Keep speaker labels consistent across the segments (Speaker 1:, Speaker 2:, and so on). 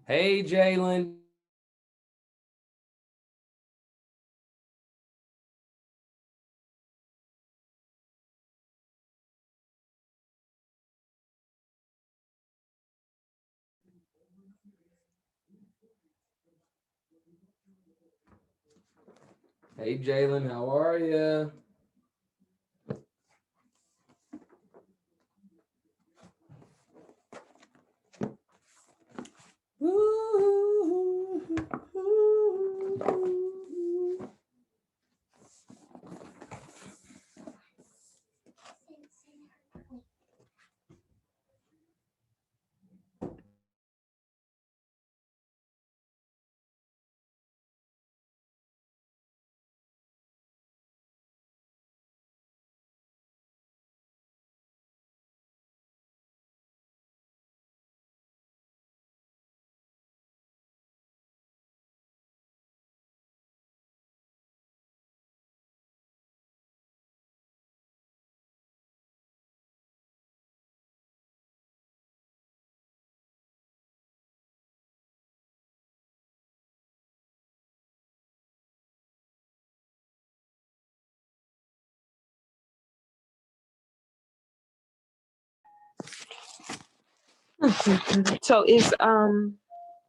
Speaker 1: Hey, Jalen. Hey, Jalen, how are you?
Speaker 2: So is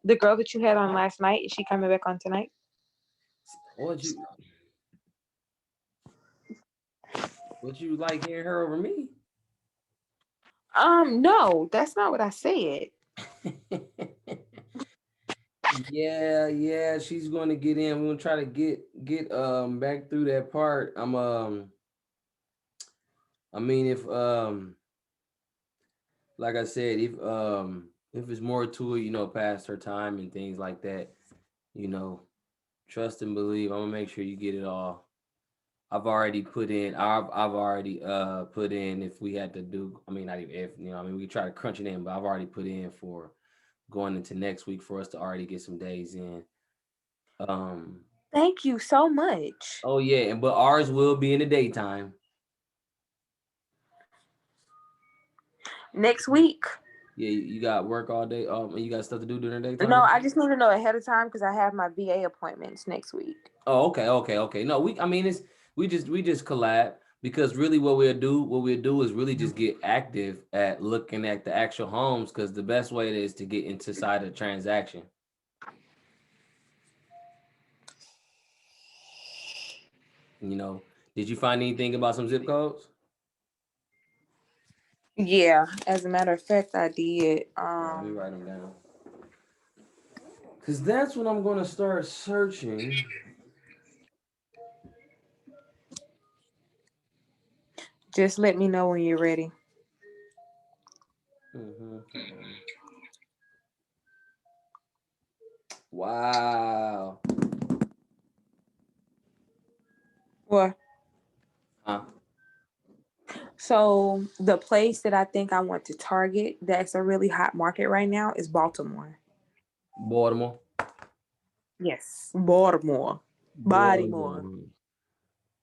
Speaker 2: the girl that you had on last night, is she coming back on tonight?
Speaker 1: What you what you like hearing her over me?
Speaker 2: No, that's not what I said.
Speaker 1: Yeah, she's going to get in. We're gonna try to get back through that part. I mean if like I said, if it's more to it, past her time and things like that, you know, trust and believe. I'm gonna make sure you get it all. I've already put in if we had to do, I mean not even if, I mean we try to crunch it in, but I've already put in for going into next week for us to already get some days in. Um
Speaker 2: Thank you so much.
Speaker 1: oh yeah, but ours will be in the daytime.
Speaker 2: Next week?
Speaker 1: Yeah, you got work all day. You got stuff to do during the
Speaker 2: No,
Speaker 1: daytime.
Speaker 2: I just need to know ahead of time because I have my VA appointments next week.
Speaker 1: Oh, okay. No, I mean, we just collab because really what we'll do is really just get active at looking at the actual homes because the best way is to get inside a transaction. You know, did you find anything about some zip codes?
Speaker 2: Yeah, as a matter of fact, I did.
Speaker 1: Let me write them down because that's what I'm gonna start searching.
Speaker 2: Just let me know when you're ready.
Speaker 1: Hold on. Wow.
Speaker 2: Well,
Speaker 1: Huh?
Speaker 2: so the place that I think I want to target that's a really hot market right now is Baltimore.
Speaker 1: Baltimore.
Speaker 2: Yes, Baltimore. Baltimore.
Speaker 1: Baltimore.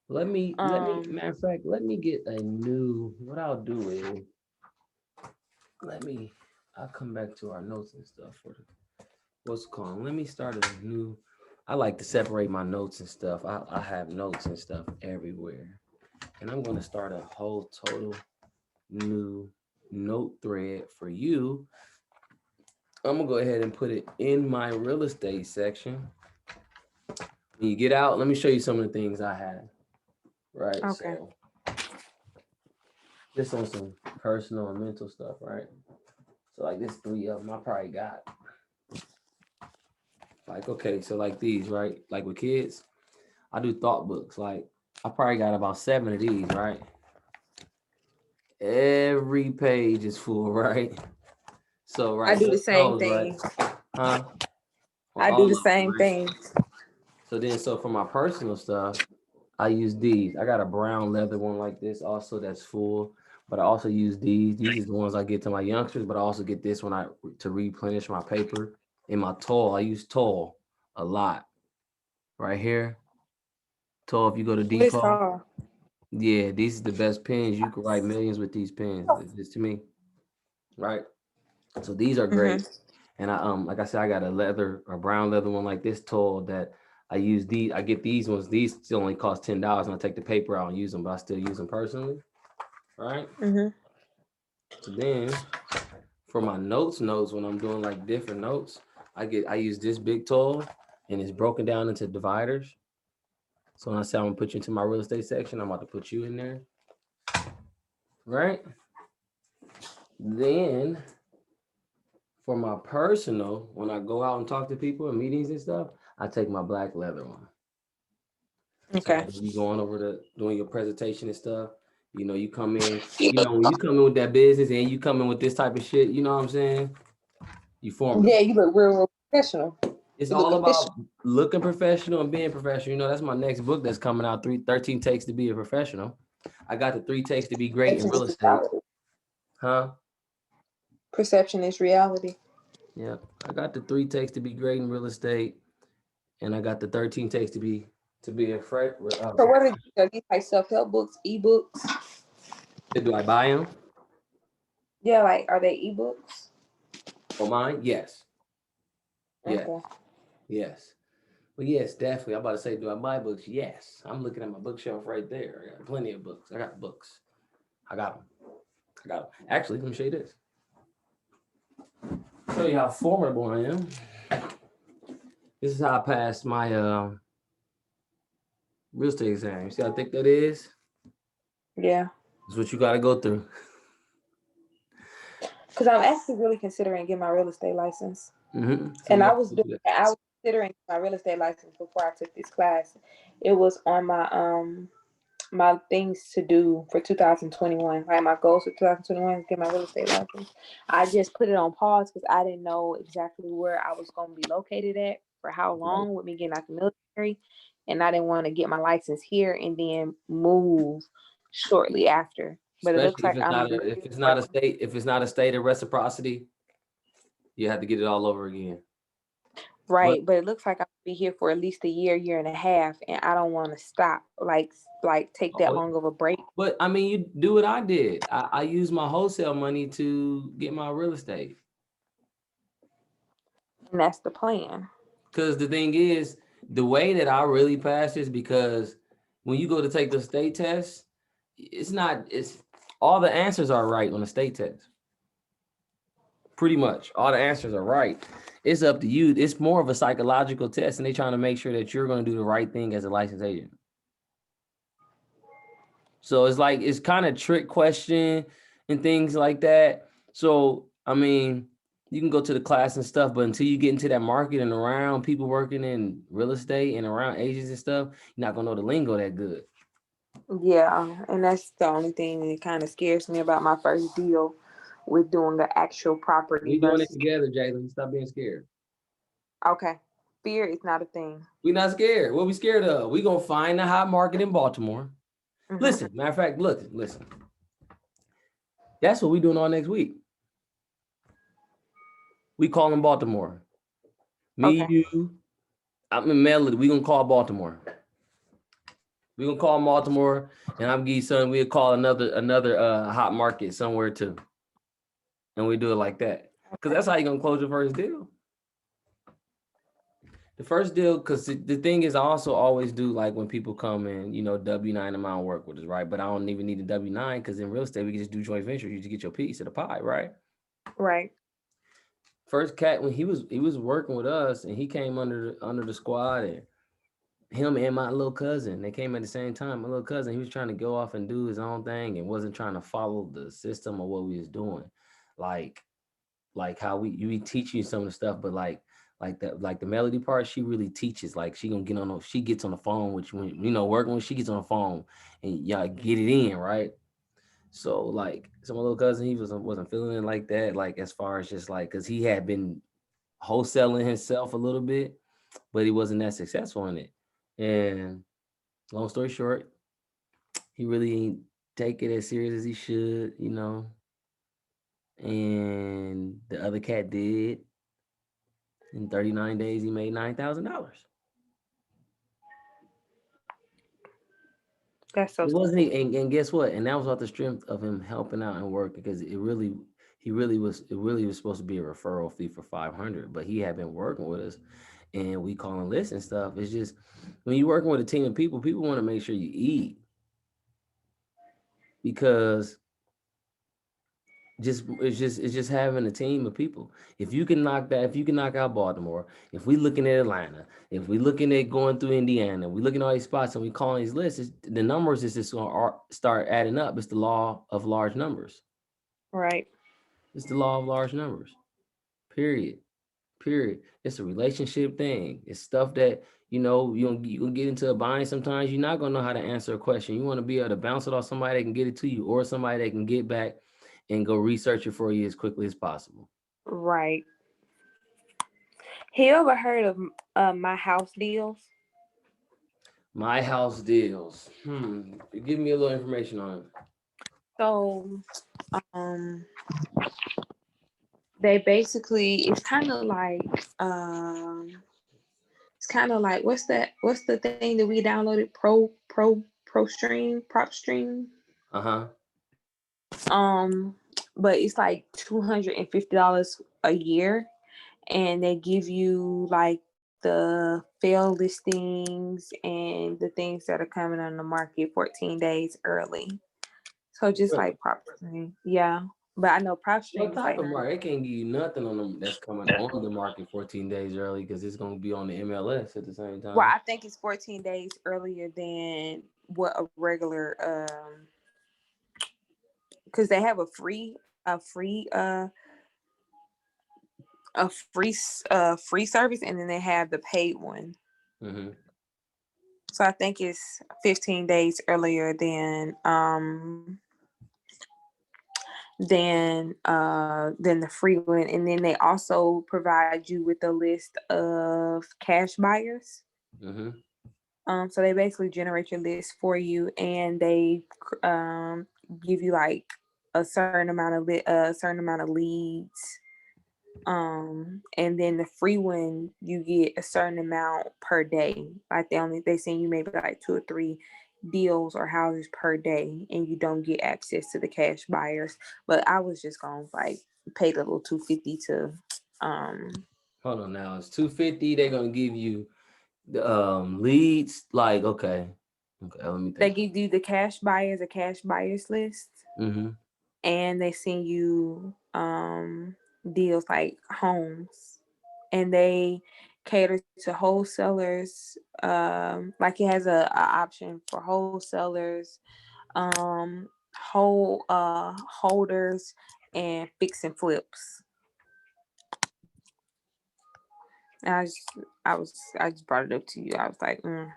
Speaker 1: Let me.
Speaker 2: Um,
Speaker 1: Matter of fact, let me get a new. What I'll do is let me. I'll come back to our notes and stuff for the what's it called. Let me start a new. I like to separate my notes and stuff. I have notes and stuff everywhere, and I'm going to start a whole total new note thread for you. I'm gonna go ahead and put it in my real estate section. When you get out, let me show you some of the things I have. Right,
Speaker 2: okay.
Speaker 1: so this on some personal and mental stuff, right? So like this three of them I probably got. Like okay, so like these, right? Like with kids, I do thought books. Like I probably got about 7 of these, right? Every page is full, right? So
Speaker 2: I
Speaker 1: right,
Speaker 2: do the
Speaker 1: just
Speaker 2: same
Speaker 1: those, right?
Speaker 2: thing.
Speaker 1: Huh? On
Speaker 2: I
Speaker 1: all
Speaker 2: do
Speaker 1: of
Speaker 2: the
Speaker 1: them,
Speaker 2: same
Speaker 1: right?
Speaker 2: thing.
Speaker 1: So for my personal stuff, I use these. I got a brown leather one like this also that's full, but I also use these. These are the ones I get to my youngsters, but I also get this one to replenish my paper. In my toll, I use toll a lot. Right here, toll. If you go to
Speaker 2: What is
Speaker 1: Depot,
Speaker 2: called?
Speaker 1: yeah, these are the best pens. You can write millions with these pens. This to me, right? So these are
Speaker 2: Mm-hmm.
Speaker 1: great. And I like I said, I got a brown leather one like this tall that I use these. I get these ones. These still only cost $10, and I take the paper out and use them, but I still use them personally. Right.
Speaker 2: Mhm.
Speaker 1: So then for my notes when I'm doing like different notes, I use this big tool and it's broken down into dividers. So when I say I'm gonna put you into my real estate section, I'm about to put you in there, right? Then for my personal, when I go out and talk to people in meetings and stuff, I take my black leather one. So
Speaker 2: Okay.
Speaker 1: like when you going over the doing your presentation and stuff, you come in, when you come in with that business and you come in with this type of shit, you know what I'm saying? You formidable.
Speaker 2: Yeah, you look real professional.
Speaker 1: It's
Speaker 2: You look
Speaker 1: all
Speaker 2: official.
Speaker 1: about looking professional and being professional. That's my next book that's coming out, 13 takes to be a professional. I got the 3 takes to be great in
Speaker 2: Perception
Speaker 1: real
Speaker 2: is
Speaker 1: estate.
Speaker 2: reality.
Speaker 1: Huh?
Speaker 2: Perception is reality.
Speaker 1: Yeah. I got the 3 takes to be great in real estate. And I got the 13 takes to be a
Speaker 2: So what are these like self-help books, ebooks?
Speaker 1: do I buy them?
Speaker 2: Yeah, like are they ebooks?
Speaker 1: For mine? Yes. Yes.
Speaker 2: Okay.
Speaker 1: Yes. Well, yes, definitely. I'm about to say, do I buy books? Yes. I'm looking at my bookshelf right there. I got plenty of books. I got books. I got them. I got them. Actually, let me show you this. Show you how formidable I am. This is how I passed my real estate exam. You see how thick that is?
Speaker 2: Yeah.
Speaker 1: That's what you got to go through.
Speaker 2: Because I'm actually really considering getting my real estate license.
Speaker 1: So
Speaker 2: And
Speaker 1: you
Speaker 2: I
Speaker 1: got
Speaker 2: was
Speaker 1: to
Speaker 2: doing
Speaker 1: do that.
Speaker 2: I was considering my real estate license before I took this class. It was on my things to do for 2021. Like my goals for 2021 is get my real estate license. I just put it on pause because I didn't know exactly where I was going to be located at for how
Speaker 1: Right.
Speaker 2: long with me getting out the military, and I didn't want to get my license here and then move shortly after. But it looks
Speaker 1: Especially if
Speaker 2: like
Speaker 1: it's
Speaker 2: I'm
Speaker 1: not
Speaker 2: gonna
Speaker 1: a
Speaker 2: be
Speaker 1: if
Speaker 2: here
Speaker 1: it's
Speaker 2: for
Speaker 1: not a state if it's not a state of reciprocity, you have to get it all over again. But
Speaker 2: right, but it looks like I'm gonna be here for at least a year, year and a half, and I don't want to stop like take that
Speaker 1: oh,
Speaker 2: long of a break.
Speaker 1: but I mean, you do what I did. I use my wholesale money to get my real estate.
Speaker 2: And that's the plan.
Speaker 1: Because the thing is, the way that I really pass is because when you go to take the state test, it's all the answers are right on the state test. Pretty much all the answers are right. It's up to you. It's more of a psychological test, and they're trying to make sure that you're going to do the right thing as a licensed agent. So it's like it's kind of trick question and things like that. So I mean, you can go to the class and stuff, but until you get into that market and around people working in real estate and around agents and stuff, you're not gonna know the lingo that good.
Speaker 2: Yeah, and that's the only thing that kind of scares me about my first deal with doing the actual property
Speaker 1: We doing it
Speaker 2: versus.
Speaker 1: together, Jalen. Stop being scared.
Speaker 2: Okay, fear is not a thing.
Speaker 1: We not scared. What we scared of? We gonna find the hot market in Baltimore.
Speaker 2: Hmm.
Speaker 1: Listen, matter of fact, look, listen. That's what we doing all next week. We calling Baltimore. Me,
Speaker 2: Okay.
Speaker 1: you, I'm in Melody. We gonna call Baltimore. We gonna call Baltimore, and I'm gonna son. We'll call another hot market somewhere too, and we do it like that. Cause that's how you gonna close your first deal. The first deal, cause the thing is, I also always do like when people come in, W-9 amount work with us, right? But I don't even need a W-9 because in real estate we can just do joint venture. You just get your piece of the pie, right?
Speaker 2: Right.
Speaker 1: First cat when he was working with us and he came under the squad and him and my little cousin, they came at the same time. My little cousin, he was trying to go off and do his own thing and wasn't trying to follow the system of what we was doing. Like how we teach you some of the stuff, but like the melody part, she really teaches. Like she gets on the phone with you when working when she gets on the phone and y'all get it in, right? So like my little cousin, he wasn't feeling it like that, like as far as just like because he had been wholesaling himself a little bit, but he wasn't that successful in it. And long story short, he really ain't take it as serious as he should. And the other cat did. In 39 days, he made $9,000.
Speaker 2: That's so
Speaker 1: It wasn't,
Speaker 2: stupid.
Speaker 1: and guess what? And that was off the strength of him helping out and working because it really, It really was supposed to be a referral fee for 500, but he had been working with us, and we call and list and stuff. It's just when you're working with a team of people want to make sure you eat, because it's just having a team of people. If you can knock out Baltimore, if we looking at Atlanta, if we looking at going through Indiana, we looking at all these spots and we calling these lists, the numbers is just going to start adding up. It's the law of large numbers.
Speaker 2: Right.
Speaker 1: It's the law of large numbers. Period. Period. It's a relationship thing. It's stuff that you gonna get into a bind. Sometimes you're not gonna know how to answer a question. You want to be able to bounce it off somebody that can get it to you, or somebody that can get back and go research it for you as quickly as possible.
Speaker 2: Right. He ever heard of my house deals?
Speaker 1: My house deals. Give me a little information on it.
Speaker 2: So, um, they basically it's kind of like what's the thing that we downloaded, prop stream.
Speaker 1: Uh-huh.
Speaker 2: um but it's like $250 a year, and they give you like the fail listings and the things that are coming on the market 14 days early. So just
Speaker 1: Really?
Speaker 2: like prop stream, yeah. But I know prop
Speaker 1: What
Speaker 2: stream is
Speaker 1: type
Speaker 2: like
Speaker 1: of market? They can't give you nothing on them that's coming on the market 14 days early, because it's gonna be on the MLS at the same
Speaker 2: well,
Speaker 1: time.
Speaker 2: I think it's 14 days earlier than what a regular because they have a free service, and then they have the paid one.
Speaker 1: Mm-hmm.
Speaker 2: So I think it's 15 days earlier than the free one. And then they also provide you with a list of cash buyers.
Speaker 1: Mm-hmm.
Speaker 2: So they basically generate your list for you, and they um give you like a certain amount of leads. And then the free one, you get a certain amount per day. Like they send you maybe like 2 or 3 deals or houses per day, and you don't get access to the cash buyers. But I was just gonna like pay the little 250 to um
Speaker 1: Hold on now. It's 250. They're gonna give you the leads. Like, okay. Okay, let me
Speaker 2: they
Speaker 1: think.
Speaker 2: give you the cash buyers a cash buyers list,
Speaker 1: Mm-hmm.
Speaker 2: and they send you deals like homes, and they cater to wholesalers. Like it has a option for wholesalers, holders, and fix and flips. And I just brought it up to you. I was like,
Speaker 1: You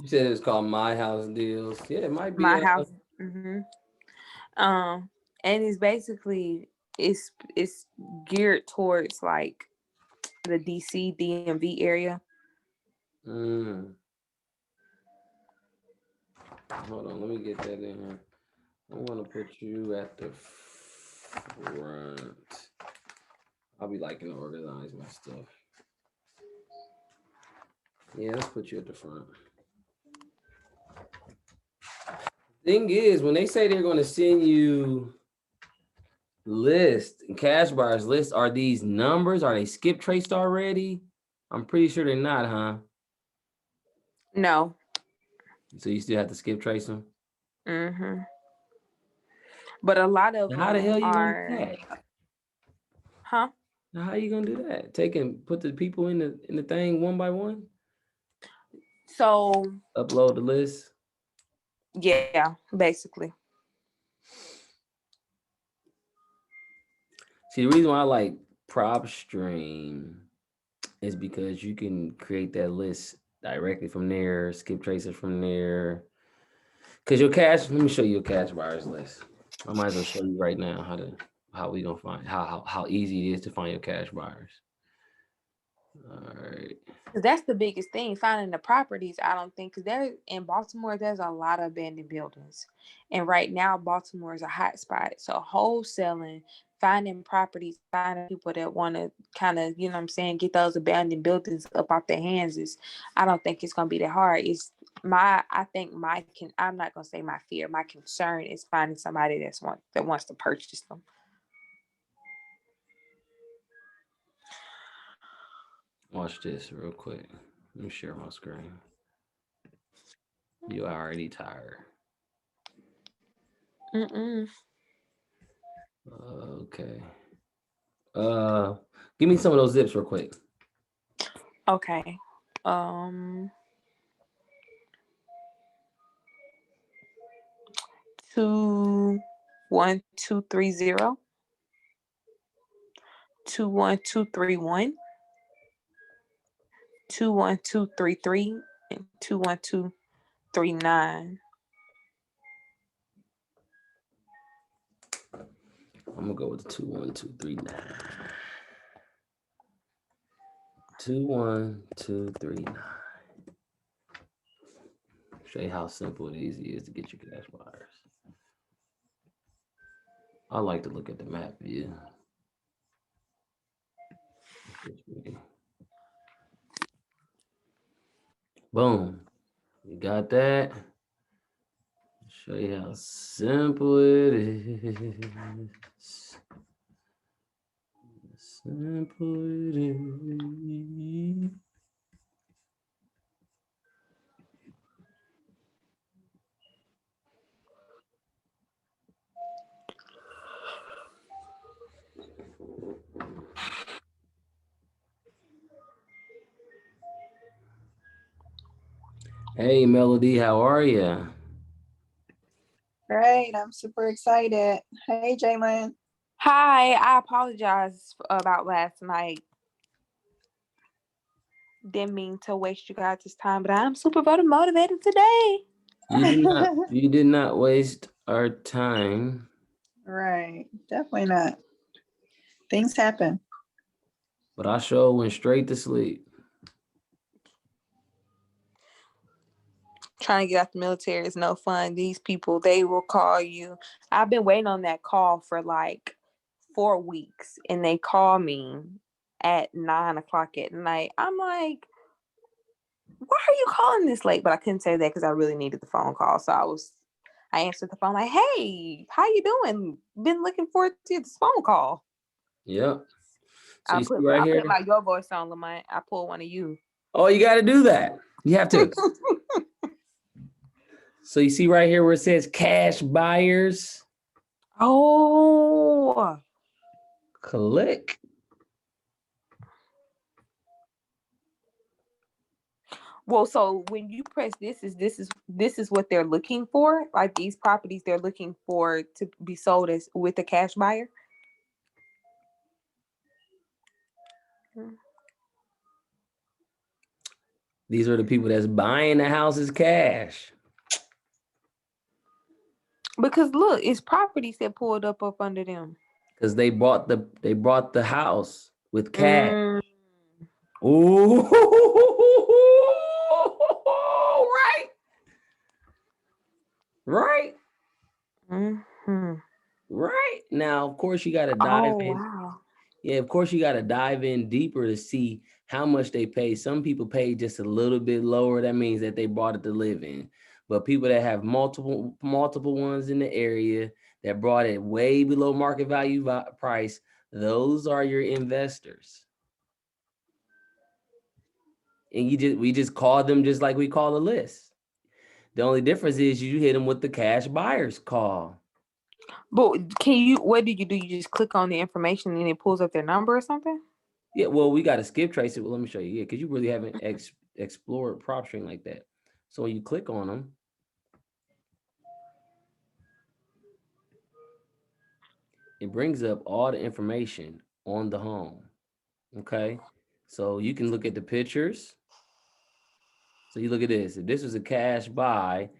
Speaker 1: said it's called My House Deals. Yeah, it might be
Speaker 2: my house. Um, and it's basically it's geared towards like the DC DMV area.
Speaker 1: mm, hold on, let me get that in here. I'm gonna put you at the front. I'll be liking to organize my stuff. Yeah, let's put you at the front. Thing is, when they say they're gonna send you list and cash buyers list, are these numbers? Are they skip traced already? I'm pretty sure they're not, huh?
Speaker 2: No.
Speaker 1: So you still have to skip trace them.
Speaker 2: hmm But a lot of
Speaker 1: Now, how the
Speaker 2: them
Speaker 1: hell you gonna do
Speaker 2: are,
Speaker 1: that?
Speaker 2: huh?
Speaker 1: Now, how you gonna do that? Take and put the people in the thing one by one.
Speaker 2: So
Speaker 1: Upload the list.
Speaker 2: yeah, basically.
Speaker 1: See, the reason why I like Prop Stream is because you can create that list directly from there, skip traces from there. Cause your cash, let me show you a cash buyers list. I might as well show you right now how we gonna find how easy it is to find your cash buyers. All right.
Speaker 2: 'Cause that's the biggest thing, finding the properties. I don't think, because there in Baltimore, there's a lot of abandoned buildings, and right now Baltimore is a hot spot. So wholesaling, finding properties, finding people that want to kind of, you know what I'm saying, get those abandoned buildings up off their hands is, I don't think it's gonna be that hard. I think I'm not gonna say my fear. My concern is finding somebody that wants to purchase them.
Speaker 1: Watch this real quick. Let me share my screen. You already tired.
Speaker 2: Mm-mm.
Speaker 1: Okay. Give me some of those zips real quick.
Speaker 2: Okay. Um, 21230, 21231, 21233, and 21239.
Speaker 1: I'm gonna go with the 21239. 21239. Show you how simple and easy it is to get your cash buyers. I like to look at the map view. Boom. You got that? Show you how simple it is. Simple it is. Hey, Melody, how are you?
Speaker 3: Great. I'm super excited. Hey, Jalen.
Speaker 2: Hi, I apologize about last night. Didn't mean to waste you guys' time, but I'm super motivated today.
Speaker 1: You did not waste our time.
Speaker 3: Right. Definitely not. Things happen.
Speaker 1: But I sure went straight to sleep.
Speaker 2: Trying to get out the military is no fun. These people, they will call you. I've been waiting on that call for like 4 weeks, and they call me at 9 o'clock at night. I'm like, why are you calling this late? But I couldn't say that because I really needed the phone call. So I answered the phone like, hey, how you doing? Been looking forward to this phone call.
Speaker 1: Yep. So you see right
Speaker 2: I
Speaker 1: here?
Speaker 2: put like your voice on, Lamont. I pulled one of you.
Speaker 1: Oh, you got to do that. You have to. So you see right here where it says cash buyers?
Speaker 2: Oh.
Speaker 1: Click.
Speaker 2: Well, so when you press this is what they're looking for. Like these properties they're looking for to be sold as with a cash buyer.
Speaker 1: These are the people that's buying the houses cash.
Speaker 2: Because look, it's properties that pulled up under them.
Speaker 1: Because they bought the house with cash.
Speaker 2: Mm.
Speaker 1: Ooh, right. Right.
Speaker 2: Mm-hmm.
Speaker 1: Right. Now, of course, you got to dive
Speaker 2: Oh
Speaker 1: in.
Speaker 2: wow.
Speaker 1: Yeah, of course, you got to dive in deeper to see how much they pay. Some people pay just a little bit lower. That means that they bought it to live in. But people that have multiple ones in the area that brought it way below market value price, those are your investors. And we just call them just like we call a list. The only difference is you hit them with the cash buyers call.
Speaker 2: But what do? You just click on the information and it pulls up their number or something?
Speaker 1: Yeah, well, we got to skip trace it. Well, let me show you. Yeah, because you really haven't explored PropStream like that. So when you click on them, it brings up all the information on the home. Okay, so you can look at the pictures. So you look at this. If this was a cash buy,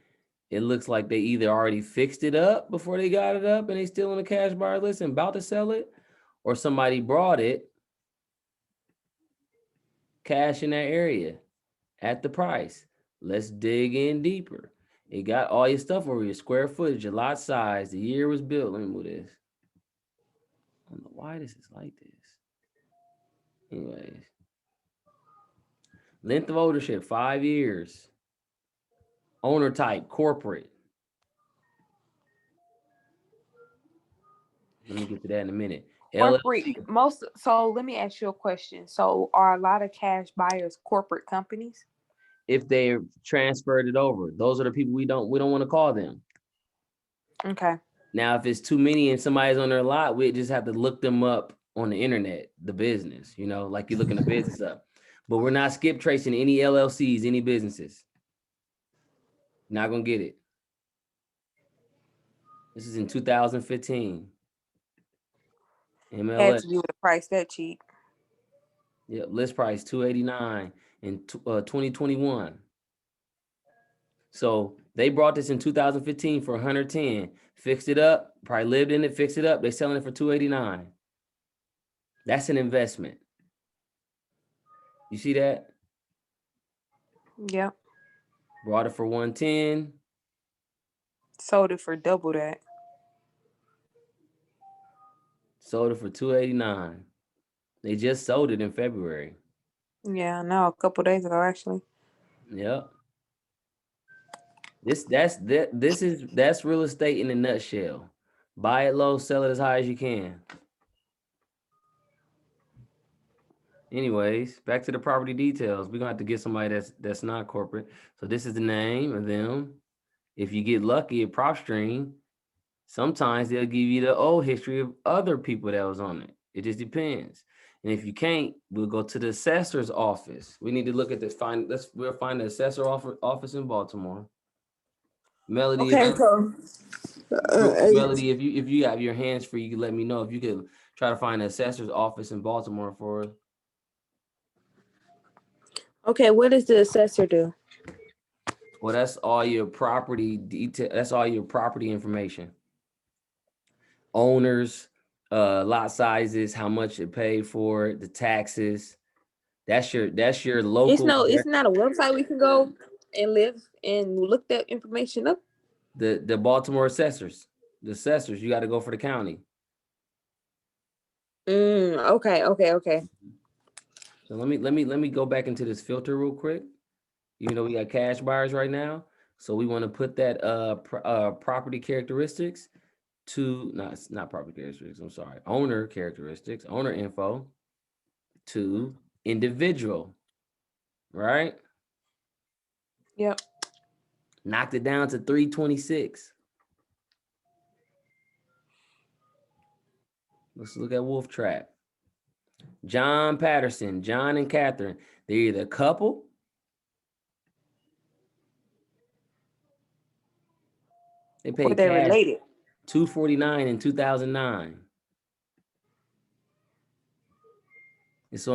Speaker 1: it looks like they either already fixed it up before they got it up and they still in the cash buyer list and about to sell it, or somebody brought it cash in that area at the price. Let's dig in deeper. It got all your stuff over your square footage, your lot size, the year it was built. Let me move this. I don't know why this is like this. Anyways, length of ownership, 5 years. Owner type, corporate. Let me get to that in a minute. LLC.
Speaker 2: So let me ask you a question. So are a lot of cash buyers corporate companies?
Speaker 1: If they transferred it over, those are the people we don't want to call them.
Speaker 2: Okay.
Speaker 1: Now, if it's too many and somebody's on their lot, we just have to look them up on the internet, the business, like you're looking the business up. But we're not skip tracing any LLCs, any businesses. Not gonna get it. This is in 2015.
Speaker 2: Had
Speaker 1: MLS.
Speaker 2: to do with a price that cheap.
Speaker 1: Yep, list price $289 in 2021. So they brought this in 2015 for 110, fixed it up, probably lived in it, fixed it up. They're selling it for 289. That's an investment. You see that?
Speaker 2: Yep.
Speaker 1: Brought it for 110.
Speaker 2: Sold it for double that.
Speaker 1: Sold it for 289. They just sold it in February.
Speaker 2: Yeah, no, a couple days ago actually.
Speaker 1: Yep. That's real estate in a nutshell. Buy it low, sell it as high as you can. Anyways, back to the property details. We're gonna have to get somebody that's not corporate. So this is the name of them. If you get lucky at PropStream, sometimes they'll give you the old history of other people that was on it. It just depends. And if you can't, we'll go to the assessor's office. We need to look at this. We'll find the assessor office in Baltimore. Melody,
Speaker 2: Okay, so
Speaker 1: Melody, if you have your hands free, you can let me know if you could try to find the assessor's office in Baltimore for us.
Speaker 2: okay, what does the assessor do?
Speaker 1: Well, that's all your property detail. That's all your property information. Owners, lot sizes, how much it paid for, the taxes. That's your local.
Speaker 2: It's not a website we can go and live and look that information up.
Speaker 1: The Baltimore assessors. The assessors, you got to go for the county.
Speaker 2: Okay.
Speaker 1: So let me go back into this filter real quick. Even though we got cash buyers right now, so we want to put that property characteristics to not property characteristics. I'm sorry, owner characteristics, owner info to individual, right?
Speaker 2: Yep.
Speaker 1: Knocked it down to 326. Let's look at Wolf Trap. John Patterson, John and Catherine. They're either a couple. They
Speaker 2: Or
Speaker 1: paid
Speaker 2: they're
Speaker 1: cash
Speaker 2: related.
Speaker 1: $249 in 2009. It's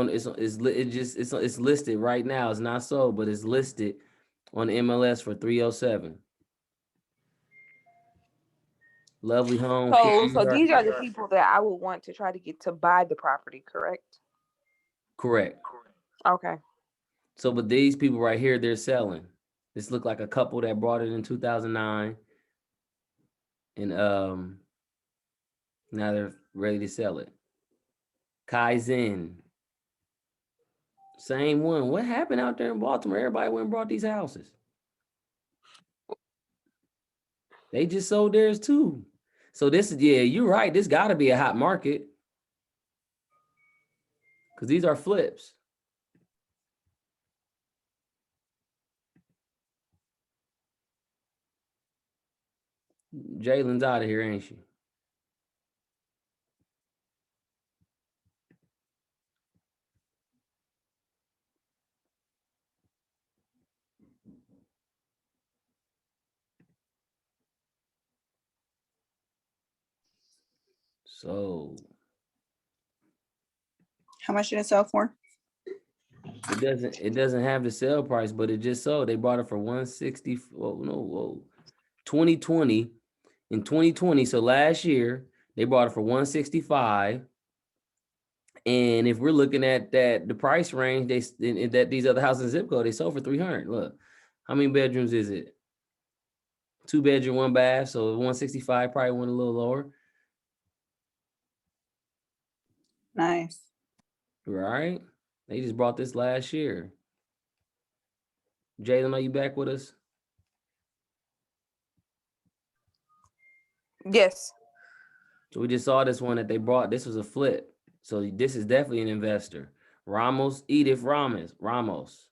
Speaker 1: listed right now. It's not sold, but it's listed on the MLS for 307. Lovely home.
Speaker 2: So these are the people that I would want to try to get to buy the property, correct?
Speaker 1: Correct.
Speaker 2: Okay.
Speaker 1: So, but these people right here, they're selling. This looked like a couple that brought it in 2009, and now they're ready to sell it. Kaizen. Same one. What happened out there in Baltimore? Everybody went and brought these houses. They just sold theirs too. So this is, yeah, you're right. This got to be a hot market because these are flips. Jalen's out of here, ain't she? So
Speaker 3: How much did it sell for?
Speaker 1: it doesn't have the sale price, but it just sold. They bought it for 160. Whoa. 2020. In 2020, so last year, they bought it for 165. And if we're looking at that, the price range, that these other houses in zip code, they sold for 300. Look, how many bedrooms is it? 2 bedroom, 1 bath. So 165 probably went a little lower.
Speaker 3: Nice.
Speaker 1: Right? They just bought this last year. Jalen, are you back with us?
Speaker 2: Yes.
Speaker 1: So we just saw this one that they brought. This was a flip. So this is definitely an investor. Edith Ramos.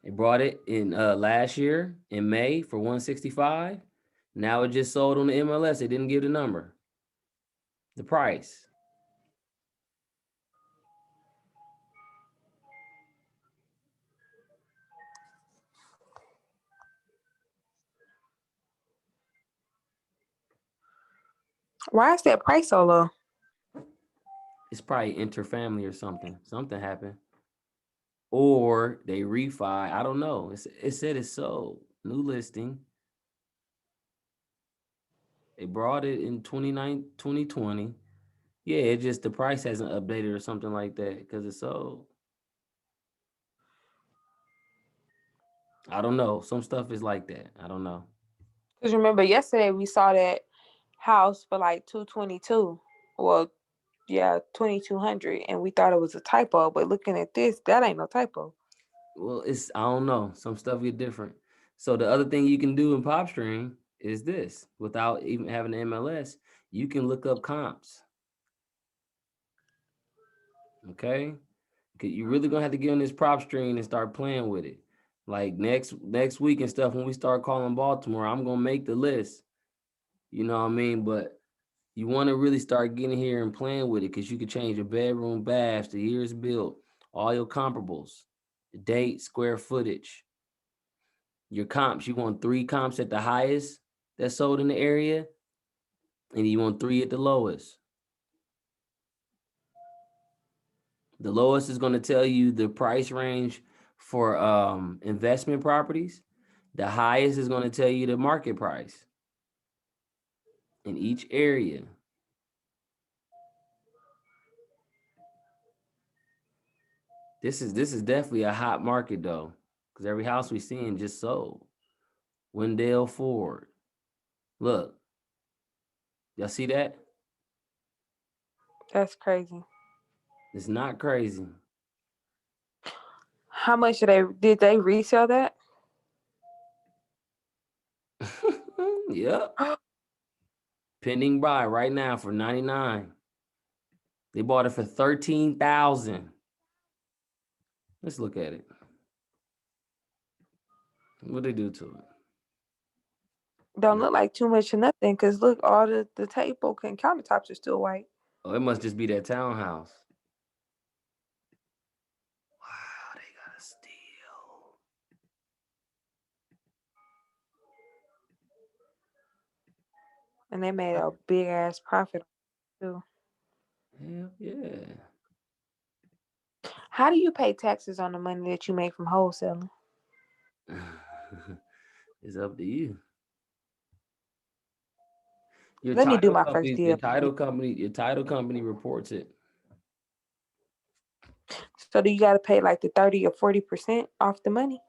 Speaker 1: They brought it in last year in May for 165. Now it just sold on the MLS. They didn't give the number, the price.
Speaker 2: Why is that price so low?
Speaker 1: It's probably interfamily or something. Something happened. Or they refi. I don't know. It said it's sold. New listing. They brought it in 2020. Yeah, it just the price hasn't updated or something like that because it's sold. I don't know. Some stuff is like that. I don't know.
Speaker 2: Because remember yesterday we saw that house for like 222. Well, yeah, 2200, and we thought it was a typo. But looking at this, that ain't no typo.
Speaker 1: Well, I don't know. Some stuff get different. So the other thing you can do in PopStream is this, without even having the MLS, you can look up comps. Okay, you really gonna have to get on this PropStream and start playing with it. Like next week and stuff, when we start calling Baltimore, I'm gonna make the list. You know what I mean? But you want to really start getting here and playing with it because you can change your bedroom, baths, the years built, all your comparables, the date, square footage, your comps. You want 3 comps at the highest that's sold in the area, and you want 3 at the lowest. The lowest is going to tell you the price range for investment properties. The highest is going to tell you the market price in each area. This is definitely a hot market though, because every house we seeing just sold. Wendell Ford. Look, y'all see that?
Speaker 2: That's crazy.
Speaker 1: It's not crazy.
Speaker 2: How much did they resell that?
Speaker 1: Yep. Pending buy right now for 99. They bought it for 13,000. Let's look at it. What they do to it?
Speaker 2: Don't look like too much of nothing. Cause look, all the table and countertops are still white.
Speaker 1: Oh, it must just be that townhouse. Wow, they got a steal.
Speaker 2: And they made a big ass profit too.
Speaker 1: Hell yeah.
Speaker 2: How do you pay taxes on the money that you make from wholesaling?
Speaker 1: It's up to you. Your
Speaker 2: Let me do
Speaker 1: title
Speaker 2: my first
Speaker 1: company,
Speaker 2: deal.
Speaker 1: your title company reports it.
Speaker 2: So do you got to pay like the 30 or 40% off the money?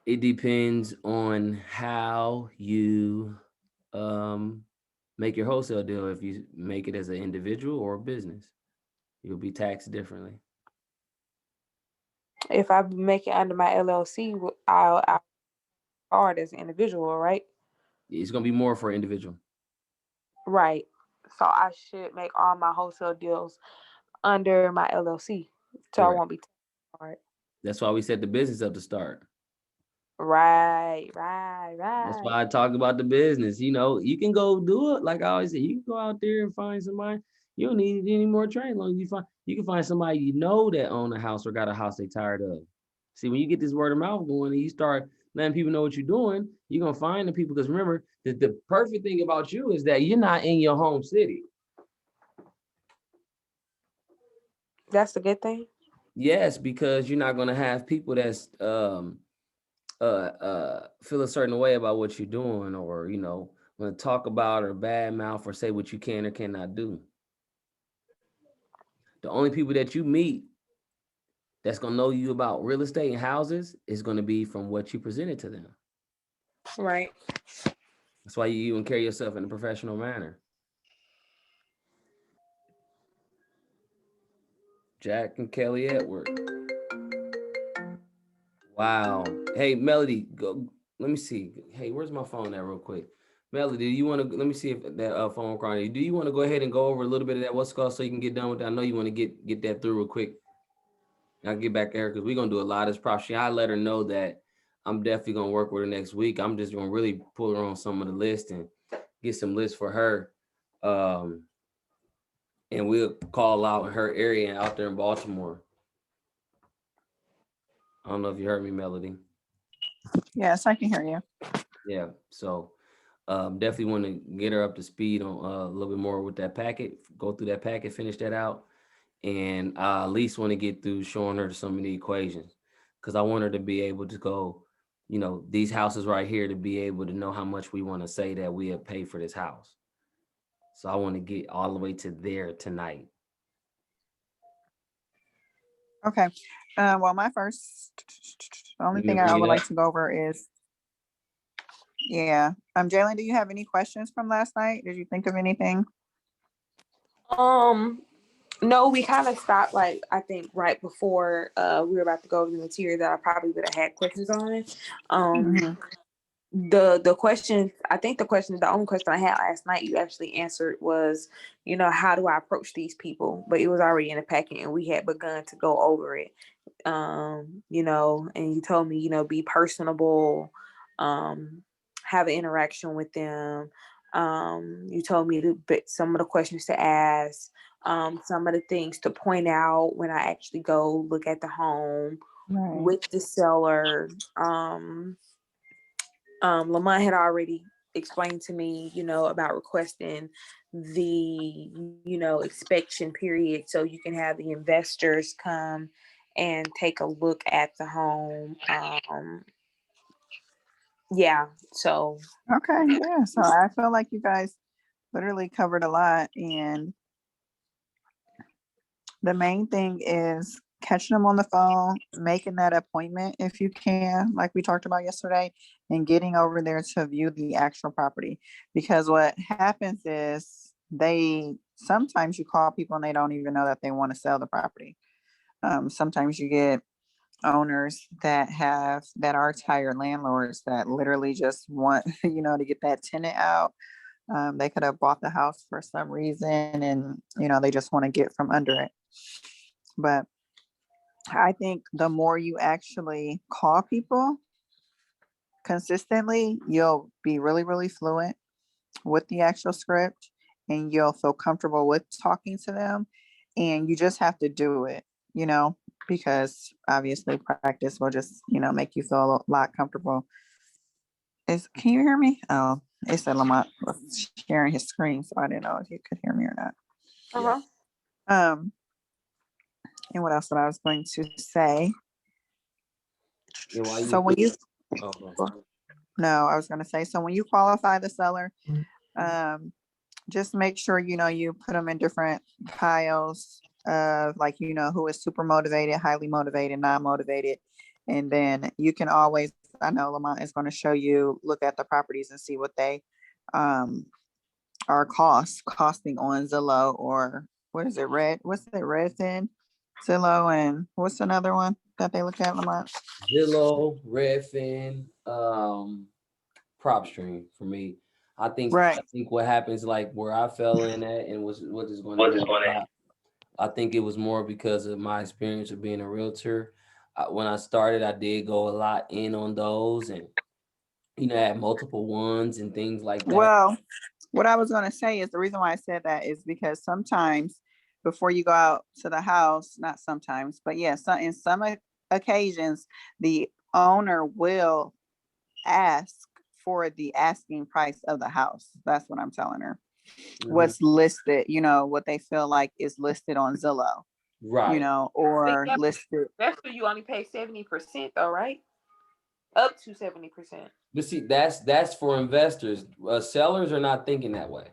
Speaker 1: It depends on how you make your wholesale deal. If you make it as an individual or a business, you'll be taxed differently.
Speaker 2: If I make it under my LLC, I'll card as an individual, right?
Speaker 1: It's gonna be more for an individual.
Speaker 2: Right. So I should make all my wholesale deals under my LLC, so I
Speaker 1: Correct.
Speaker 2: won't be taxed.
Speaker 1: That's why we set the business up to start.
Speaker 2: Right.
Speaker 1: That's why I talk about the business. You know, you can go do it. Like I always say, you can go out there and find somebody. You don't need any more training. Long as you can find somebody you know that own a house or got a house they tired of. See, when you get this word of mouth going and you start letting people know what you're doing, you're gonna find the people. Because remember, the perfect thing about you is that you're not in your home city.
Speaker 2: That's a good thing.
Speaker 1: Yes, because you're not gonna have people that's feel a certain way about what you're doing, or want to talk about or bad mouth or say what you can or cannot do. The only people that you meet that's gonna know you about real estate and houses is gonna be from what you presented to them.
Speaker 2: Right.
Speaker 1: That's why you even carry yourself in a professional manner. Jack and Kelly Edward. Wow. Hey, Melody, go. Let me see. Hey, where's my phone at real quick? Melody, do you want to, let me see if that phone crying. Do you want to go ahead and go over a little bit of that what's called so you can get done with that? I know you want to get that through real quick. I'll get back to her because we're gonna do a lot of this prop. I let her know that I'm definitely gonna work with her next week. I'm just gonna really pull her on some of the list and get some lists for her. Um, and we'll call out her area out there in Baltimore. I don't know if you heard me, Melody.
Speaker 3: Yes, I can hear you.
Speaker 1: Yeah. So definitely want to get her up to speed on a little bit more with that packet, go through that packet, finish that out. And I at least want to get through showing her some of the equations because I want her to be able to go, these houses right here to be able to know how much we want to say that we have paid for this house. So I want to get all the way to there tonight.
Speaker 3: Okay. Well, my first, the only
Speaker 1: You can
Speaker 3: thing I
Speaker 1: bring
Speaker 3: would
Speaker 1: it up.
Speaker 3: like to go over is, yeah. Jalen, do you have any questions from last night? Did you think of anything?
Speaker 2: No, we kind of stopped like I think right before we were about to go over the material that I probably would have had questions on.
Speaker 3: Mhm.
Speaker 2: The question, I think the only question I had last night you actually answered was, how do I approach these people? But it was already in the packet and we had begun to go over it. And you told me, be personable, have an interaction with them. You told me some of the questions to ask, some of the things to point out when I actually go look at the home
Speaker 3: Right.
Speaker 2: with the seller. Lamont had already explained to me, about requesting the, inspection period so you can have the investors come and take a look at the home. Yeah, so
Speaker 3: Okay. Yeah. So I feel like you guys literally covered a lot, and the main thing is catching them on the phone, making that appointment if you can, like we talked about yesterday, and getting over there to view the actual property. Because what happens is sometimes you call people and they don't even know that they want to sell the property. Sometimes you get owners that are tired landlords that literally just want to get that tenant out. They could have bought the house for some reason, and they just want to get from under it. But I think the more you actually call people consistently, you'll be really, really fluent with the actual script, and you'll feel comfortable with talking to them. And you just have to do it, because obviously practice will just, make you feel a lot comfortable. Can you hear me? Oh, it said Lamont was sharing his screen, so I didn't know if you could hear me or not.
Speaker 1: Yeah.
Speaker 3: Um, and what else that I was going to say?
Speaker 1: And while
Speaker 3: So
Speaker 1: you
Speaker 3: when you,
Speaker 1: oh,
Speaker 3: no, I was going to say, so when you qualify the seller, just make sure, you put them in different piles of like, who is super motivated, highly motivated, non-motivated. And then you can always, I know Lamont is going to show you, look at the properties and see what they are costing on Zillow, or what is it, Redfin, Zillow, and what's another one that they look at, Lamont?
Speaker 1: Zillow, Redfin, prop stream for me.
Speaker 3: Right.
Speaker 1: I think what happens like where I fell in at and what is going to help a lot. I think it was more because of my experience of being a realtor. When I started, I did go a lot in on those and had multiple ones and things like that.
Speaker 3: Well, what I was going to say is the reason why I said that is because sometimes before you go out to the house, not sometimes, but yeah, in some occasions, the owner will ask for the asking price of the house. That's what I'm telling her. What's listed, what they feel like is listed on Zillow,
Speaker 1: Right.
Speaker 3: or listed.
Speaker 2: that's where you only pay 70% though, right? Up to 70%.
Speaker 1: But see, that's for investors. Sellers are not thinking that way.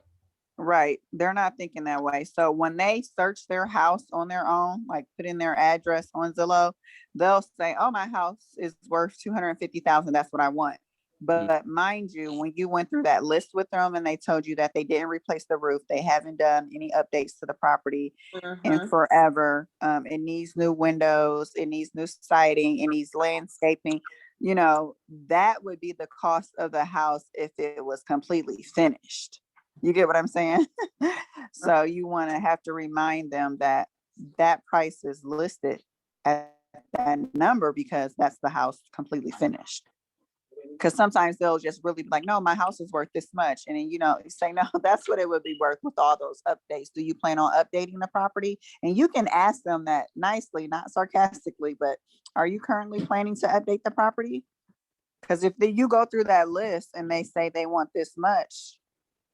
Speaker 3: Right. They're not thinking that way. So when they search their house on their own, like put in their address on Zillow, they'll say, oh, my house is worth 250,000. That's what I want. But mind you, when you went through that list with them and they told you that they didn't replace the roof, they haven't done any updates to the property in forever. It needs new windows, it needs new siding, it needs landscaping. that would be the cost of the house if it was completely finished. You get what I'm saying? So you want to have to remind them that that price is listed at that number because that's the house completely finished. Because sometimes they'll just really be like, no, my house is worth this much. And then, you say, no, that's what it would be worth with all those updates. Do you plan on updating the property? And you can ask them that nicely, not sarcastically, but are you currently planning to update the property? Because if you go through that list and they say they want this much,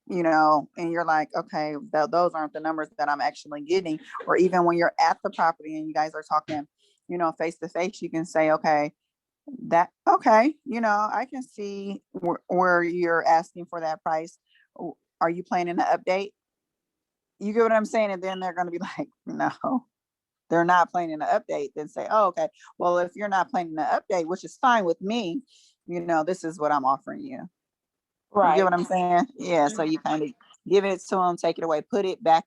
Speaker 3: and you're like, okay, those aren't the numbers that I'm actually getting. Or even when you're at the property and you guys are talking, face to face, you can say, okay, I can see where you're asking for that price. Are you planning to update? You get what I'm saying? And then they're going to be like, no, they're not planning to update. Then say, oh, okay, well, if you're not planning to update, which is fine with me, this is what I'm offering you. You get
Speaker 2: Right.
Speaker 3: what I'm saying? Yeah. So you kind of give it to them, take it away, put it back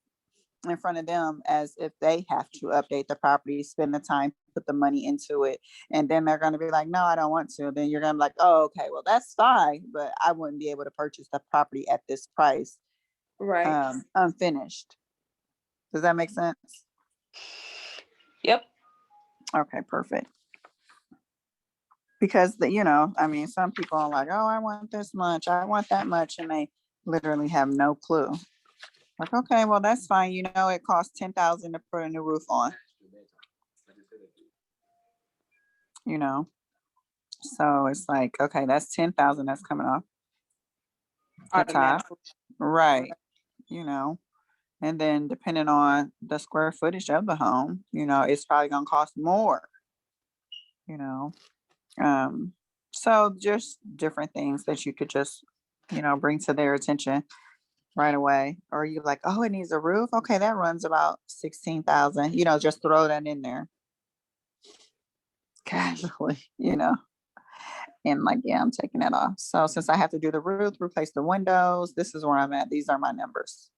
Speaker 3: in front of them as if they have to update the property, spend the time, put the money into it. And then they're going to be like, no, I don't want to. Then you're going to be like, oh, okay, well, that's fine. But I wouldn't be able to purchase the property at this price,
Speaker 2: Right.
Speaker 3: unfinished. Does that make sense?
Speaker 2: Yep.
Speaker 3: Okay, perfect. Because some people are like, oh, I want this much, I want that much, and they literally have no clue. Like, okay, well, that's fine. It costs $10,000 to put a new roof on. So it's like, okay, that's 10,000 that's coming off the top,
Speaker 2: Automatically.
Speaker 3: right? And then depending on the square footage of the home, it's probably gonna cost more. You know, so just different things that you could just, bring to their attention right away. Or you like, oh, it needs a roof. Okay, that runs about 16,000. Just throw that in there casually. And like, yeah, I'm taking that off. So since I have to do the roof, replace the windows, this is where I'm at. These are my numbers.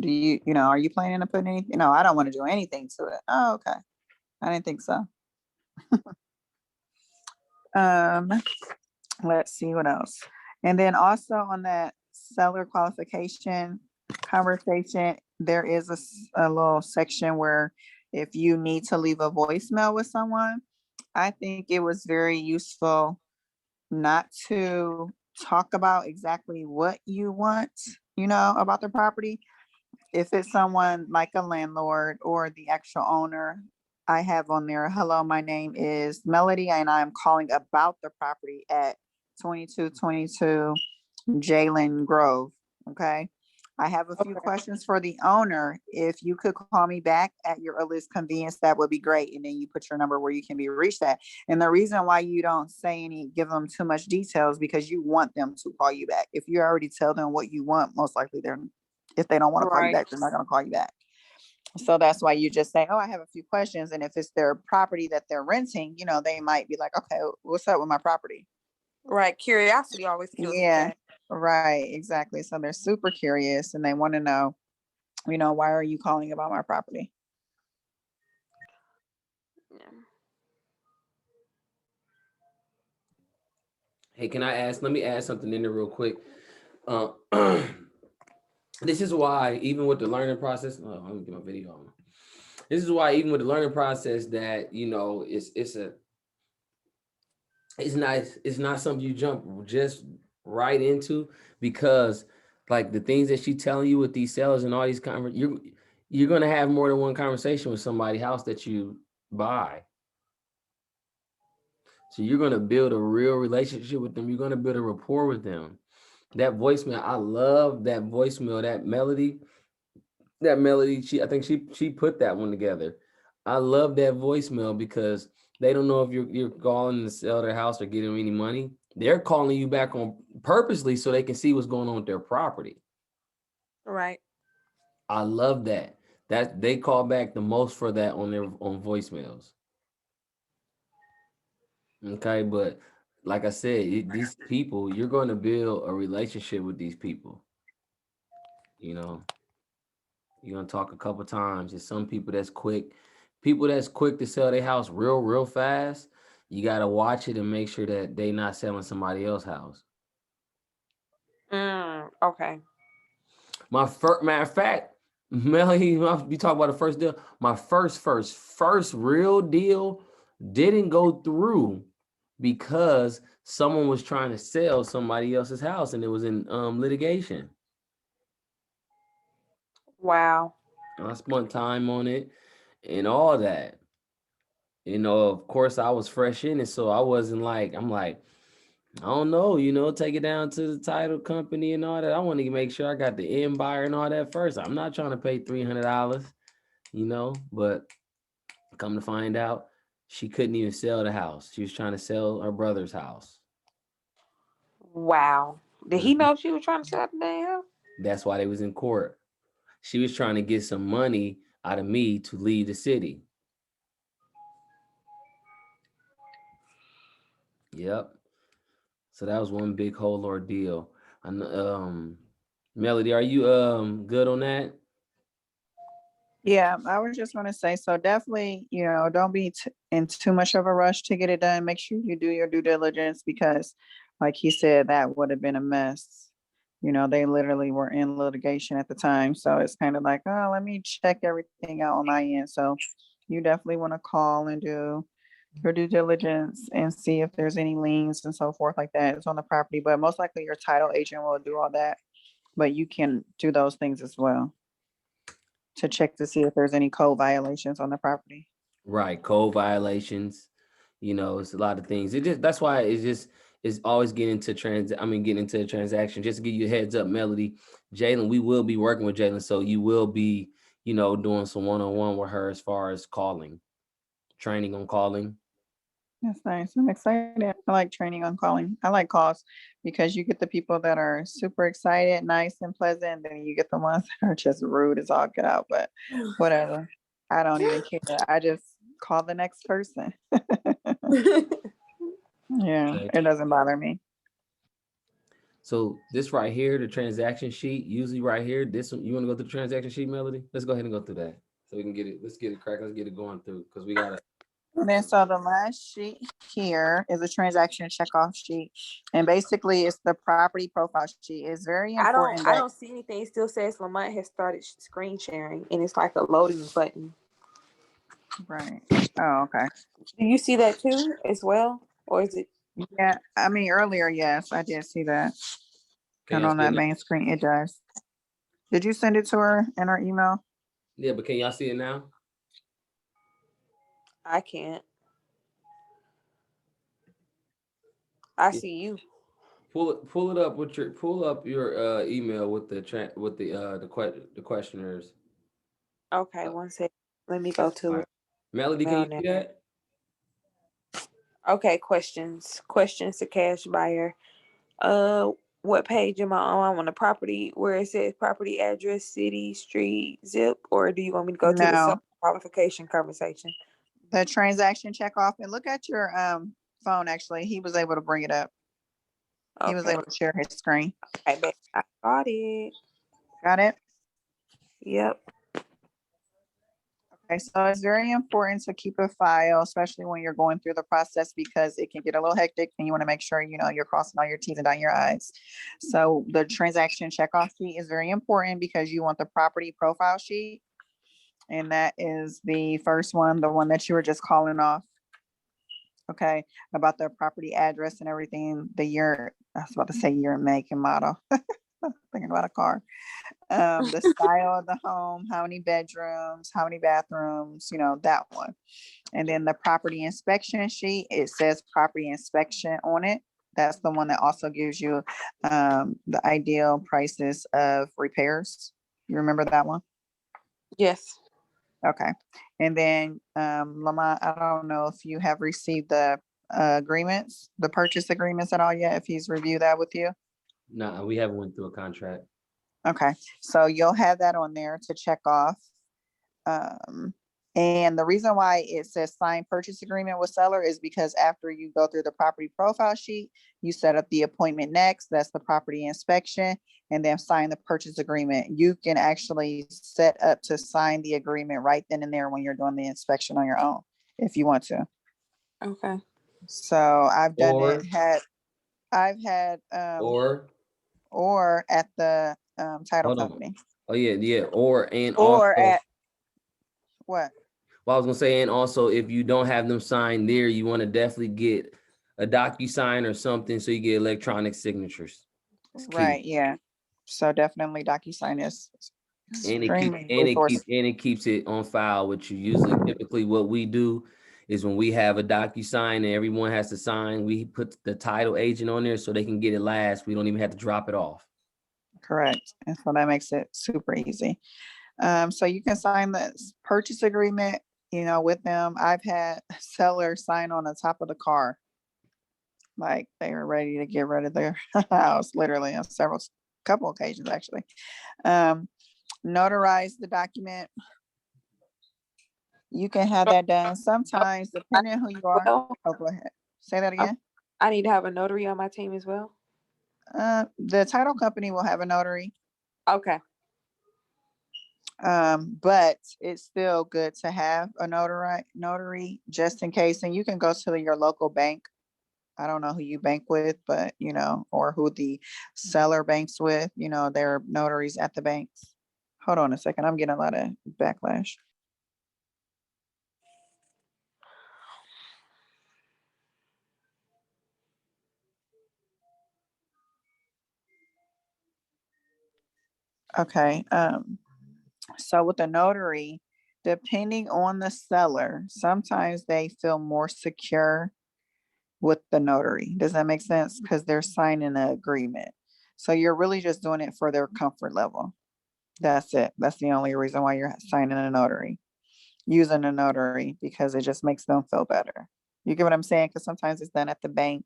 Speaker 3: Do you, are you planning to put anything? No, I don't want to do anything to it. Oh, okay. I didn't think so. Um, let's see what else. And then also on that seller qualification conversation, there is a little section where if you need to leave a voicemail with someone, I think it was very useful not to talk about exactly what you want, about the property. If it's someone like a landlord or the actual owner, I have on there, hello, my name is Melody and I'm calling about the property at 2222 Jalen Grove. Okay. I have a few
Speaker 2: Okay.
Speaker 3: questions for the owner. If you could call me back at your earliest convenience, that would be great. And then you put your number where you can be reached at. And the reason why you don't give them too much details, because you want them to call you back. If you already tell them what you want, most likely if they don't want to call you back, they're not going to call you back. So that's why you just say, oh, I have a few questions. And if it's their property that they're renting, they might be like, okay, what's up with my property?
Speaker 2: Right. Curiosity always kills the
Speaker 3: Yeah,
Speaker 2: cat.
Speaker 3: right. Exactly. So they're super curious and they want to know, why are you calling about my property?
Speaker 2: Yeah.
Speaker 1: Hey, let me add something in there real quick. Uh, this is why even with the learning process, let me get my video on. This is why even with the learning process that, it's not something you jump just right into, because like the things that she's telling you with these sellers and all these you're going to have more than one conversation with somebody's house that you buy. So you're going to build a real relationship with them. You're going to build a rapport with them. That voicemail, I love that voicemail, that melody, I think she put that one together. I love that voicemail because they don't know if you're calling to sell their house or get them any money. They're calling you back on purposely so they can see what's going on with their property.
Speaker 2: Right.
Speaker 1: I love that. That they call back the most for that on voicemails. Okay, but like I said, these people, you're going to build a relationship with these people. You're going to talk a couple times. There's some people that's quick to sell their house real fast. You gotta watch it and make sure that they not selling somebody else's house.
Speaker 2: Okay.
Speaker 1: My first matter of fact, Melly, you talk about the first deal. My first real deal didn't go through because someone was trying to sell somebody else's house and it was in litigation.
Speaker 2: Wow.
Speaker 1: I spent time on it and all that. Of course, I was fresh in it, so I wasn't like, I'm like, I don't know, take it down to the title company and all that. I want to make sure I got the end buyer and all that first. I'm not trying to pay $300, but come to find out, she couldn't even sell the house. She was trying to sell her brother's house.
Speaker 2: Wow. Did he
Speaker 1: Mhm.
Speaker 2: know she was trying to set the damn?
Speaker 1: That's why they was in court. She was trying to get some money out of me to leave the city. Yep. So that was one big whole ordeal. Melody, are you good on that?
Speaker 3: Yeah, I was just going to say, so definitely, don't be in too much of a rush to get it done. Make sure you do your due diligence because, like he said, that would have been a mess. They literally were in litigation at the time. So it's kind of like, oh, let me check everything out on my end. So you definitely want to call and do your due diligence and see if there's any liens and so forth like that. It's on the property, but most likely your title agent will do all that. But you can do those things as well to check to see if there's any code violations on the property.
Speaker 1: Right, code violations. It's a lot of things. That's why it's always getting into a transaction. Just to give you a heads up, Melody, Jalen, we will be working with Jalen, so you will be, doing some one-on-one with her as far as training on calling.
Speaker 3: That's nice. I'm excited. I like training on calling. I like calls because you get the people that are super excited, nice and pleasant. Then you get the ones that are just rude as all get out, but whatever. I don't even care. I just call the next person. Yeah,
Speaker 1: Okay.
Speaker 3: it doesn't bother me.
Speaker 1: So this right here, the transaction sheet, usually right here, this one, you want to go through the transaction sheet, Melody? Let's go ahead and go through that so we can get it. Let's get it cracked. Let's get it going through because we gotta.
Speaker 3: And then so the last sheet here is a transaction checkoff sheet. And basically it's the property profile sheet. It's very important
Speaker 2: I
Speaker 3: that
Speaker 2: don't see anything. It still says Lamont has started screen sharing and it's like a loading button.
Speaker 3: right. Oh, okay.
Speaker 2: Do you see that too as well? Or is it
Speaker 3: Yeah, I mean earlier, yes, I did see that.
Speaker 1: Can
Speaker 3: And
Speaker 1: y'all
Speaker 3: on
Speaker 1: see it
Speaker 3: that
Speaker 1: now?
Speaker 3: main screen, it does. Did you send it to her in her email?
Speaker 1: Yeah, but can y'all see it now?
Speaker 2: I can't. I
Speaker 1: Yeah.
Speaker 2: see you.
Speaker 1: Pull it up with pull up your email with the questionnaires.
Speaker 2: Okay,
Speaker 1: Uh,
Speaker 2: one second. Let me go
Speaker 1: all
Speaker 2: to
Speaker 1: right. Melody, can you
Speaker 2: email now.
Speaker 1: see that?
Speaker 2: Okay, questions. Questions to cash buyer. Uh, what page am I on? I'm on the property where it says property address, city, street, zip, or do you want me to go to the
Speaker 3: No,
Speaker 2: self-qualification conversation?
Speaker 3: the transaction check off and look at your phone. Actually, he was able to bring it up. He was
Speaker 2: Okay,
Speaker 3: able to share his screen.
Speaker 2: right back. I got it.
Speaker 3: Got it?
Speaker 2: Yep.
Speaker 3: Okay, so it's very important to keep a file, especially when you're going through the process because it can get a little hectic and you want to make sure you're crossing all your T's and dotting your I's. So the transaction checkoff sheet is very important because you want the property profile sheet. And that is the first one, the one that you were just calling off. Okay, about the property address and everything, the year, I was about to say year, make, and model. Thinking about a car. The style of the home, how many bedrooms, how many bathrooms, that one. And then the property inspection sheet, it says property inspection on it. That's the one that also gives you the ideal prices of repairs. You remember that one?
Speaker 2: Yes.
Speaker 3: Okay. And then, Lamont, I don't know if you have received the agreements, the purchase agreements at all yet, if he's reviewed that with you.
Speaker 1: Nah, we haven't went through a contract.
Speaker 3: Okay. So you'll have that on there to check off. Um, and the reason why it says signed purchase agreement with seller is because after you go through the property profile sheet, you set up the appointment next, that's the property inspection, and then sign the purchase agreement. You can actually set up to sign the agreement right then and there when you're doing the inspection on your own, if you want to.
Speaker 2: Okay.
Speaker 3: So I've done
Speaker 1: Or,
Speaker 3: it, I've had, or at the title
Speaker 1: hold on.
Speaker 3: company,
Speaker 1: Oh yeah, yeah. Or, and
Speaker 3: or
Speaker 1: also,
Speaker 3: at what?
Speaker 1: well, I was gonna say, and also, if you don't have them signed there, you want to definitely get a DocuSign or something so you get electronic signatures. It's key.
Speaker 3: Right, yeah. So definitely DocuSign is
Speaker 1: And it keeps
Speaker 3: extremely resource.
Speaker 1: and it keeps it on file, which you usually typically what we do is when we have a DocuSign and everyone has to sign, we put the title agent on there so they can get it last. We don't even have to drop it off.
Speaker 3: Correct. And so that makes it super easy. So you can sign the purchase agreement, with them. I've had sellers sign on the top of the car, like they were ready to get rid of their house, literally on couple occasions actually. Um, Notarize the document. You can have that done sometimes, depending on who you are.
Speaker 2: Well,
Speaker 3: Oh, go ahead. Say that again.
Speaker 2: I need to have a notary on my team as well.
Speaker 3: The title company will have a notary.
Speaker 2: Okay.
Speaker 3: But it's still good to have a notary just in case. And you can go to your local bank. I don't know who you bank with, but or who the seller banks with, they're notaries at the banks. Hold on a second. I'm getting a lot of backlash. Okay. So with the notary, depending on the seller, sometimes they feel more secure with the notary. Does that make sense? Because they're signing an agreement. So you're really just doing it for their comfort level. That's it. That's the only reason why you're signing a notary, using a notary, because it just makes them feel better. You get what I'm saying? Because sometimes it's done at the bank.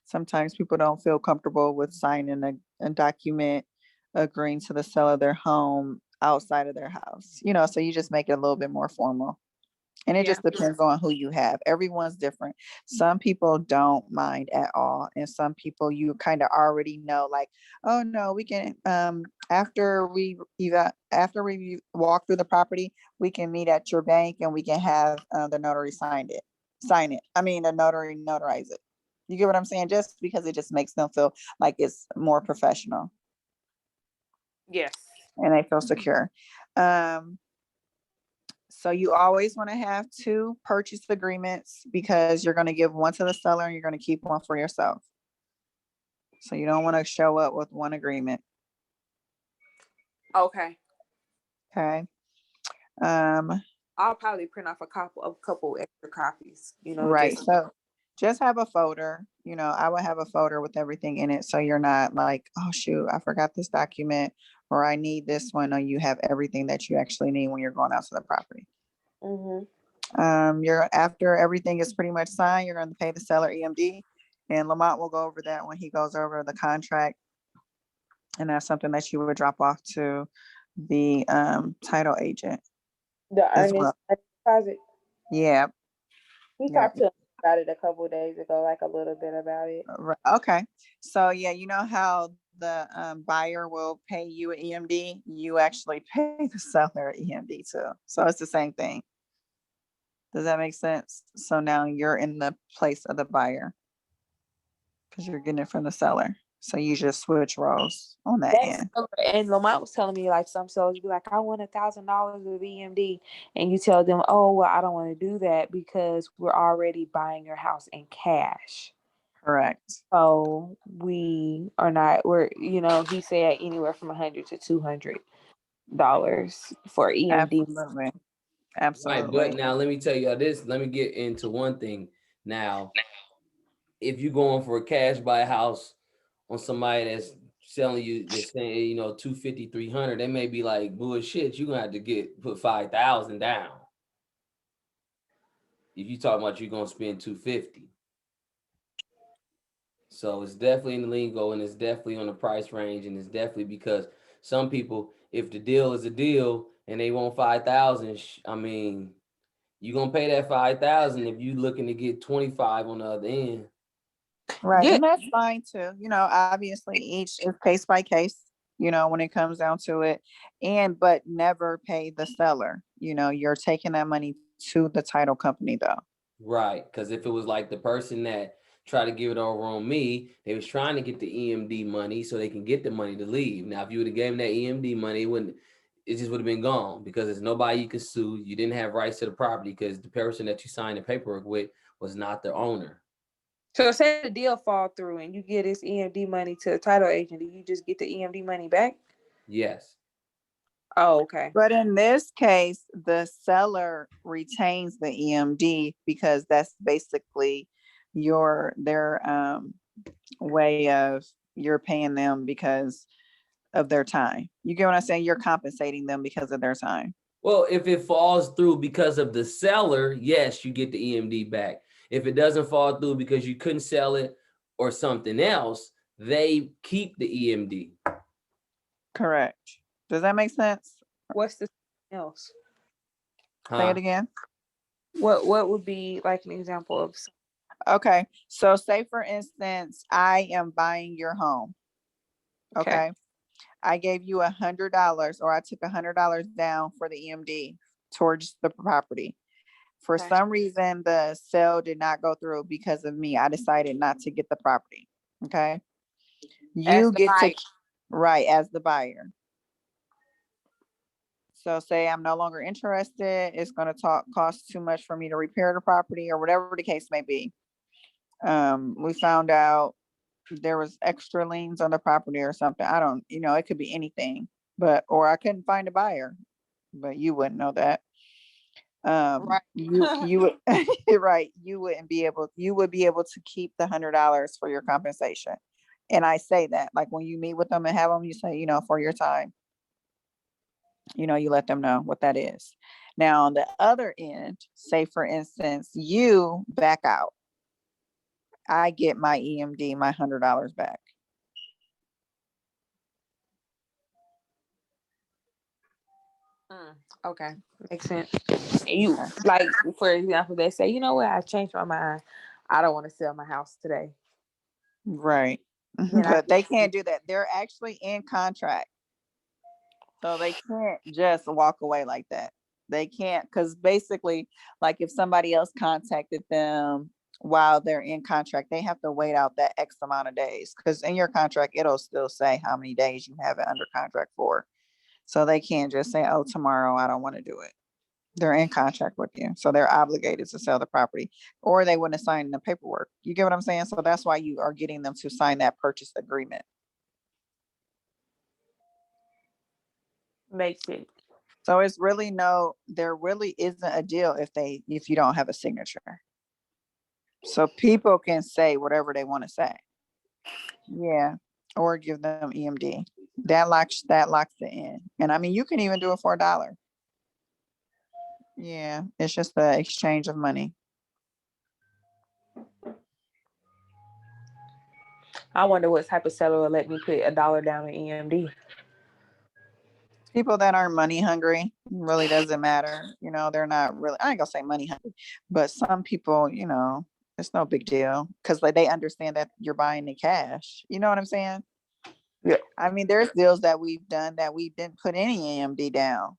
Speaker 3: Sometimes people don't feel comfortable with signing a document agreeing to the sale of their home outside of their house, so you just make it a little bit more formal. And it
Speaker 2: Yeah.
Speaker 3: just depends on who you have. Everyone's different. Some people don't mind at all. And some people you kind of already know, like, oh no, we can after we walk through the property, we can meet at your bank and we can have the notary sign it. I mean the notary notarize it. You get what I'm saying? Just because it just makes them feel like it's more professional
Speaker 2: Yes.
Speaker 3: and they feel secure. Um, So you always want to have two purchase agreements because you're going to give one to the seller and you're going to keep one for yourself. So you don't want to show up with one agreement.
Speaker 2: Okay.
Speaker 3: Okay. Um,
Speaker 2: I'll probably print off a couple extra copies,
Speaker 3: right.
Speaker 2: just
Speaker 3: So just have a folder, I would have a folder with everything in it. So you're not like, oh shoot, I forgot this document or I need this one. Or you have everything that you actually need when you're going out to the property.
Speaker 2: Mhm.
Speaker 3: You're after everything is pretty much signed, you're going to pay the seller EMD, and Lamont will go over that when he goes over the contract, and that's something that you would drop off to the title agent
Speaker 2: The
Speaker 3: as
Speaker 2: earnest
Speaker 3: well.
Speaker 2: deposit.
Speaker 3: Yeah,
Speaker 2: We
Speaker 3: yeah.
Speaker 2: talked to him about it a couple of days ago, like a little bit about it.
Speaker 3: Okay. So yeah, you know how the buyer will pay you an EMD, you actually pay the seller an EMD too. So it's the same thing. Does that make sense? So now you're in the place of the buyer because you're getting it from the seller. So you just switch roles on that
Speaker 2: That's
Speaker 3: end.
Speaker 2: and Lamont was telling me like some sellers be like, I want $1,000 of EMD, and you tell them, oh well, I don't want to do that because we're already buying your house in cash.
Speaker 3: Correct.
Speaker 2: So we are not. He said anywhere from $100 to $200 for EMD.
Speaker 3: Absolutely.
Speaker 1: Right, but
Speaker 3: Absolutely.
Speaker 1: now let me tell you this. Let me get into one thing. Now, if you're going for a cash buy house on somebody that's selling you, that's saying 250, 300, they may be like bullshit. You're gonna have to put 5,000 down. If you talking about you're gonna spend 250. So it's definitely in the lingo and it's definitely on the price range, and it's definitely because some people, if the deal is a deal and they want 5,000, I mean, you're gonna pay that 5,000 if you looking to get 25 on the other end.
Speaker 3: Right.
Speaker 2: Yeah,
Speaker 3: And that's fine too. Obviously each is case by case, when it comes down to it. But never pay the seller. You're taking that money to the title company though.
Speaker 1: Right, because if it was like the person that tried to give it over on me, they was trying to get the EMD money so they can get the money to leave. Now, if you would have gave them that EMD money, it just would have been gone because there's nobody you could sue. You didn't have rights to the property because the person that you signed the paperwork with was not the owner.
Speaker 2: So say the deal fall through and you get this EMD money to the title agent, do you just get the EMD money back?
Speaker 1: Yes.
Speaker 2: Oh, okay.
Speaker 3: But in this case, the seller retains the EMD because that's basically their way of you're paying them because of their time. You get what I'm saying? You're compensating them because of their time.
Speaker 1: Well, if it falls through because of the seller, yes, you get the EMD back. If it doesn't fall through because you couldn't sell it or something else, they keep the EMD.
Speaker 3: Correct. Does that make sense?
Speaker 2: What's the else?
Speaker 3: Say it
Speaker 1: Huh?
Speaker 3: again.
Speaker 2: What would be like an example of?
Speaker 3: Okay. So say for instance, I am buying your home. Okay. I gave you $100 or I took $100 down for the EMD towards the property. For
Speaker 2: Okay.
Speaker 3: some reason, the sale did not go through because of me. I decided not to get the property. Okay.
Speaker 2: As
Speaker 3: You
Speaker 2: the
Speaker 3: get to,
Speaker 2: buyer.
Speaker 3: right, as the buyer. So say I'm no longer interested, it's going to cost too much for me to repair the property or whatever the case may be. We found out there was extra liens on the property or something. I don't, it could be anything, or I couldn't find a buyer, but you wouldn't know that.
Speaker 2: Right.
Speaker 3: You would, right. You would be able to keep the $100 for your compensation. And I say that like when you meet with them and have them, you say, for your time, you let them know what that is. Now on the other end, say for instance, you back out, I get my EMD, my $100 back.
Speaker 2: Okay, makes sense. And you like, for example, they say, you know what, I changed my mind. I don't want to sell my house today.
Speaker 3: Right.
Speaker 2: Then I
Speaker 3: But they can't do that. They're actually in contract. So they can't just walk away like that. They can't, because basically, like if somebody else contacted them while they're in contract, they have to wait out that X amount of days. Because in your contract, it'll still say how many days you have it under contract for. So they can't just say, oh, tomorrow I don't want to do it. They're in contract with you. So they're obligated to sell the property or they wouldn't sign the paperwork. You get what I'm saying? So that's why you are getting them to sign that purchase agreement.
Speaker 2: makes it.
Speaker 3: So there really isn't a deal if you don't have a signature. So people can say whatever they want to say. Yeah. Or give them EMD. That locks it in. And I mean, you can even do it for $1. Yeah. It's just the exchange of money.
Speaker 2: I wonder what type of seller will let me put $1 down in EMD.
Speaker 3: People that aren't money hungry, really doesn't matter. They're not really, I ain't gonna say money hungry, but some people, it's no big deal because like they understand that you're buying the cash. You know what I'm saying?
Speaker 2: Yeah.
Speaker 3: I mean, there's deals that we've done that we didn't put any AMD down.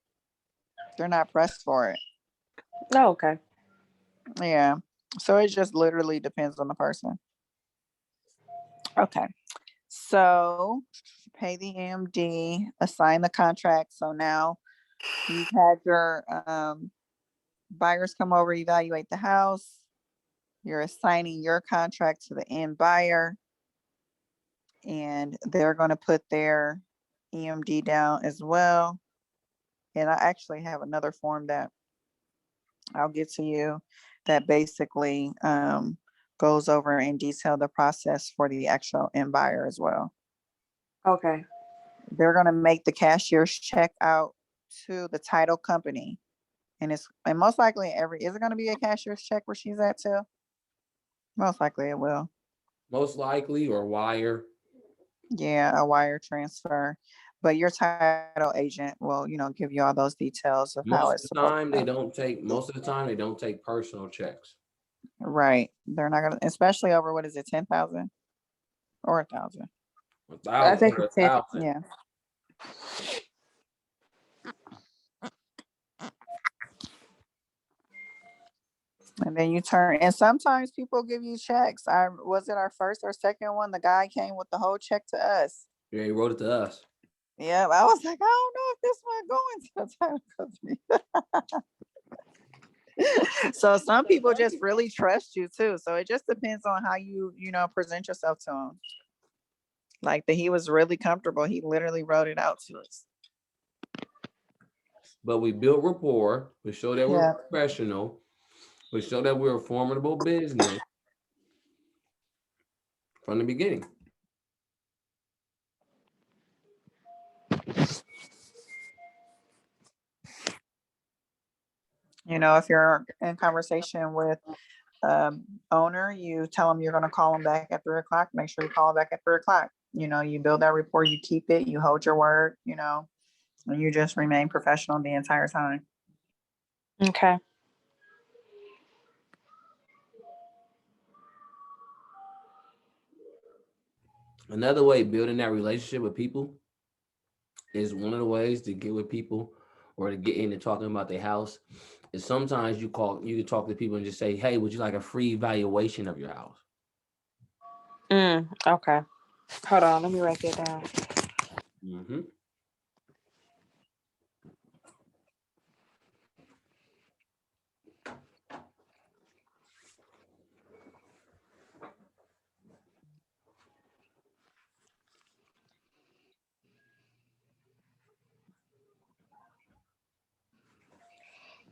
Speaker 3: They're not pressed for it.
Speaker 2: Oh, okay.
Speaker 3: Yeah. So it just literally depends on the person. Okay. So pay the AMD, assign the contract. So now you've had your buyers come over, evaluate the house. You're assigning your contract to the end buyer. And they're going to put their EMD down as well. And I actually have another form that I'll get to you that basically goes over in detail the process for the actual end buyer as well.
Speaker 2: Okay.
Speaker 3: They're going to make the cashier's check out to the title company. And most likely is it going to be a cashier's check where she's at too? Most likely it will.
Speaker 1: Most likely, or wire.
Speaker 3: Yeah, a wire transfer. But your title agent will, give you all those details of how it's supposed to go.
Speaker 1: Most of the time they don't take personal checks.
Speaker 3: Right. They're not gonna, especially over what is it, 10,000 or 1,000?
Speaker 2: I think
Speaker 1: Over
Speaker 2: it's 10.
Speaker 1: 1,000.
Speaker 3: Yeah. And then you turn, and sometimes people give you checks. Was it our first or second one? The guy came with the whole check to us.
Speaker 1: Yeah, he wrote it to us.
Speaker 3: Yeah, I was like, I don't know if this one going to the title company. So some people just really trust you too. So it just depends on how you present yourself to him. Like that, he was really comfortable. He literally wrote it out to us.
Speaker 1: But we built rapport. We showed that we're
Speaker 3: Yeah.
Speaker 1: professional. We showed that we're a formidable business from the beginning.
Speaker 3: If you're in conversation with owner, you tell them you're going to call them back at 3:00. Make sure you call them back at 3:00. You build that rapport, you keep it, you hold your word, and you just remain professional the entire time.
Speaker 2: Okay.
Speaker 1: Another way building that relationship with people is one of the ways to get with people or to get into talking about their house is sometimes you can talk to people and just say, hey, would you like a free evaluation of your house?
Speaker 2: Okay. Hold on, let me write that down.
Speaker 1: Mm-hmm.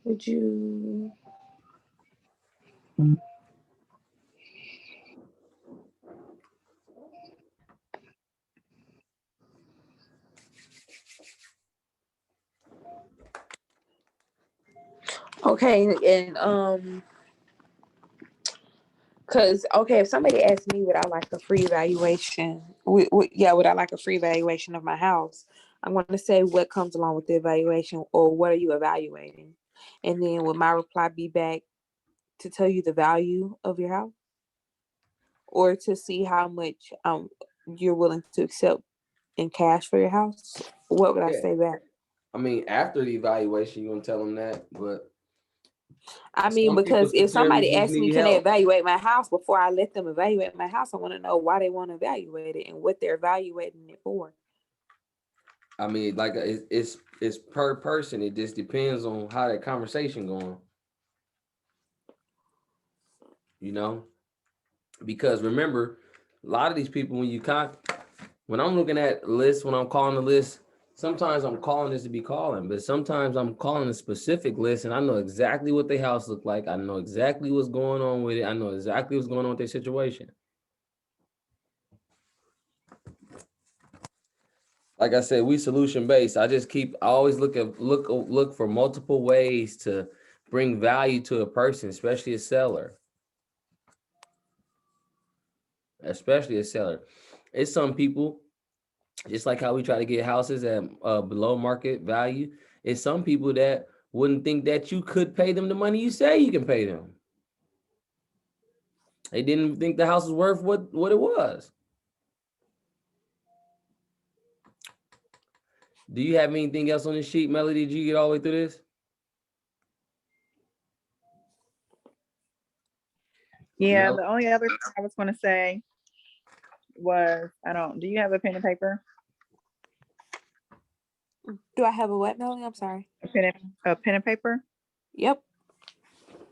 Speaker 2: Would you? Okay, and if somebody asks me would I like a free evaluation, would I like a free evaluation of my house? I'm going to say what comes along with the evaluation or what are you evaluating? And then would my reply be back to tell you the value of your house or to see how much you're willing to accept in cash for your house? What would I say back?
Speaker 1: I mean, after the evaluation, you're going to tell them that, but
Speaker 2: I mean,
Speaker 1: some people
Speaker 2: because if
Speaker 1: sincerely
Speaker 2: somebody
Speaker 1: just
Speaker 2: asks me,
Speaker 1: need
Speaker 2: can they
Speaker 1: help.
Speaker 2: evaluate my house before I let them evaluate my house? I want to know why they want to evaluate it and what they're evaluating it for.
Speaker 1: I mean, like it's per person. It just depends on how that conversation going. Because remember, a lot of these people, when I'm looking at lists, when I'm calling the list, sometimes I'm calling this to be calling, but sometimes I'm calling a specific list and I know exactly what their house look like. I know exactly what's going on with it. I know exactly what's going on with their situation. Like I said, we solution based. I always look for multiple ways to bring value to a person, especially a seller. It's some people, just like how we try to get houses at below market value. It's some people that wouldn't think that you could pay them the money you say you can pay them. They didn't think the house was worth what it was. Do you have anything else on this sheet, Melody? Did you get all the way through this?
Speaker 3: Yeah,
Speaker 1: No.
Speaker 3: the only other thing I was going to say was, do you have a pen and paper?
Speaker 2: Do I have a what, Melanie? I'm sorry.
Speaker 3: A pen and paper?
Speaker 2: Yep.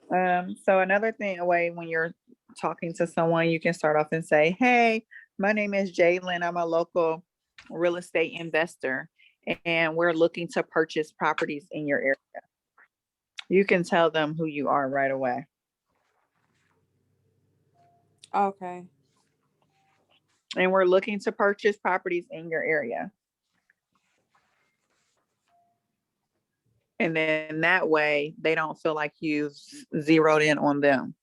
Speaker 3: So another way when you're talking to someone, you can start off and say, hey, my name is Jalen. I'm a local real estate investor and we're looking to purchase properties in your area. You can tell them who you are right away.
Speaker 2: Okay.
Speaker 3: And we're looking to purchase properties in your area. And then that way they don't feel like you've zeroed in on them.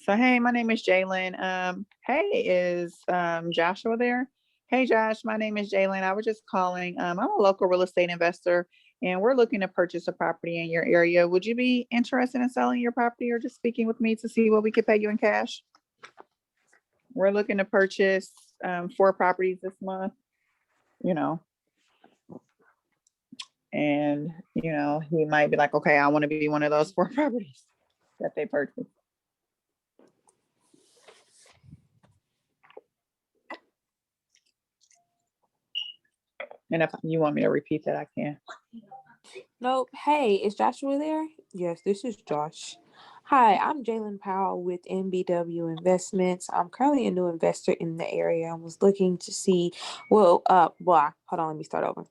Speaker 3: So, hey, my name is Jalen. Hey, is Joshua there? Hey, Josh, my name is Jalen. I was just calling. I'm a local real estate investor and we're looking to purchase a property in your area. Would you be interested in selling your property or just speaking with me to see what we could pay you in cash? We're looking to purchase 4 properties this month. And, he might be like, okay, I want to be one of those 4 properties that they purchase. And if you want me to repeat that, I can.
Speaker 2: Nope. Hey, is Joshua there? Yes, this is Josh. Hi, I'm Jalen Powell with MBW Investments. I'm currently a new investor in the area and was looking to see, hold on, let me start over.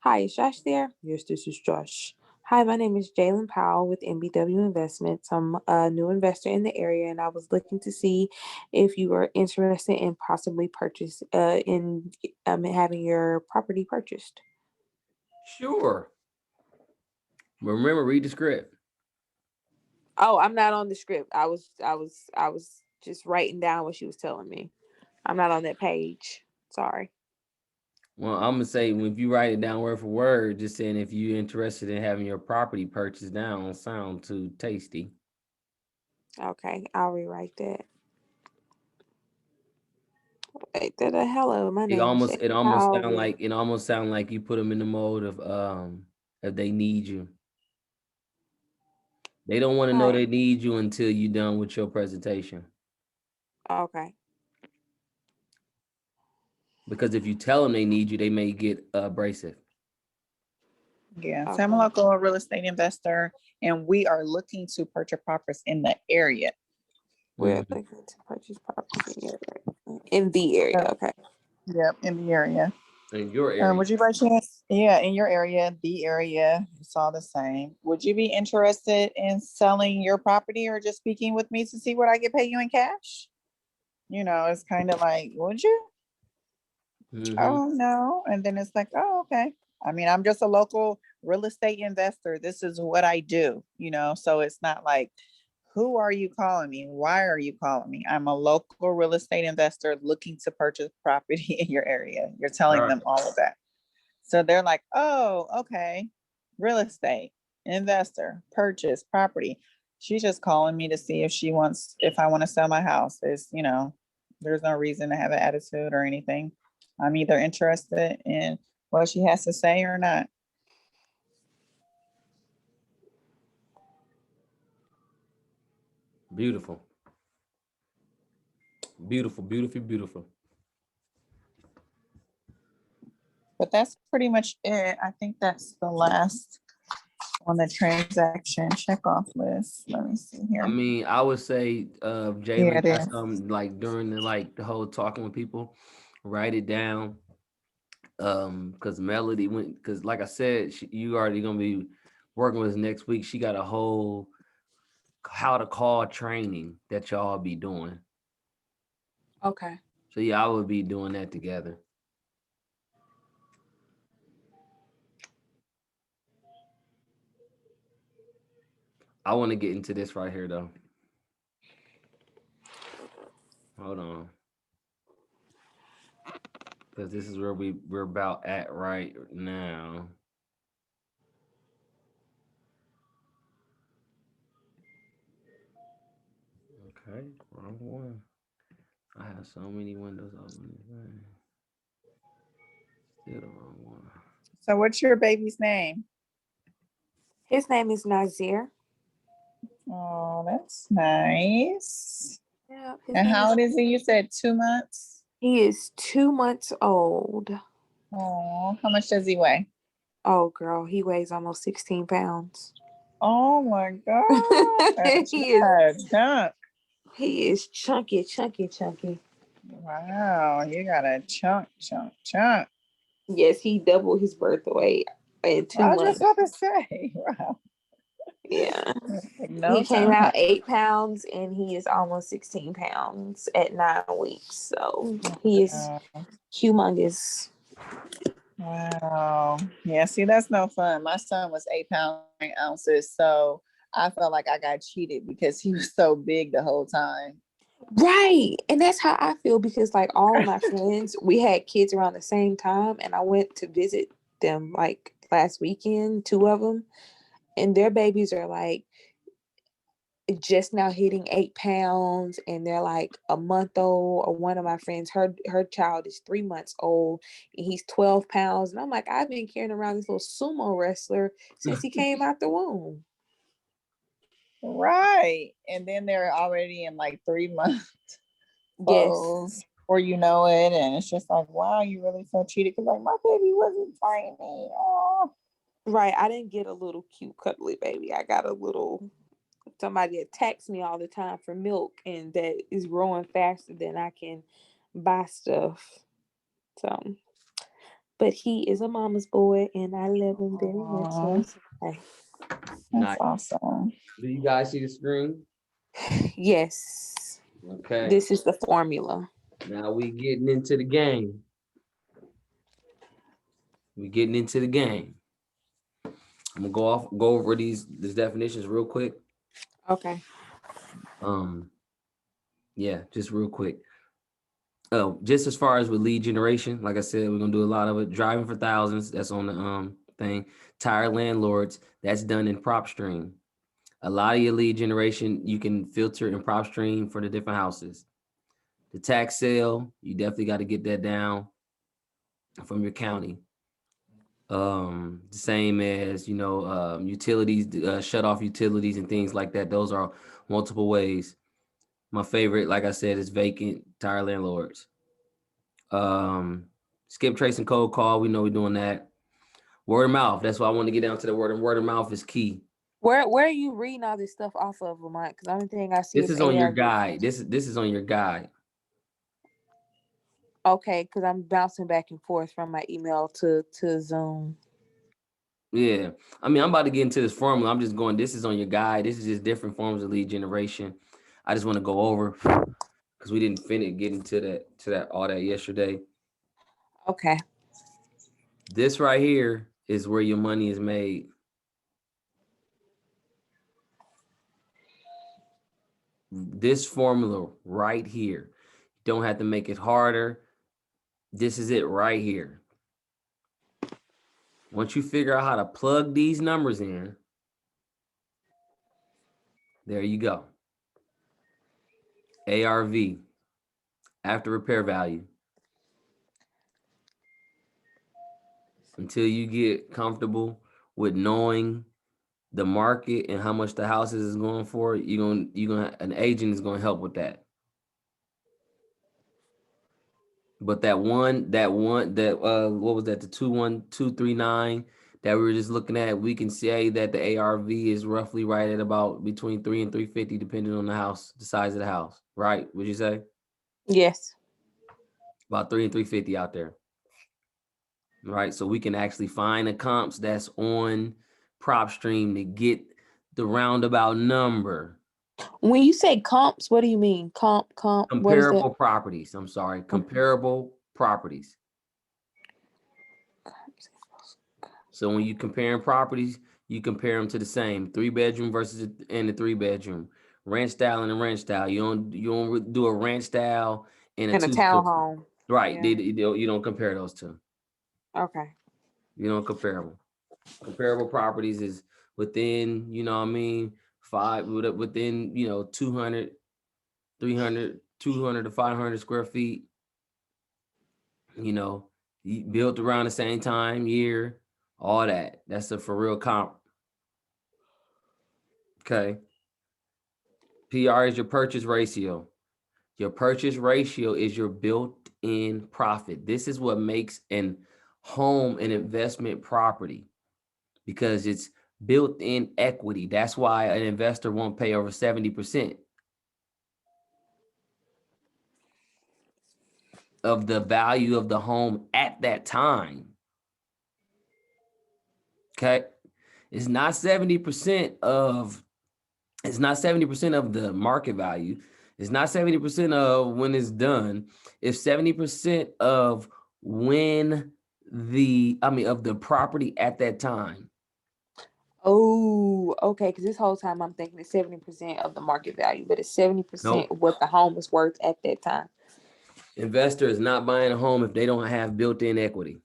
Speaker 2: Hi, is Josh there? Yes, this is Josh. Hi, my name is Jalen Powell with MBW Investments. I'm a new investor in the area and I was looking to see if you were interested in possibly having your property purchased.
Speaker 1: Sure. Remember, read the script.
Speaker 2: Oh, I'm not on the script. I was just writing down what she was telling me. I'm not on that page. Sorry.
Speaker 1: Well, I'm gonna say if you write it down word for word, just saying if you're interested in having your property purchased down, don't sound too tasty.
Speaker 2: Okay, I'll rewrite that. Wait, hello, my
Speaker 1: It
Speaker 2: name is
Speaker 1: almost
Speaker 2: Jay
Speaker 1: it almost
Speaker 2: Powell
Speaker 1: sound
Speaker 2: with-
Speaker 1: like it almost sound like you put them in the mode of if they need you. They don't want to know
Speaker 2: Hi.
Speaker 1: they need you until you're done with your presentation.
Speaker 2: Okay.
Speaker 1: Because if you tell them they need you, they may get abrasive.
Speaker 3: Yeah. So
Speaker 2: Okay.
Speaker 3: I'm a local real estate investor, and we are looking to purchase properties in the area.
Speaker 2: We're
Speaker 1: Mhm.
Speaker 2: looking to purchase property in the area. Okay.
Speaker 3: Yep, in the area.
Speaker 1: In your area.
Speaker 3: Would you by chance, in your area, the area, it's all the same. Would you be interested in selling your property or just speaking with me to see what I could pay you in cash? It's kind of like, would you?
Speaker 1: Mhm.
Speaker 3: Oh, no. And then it's like, oh, okay. I mean, I'm just a local real estate investor. This is what I do, so it's not like, who are you calling me? Why are you calling me? I'm a local real estate investor looking to purchase property in your area. You're telling them all of that. So they're like, oh, okay. Real estate investor, purchase property. She's just calling me to see if I want to sell my house. There's no reason to have an attitude or anything. I'm either interested in what she has to say or not.
Speaker 1: Beautiful. Beautiful, beautiful, beautiful.
Speaker 3: But that's pretty much it. I think that's the last on the transaction checkoff list. Let me see here.
Speaker 1: I mean, I would say
Speaker 3: Yeah,
Speaker 1: Jalen
Speaker 3: it
Speaker 1: got
Speaker 3: is.
Speaker 1: some like during the whole talking with people, write it down. Because Melody went because like I said, you already gonna be working with us next week. She got a whole how to call training that y'all be doing.
Speaker 2: Okay.
Speaker 1: So yeah, I would be doing that together. I want to get into this right here though. Hold on. Because this is where we're about at right now. Okay, wrong one. I have so many windows open. Still the wrong one.
Speaker 3: So what's your baby's name?
Speaker 2: His name is Nazir.
Speaker 3: Oh, that's nice.
Speaker 2: Yeah. His
Speaker 3: And
Speaker 2: name
Speaker 3: how
Speaker 2: is.
Speaker 3: old is he? You said 2 months?
Speaker 2: He is 2 months old.
Speaker 3: Oh, how much does he weigh?
Speaker 2: Oh, girl, he weighs almost 16 pounds.
Speaker 3: Oh my God.
Speaker 2: he is.
Speaker 3: Chunk.
Speaker 2: He is chunky, chunky, chunky.
Speaker 3: Wow, you got a chunk.
Speaker 2: Yes, he doubled his birth weight in two
Speaker 3: I was just
Speaker 2: months.
Speaker 3: about to say, wow.
Speaker 2: Yeah.
Speaker 3: Like,
Speaker 2: He
Speaker 3: no
Speaker 2: came
Speaker 3: time.
Speaker 2: out 8 pounds and he is almost 16 pounds at 9 weeks. So he is humongous.
Speaker 3: Wow. Yeah, see, that's no fun. My son was 8 pounds, 9 ounces. So I felt like I got cheated because he was so big the whole time.
Speaker 2: Right. And that's how I feel because like all of my friends, we had kids around the same time and I went to visit them like last weekend, 2 of them, and their babies are like just now hitting 8 pounds, and they're like a month old. Or one of my friends, her child is 3 months old, and he's 12 pounds. And I'm like, I've been carrying around this little sumo wrestler since he came out the womb.
Speaker 3: Right. And then they're already in like 3 months
Speaker 2: Yes.
Speaker 3: clothes, or you know it, and it's just like, wow, you really so cheated, because like my baby wasn't tiny. Oh,
Speaker 2: Right. I didn't get a little cute cuddly baby. I got a little somebody attacks me all the time for milk, and that is growing faster than I can buy stuff. So, but he is a mama's boy, and I love him very much. So it's okay.
Speaker 3: that's
Speaker 1: Nice.
Speaker 3: awesome.
Speaker 1: Do you guys see the screen?
Speaker 2: Yes.
Speaker 1: Okay.
Speaker 2: This is the formula.
Speaker 1: Now we getting into the game. We getting into the game. I'm gonna go over these definitions real quick.
Speaker 2: Okay.
Speaker 1: Yeah, just real quick. Oh, just as far as with lead generation, like I said, we're gonna do a lot of it. Driving for thousands, that's on the thing. Tire landlords, that's done in PropStream. A lot of your lead generation you can filter in PropStream for the different houses. The tax sale, you definitely got to get that down from your county. The same as utilities, shut off utilities and things like that. Those are multiple ways. My favorite, like I said, is vacant tire landlords. Skip, trace, and cold call. We know we're doing that. Word of mouth. That's why I want to get down to the word. And word of mouth is key.
Speaker 2: Where are you reading all this stuff off of, Lamont? Because the only thing I see
Speaker 1: This
Speaker 2: is
Speaker 1: is on your
Speaker 2: ARV.
Speaker 1: guide. This is on your guide.
Speaker 2: Okay, because I'm bouncing back and forth from my email to Zoom.
Speaker 1: Yeah. I mean, I'm about to get into this formula. I'm just going, this is on your guide. This is just different forms of lead generation. I just want to go over because we didn't finish getting to that all that yesterday.
Speaker 2: Okay.
Speaker 1: This right here is where your money is made. This formula right here. You don't have to make it harder. This is it right here. Once you figure out how to plug these numbers in, there you go. ARV, after repair value. Until you get comfortable with knowing the market and how much the houses is going for, an agent is gonna help with that. But that what was that, the 21239 that we were just looking at, we can say that the ARV is roughly right at about between 3 and 350, depending on the house, the size of the house, right? Would you say?
Speaker 2: Yes.
Speaker 1: About 3 and 350 out there. Right. So we can actually find the comps that's on PropStream to get the roundabout number.
Speaker 2: When you say comps, what do you mean? Comp. What is that?
Speaker 1: Comparable properties. I'm sorry. Comparable properties. So when you comparing properties, you compare them to the same 3-bedroom versus and the 3-bedroom, ranch style and a ranch style. You don't do a ranch style and a
Speaker 2: In a townhome.
Speaker 1: Right.
Speaker 2: Yeah.
Speaker 1: You don't compare those two.
Speaker 2: Okay.
Speaker 1: You don't compare them. Comparable properties is within, within, 200, 300, 200 to 500 square feet, built around the same time, year, all that. That's a for real comp. Okay. PR is your purchase ratio. Your purchase ratio is your built-in profit. This is what makes an home an investment property, because it's built-in equity. That's why an investor won't pay over 70% of the value of the home at that time. Okay. It's not 70% of the market value. It's not 70% of when it's done. It's 70% of of the property at that time.
Speaker 2: Oh, okay. Because this whole time I'm thinking it's 70% of the market value, but it's 70%
Speaker 1: Nope.
Speaker 2: of what the home is worth at that time.
Speaker 1: Investor is not buying a home if they don't have built-in equity,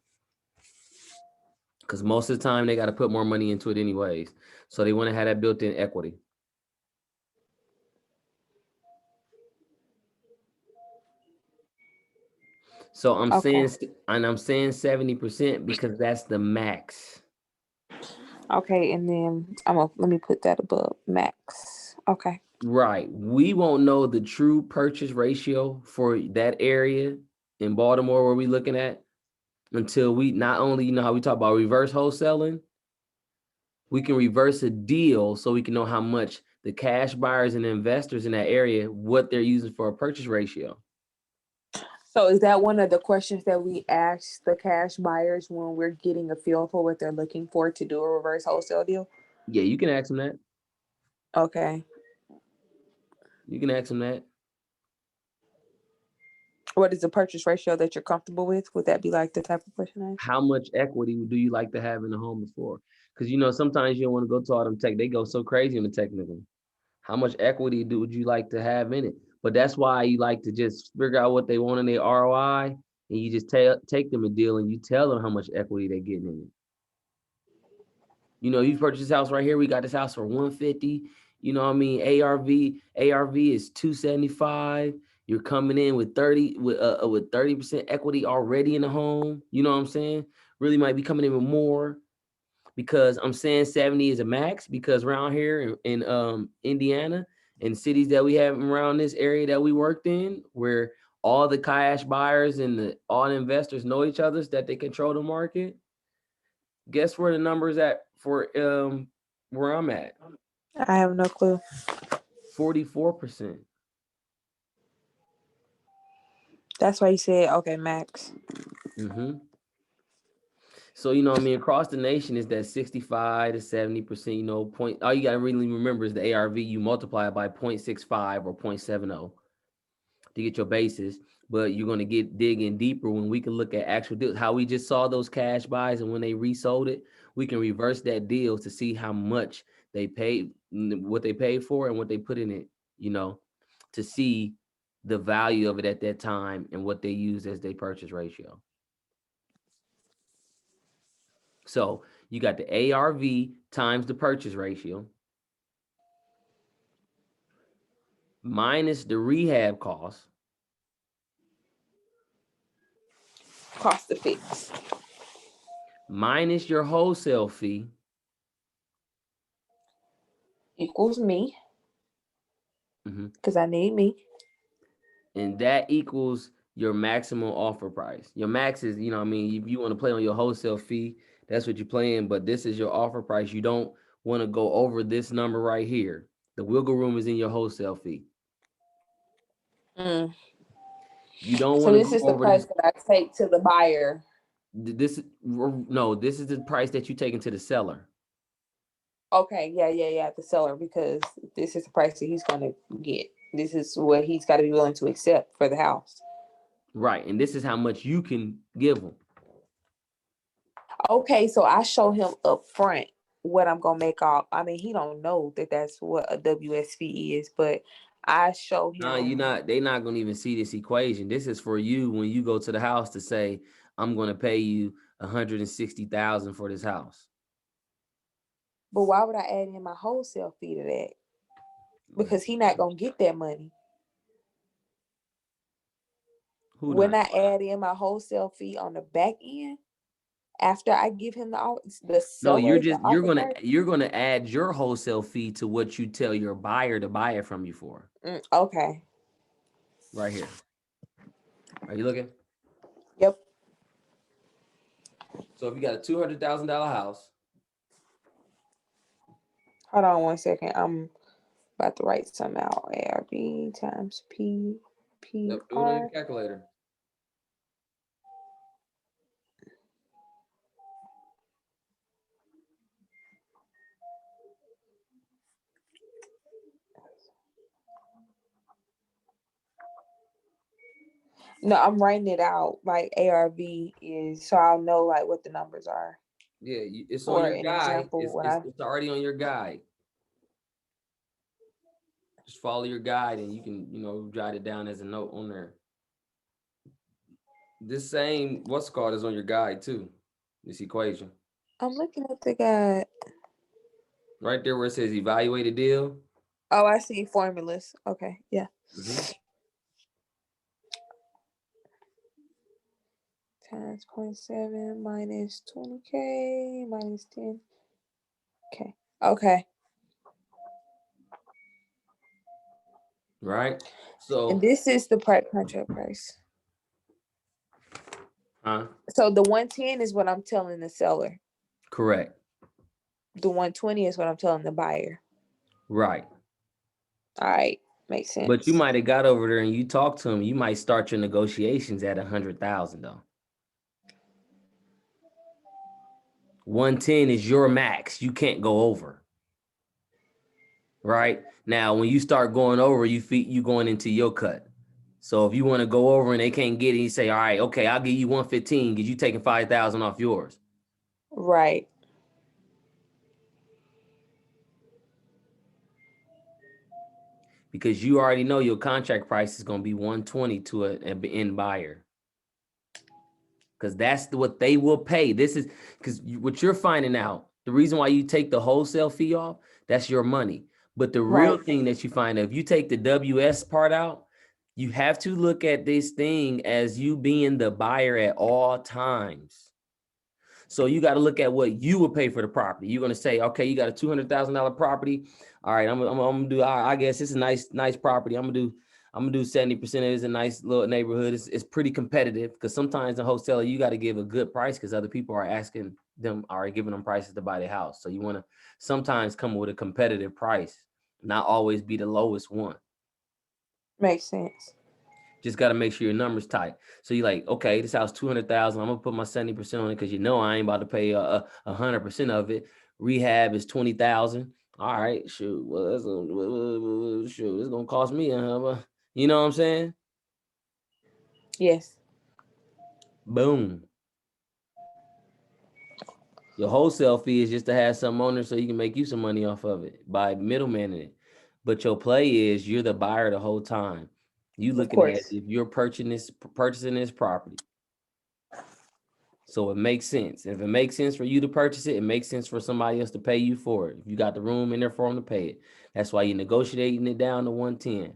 Speaker 1: because most of the time they got to put more money into it anyways. So they want to have that built-in equity. So I'm
Speaker 2: Okay.
Speaker 1: saying, and I'm saying 70% because that's the max.
Speaker 2: Okay, and then let me put that above max. Okay.
Speaker 1: Right. We won't know the true purchase ratio for that area in Baltimore where we looking at until we not only, you know how we talk about reverse wholesaling, we can reverse a deal so we can know how much the cash buyers and investors in that area, what they're using for a purchase ratio.
Speaker 2: So is that one of the questions that we ask the cash buyers when we're getting a feel for what they're looking for to do a reverse wholesale deal?
Speaker 1: Yeah, you can ask them that.
Speaker 2: Okay.
Speaker 1: You can ask them that.
Speaker 2: What is the purchase ratio that you're comfortable with? Would that be like the type of question I ask?
Speaker 1: How much equity do you like to have in the home before? Because you know sometimes you don't want to go to all them tech. They go so crazy on the technical. How much equity would you like to have in it? But that's why you like to just figure out what they want in their ROI, and you just take them a deal and you tell them how much equity they're getting in it. You know, you purchased this house right here. We got this house for 150. You know what I mean? ARV is 275. You're coming in with 30% equity already in the home. You know what I'm saying? Really might be coming in with more because I'm saying 70 is a max because around here in Indiana and cities that we have around this area that we worked in, where all the cash buyers and all the investors know each other, that they control the market. Guess where the numbers at for where I'm at?
Speaker 2: I have no clue.
Speaker 1: 44%.
Speaker 2: That's why you said okay, max.
Speaker 1: Mm-hmm. So you know, what I mean, across the nation is that 65 to 70%. You know, point. All you gotta really remember is the ARV. You multiply it by 0.65 or 0.70 to get your basis. But you're gonna get digging deeper when we can look at actual deals. How we just saw those cash buys and when they resold it, we can reverse that deal to see how much they paid, what they paid for, and what they put in it. You know, to see the value of it at that time and what they used as their purchase ratio. So you got the ARV times the purchase ratio minus the rehab cost
Speaker 2: Cost to fix
Speaker 1: minus your wholesale fee
Speaker 2: equals me
Speaker 1: mhm,
Speaker 2: because I need me.
Speaker 1: and that equals your maximum offer price. Your max is, you know what I mean, if you want to play on your wholesale fee, that's what you're playing, but this is your offer price. You don't want to go over this number right here. The wiggle room is in your wholesale fee.
Speaker 2: Mm.
Speaker 1: You don't
Speaker 2: So
Speaker 1: want to
Speaker 2: this
Speaker 1: go
Speaker 2: is the
Speaker 1: over
Speaker 2: price
Speaker 1: this.
Speaker 2: that I take to the buyer.
Speaker 1: This no, this is the price that you taking to the seller.
Speaker 2: Okay, yeah, the seller, because this is the price that he's gonna get. This is what he's got to be willing to accept for the house.
Speaker 1: Right. And this is how much you can give them.
Speaker 2: Okay, so I show him up front what I'm gonna make off. I mean, he don't know that that's what a WS fee is, but I show
Speaker 1: Nah,
Speaker 2: him.
Speaker 1: they're not gonna even see this equation. This is for you when you go to the house to say, I'm gonna pay you 160,000 for this house.
Speaker 2: But why would I add in my wholesale fee to that?
Speaker 1: Go ahead.
Speaker 2: Because he not gonna get that money.
Speaker 1: Who
Speaker 2: When
Speaker 1: not?
Speaker 2: I add in my wholesale fee on the back end, after I give him the
Speaker 1: No,
Speaker 2: seller the offer price.
Speaker 1: you're gonna add your wholesale fee to what you tell your buyer to buy it from you for.
Speaker 2: Okay.
Speaker 1: Right here. Are you looking?
Speaker 2: Yep.
Speaker 1: So if you got a $200,000 house,
Speaker 2: Hold on 1 second. I'm about to write something out. ARB times
Speaker 1: yep, do it on your
Speaker 2: PPR.
Speaker 1: calculator.
Speaker 2: No, I'm writing it out. Like ARV is, so I'll know like what the numbers are.
Speaker 1: Yeah, it's on
Speaker 2: For
Speaker 1: your
Speaker 2: an
Speaker 1: guide.
Speaker 2: example, when I
Speaker 1: It's already on your guide. Just follow your guide and you can, jot it down as a note on there. This same what's called is on your guide too. This equation.
Speaker 2: I'm looking at the guide.
Speaker 1: Right there where it says evaluate a deal.
Speaker 2: Oh, I see formulas. Okay, yeah.
Speaker 1: Mm-hmm.
Speaker 2: times 0.7 minus 20K minus 10K. Okay.
Speaker 1: right?
Speaker 2: And
Speaker 1: So,
Speaker 2: this is the contract price.
Speaker 1: huh?
Speaker 2: So the 110 is what I'm telling the seller.
Speaker 1: Correct.
Speaker 2: The 120 is what I'm telling the buyer.
Speaker 1: Right.
Speaker 2: All right. Makes
Speaker 1: But you
Speaker 2: sense.
Speaker 1: might have got over there and you talked to him. You might start your negotiations at 100,000 though. 110 is your max. You can't go over. Right now, when you start going over, you going into your cut. So if you want to go over and they can't get it, you say, all right, okay, I'll give you 115 because you taking 5,000 off yours.
Speaker 2: Right.
Speaker 1: Because you already know your contract price is going to be 120 to an end buyer. Because that's what they will pay. This is because what you're finding out. The reason why you take the wholesale fee off, that's your money. But the real
Speaker 2: Right.
Speaker 1: thing that you find, if you take the WS part out, you have to look at this thing as you being the buyer at all times. So you got to look at what you would pay for the property. You're going to say, okay, you got a $200,000 property. All right, I'm gonna do. I guess it's a nice property. I'm gonna do 70%. It's a nice little neighborhood. It's pretty competitive because sometimes in wholesale you got to give a good price because other people are asking them, are giving them prices to buy their house. So you want to sometimes come with a competitive price, not always be the lowest one.
Speaker 2: Makes sense.
Speaker 1: Just got to make sure your numbers tight. So you're like, okay, this house 200,000. I'm gonna put my 70% on it because I ain't about to pay 100% of it. Rehab is 20,000. All right, shoot. Well, shoot. It's gonna cost me you know what I'm saying?
Speaker 2: Yes.
Speaker 1: Boom. Your wholesale fee is just to have some on there so you can make you some money off of it by middlemaning it. But your play is you're the buyer the whole time. You
Speaker 2: Of
Speaker 1: looking at
Speaker 2: course.
Speaker 1: if you're purchasing this property. So it makes sense. If it makes sense for you to purchase it, it makes sense for somebody else to pay you for it. If you got the room in there for them to pay it. That's why you're negotiating it down to 110.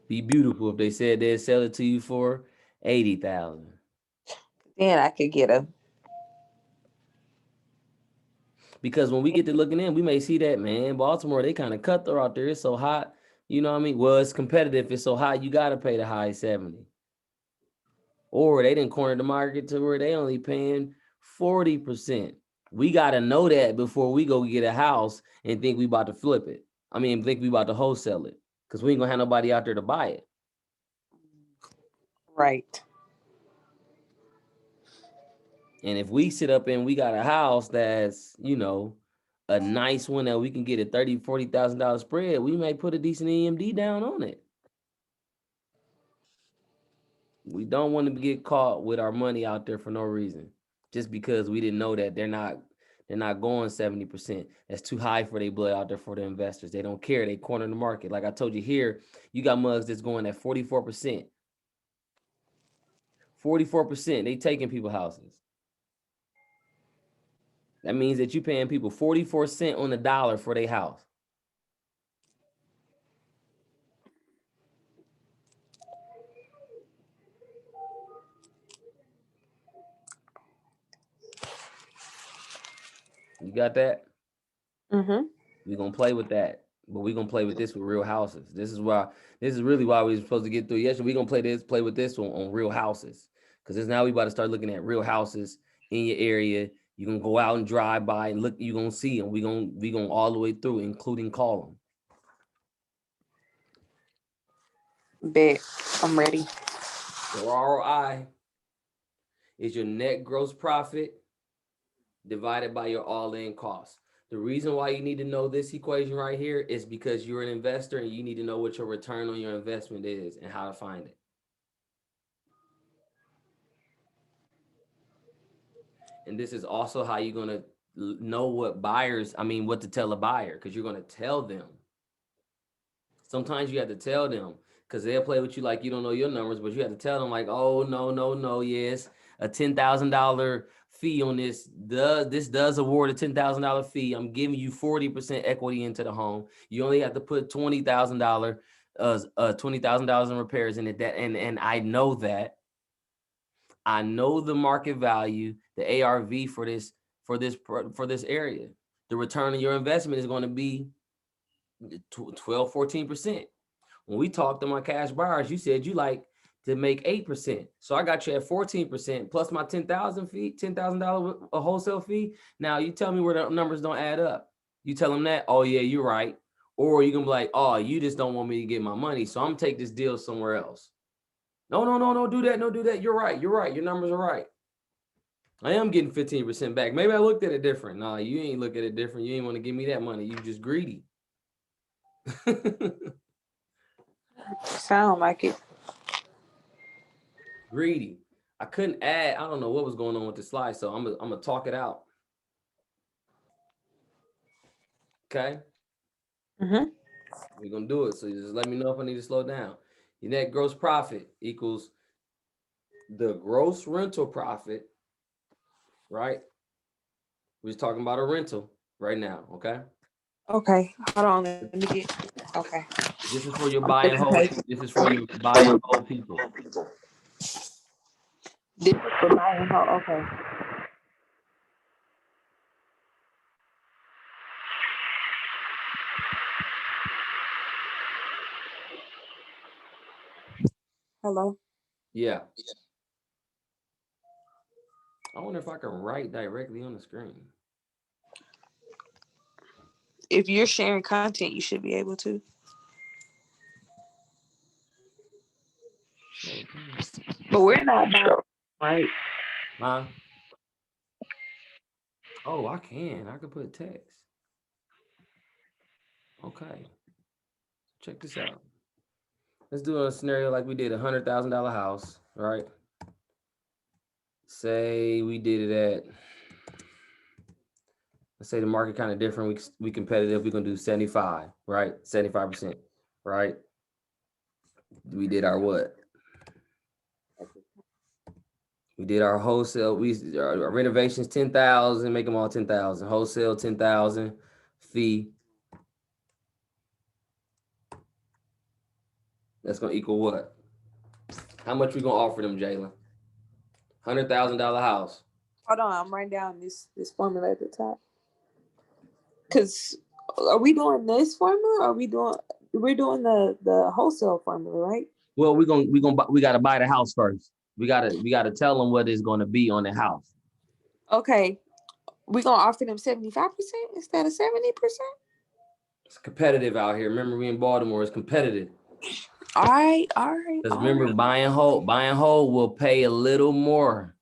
Speaker 1: Be beautiful if they said they'd sell it to you for 80,000.
Speaker 2: Then I could get a.
Speaker 1: Because when we get to looking in, we may see that, man, Baltimore, they kind of cutthroat out there. It's so hot. You know what I mean? Well, it's competitive. It's so hot, you got to pay the high 70. Or they didn't corner the market to where they only paying 40%. We got to know that before we go get a house and think we about to flip it. Think we about to wholesale it because we ain't gonna have nobody out there to buy it.
Speaker 2: Right.
Speaker 1: And if we sit up and we got a house that's, a nice one that we can get a $30,000, $40,000 spread, we may put a decent EMD down on it. We don't want to get caught with our money out there for no reason, just because we didn't know that they're not going 70%. That's too high for their blood out there for the investors. They don't care. They corner the market. Like I told you here, you got mugs that's going at 44%. 44%. They taking people houses. That means that you paying people 44 cents on the dollar for their house. You got that?
Speaker 2: Mm-hmm.
Speaker 1: We're gonna play with that. But we're gonna play with this with real houses. This is really why we were supposed to get through yesterday. We're gonna play with this on real houses. Because now we about to start looking at real houses in your area. You're gonna go out and drive by and look, you're gonna see them. We gonna all the way through, including call them.
Speaker 2: Bet. I'm ready.
Speaker 1: So ROI is your net gross profit divided by your all-in cost. The reason why you need to know this equation right here is because you're an investor and you need to know what your return on your investment is and how to find it. And this is also how you're going to know what to tell a buyer, because you're going to tell them. Sometimes you have to tell them because they'll play with you like you don't know your numbers, but you have to tell them like, oh, no, yes, a $10,000 fee on this. This does award a $10,000 fee. I'm giving you 40% equity into the home. You only have to put $20,000 $20,000 in repairs in it. That and I know that. I know the market value, the ARV for this area. The return on your investment is going to be 12, 14%. When we talked to my cash buyers, you said you like to make 8%. So I got you at 14% plus my $10,000 a wholesale fee. Now you tell me where the numbers don't add up. You tell them that, oh yeah, you're right. Or you can be like, oh, you just don't want me to get my money. So I'm gonna take this deal somewhere else. No, do that. No, do that. You're right. Your numbers are right. I am getting 15% back. Maybe I looked at it different. Nah, you ain't look at it different. You ain't want to give me that money. You just greedy.
Speaker 2: Sound like it.
Speaker 1: Greedy. I couldn't add. I don't know what was going on with the slide, so I'm gonna talk it out. Okay.
Speaker 2: Mm-hmm.
Speaker 1: We're gonna do it. So just let me know if I need to slow down. Your net gross profit equals the gross rental profit, right? We're just talking about a rental right now, okay?
Speaker 2: Okay, hold on. Let me get. Okay.
Speaker 1: This is for your
Speaker 2: I'm
Speaker 1: buy and
Speaker 2: flipping
Speaker 1: hold.
Speaker 2: pages.
Speaker 1: This is for your buy and hold people.
Speaker 2: This is for my info. Okay. Hello.
Speaker 1: Yeah. I wonder if I can write directly on the screen.
Speaker 2: If you're sharing content, you should be able to. But we're not about right.
Speaker 1: Huh? Oh, I can put text. Okay. Check this out. Let's do a scenario like we did $100,000 house, right? Say we did it at, let's say the market kind of different. We competitive. We're gonna do 75, right? 75%, right? We did our what? We did our wholesale. Our renovations 10,000. Make them all 10,000. Wholesale 10,000. Fee. That's gonna equal what? How much we gonna offer them, Jalen? $100,000 house.
Speaker 2: Hold on, I'm writing down this formula at the top. Cause are we doing this formula? Or we're doing the wholesale formula, right?
Speaker 1: Well, we gotta buy the house first. We gotta tell them what it's gonna be on the house.
Speaker 2: Okay. We're gonna offer them 75% instead of 70%?
Speaker 1: It's competitive out here. Remember, we in Baltimore. It's competitive.
Speaker 2: All right.
Speaker 1: Because remember, buy and hold will pay a little more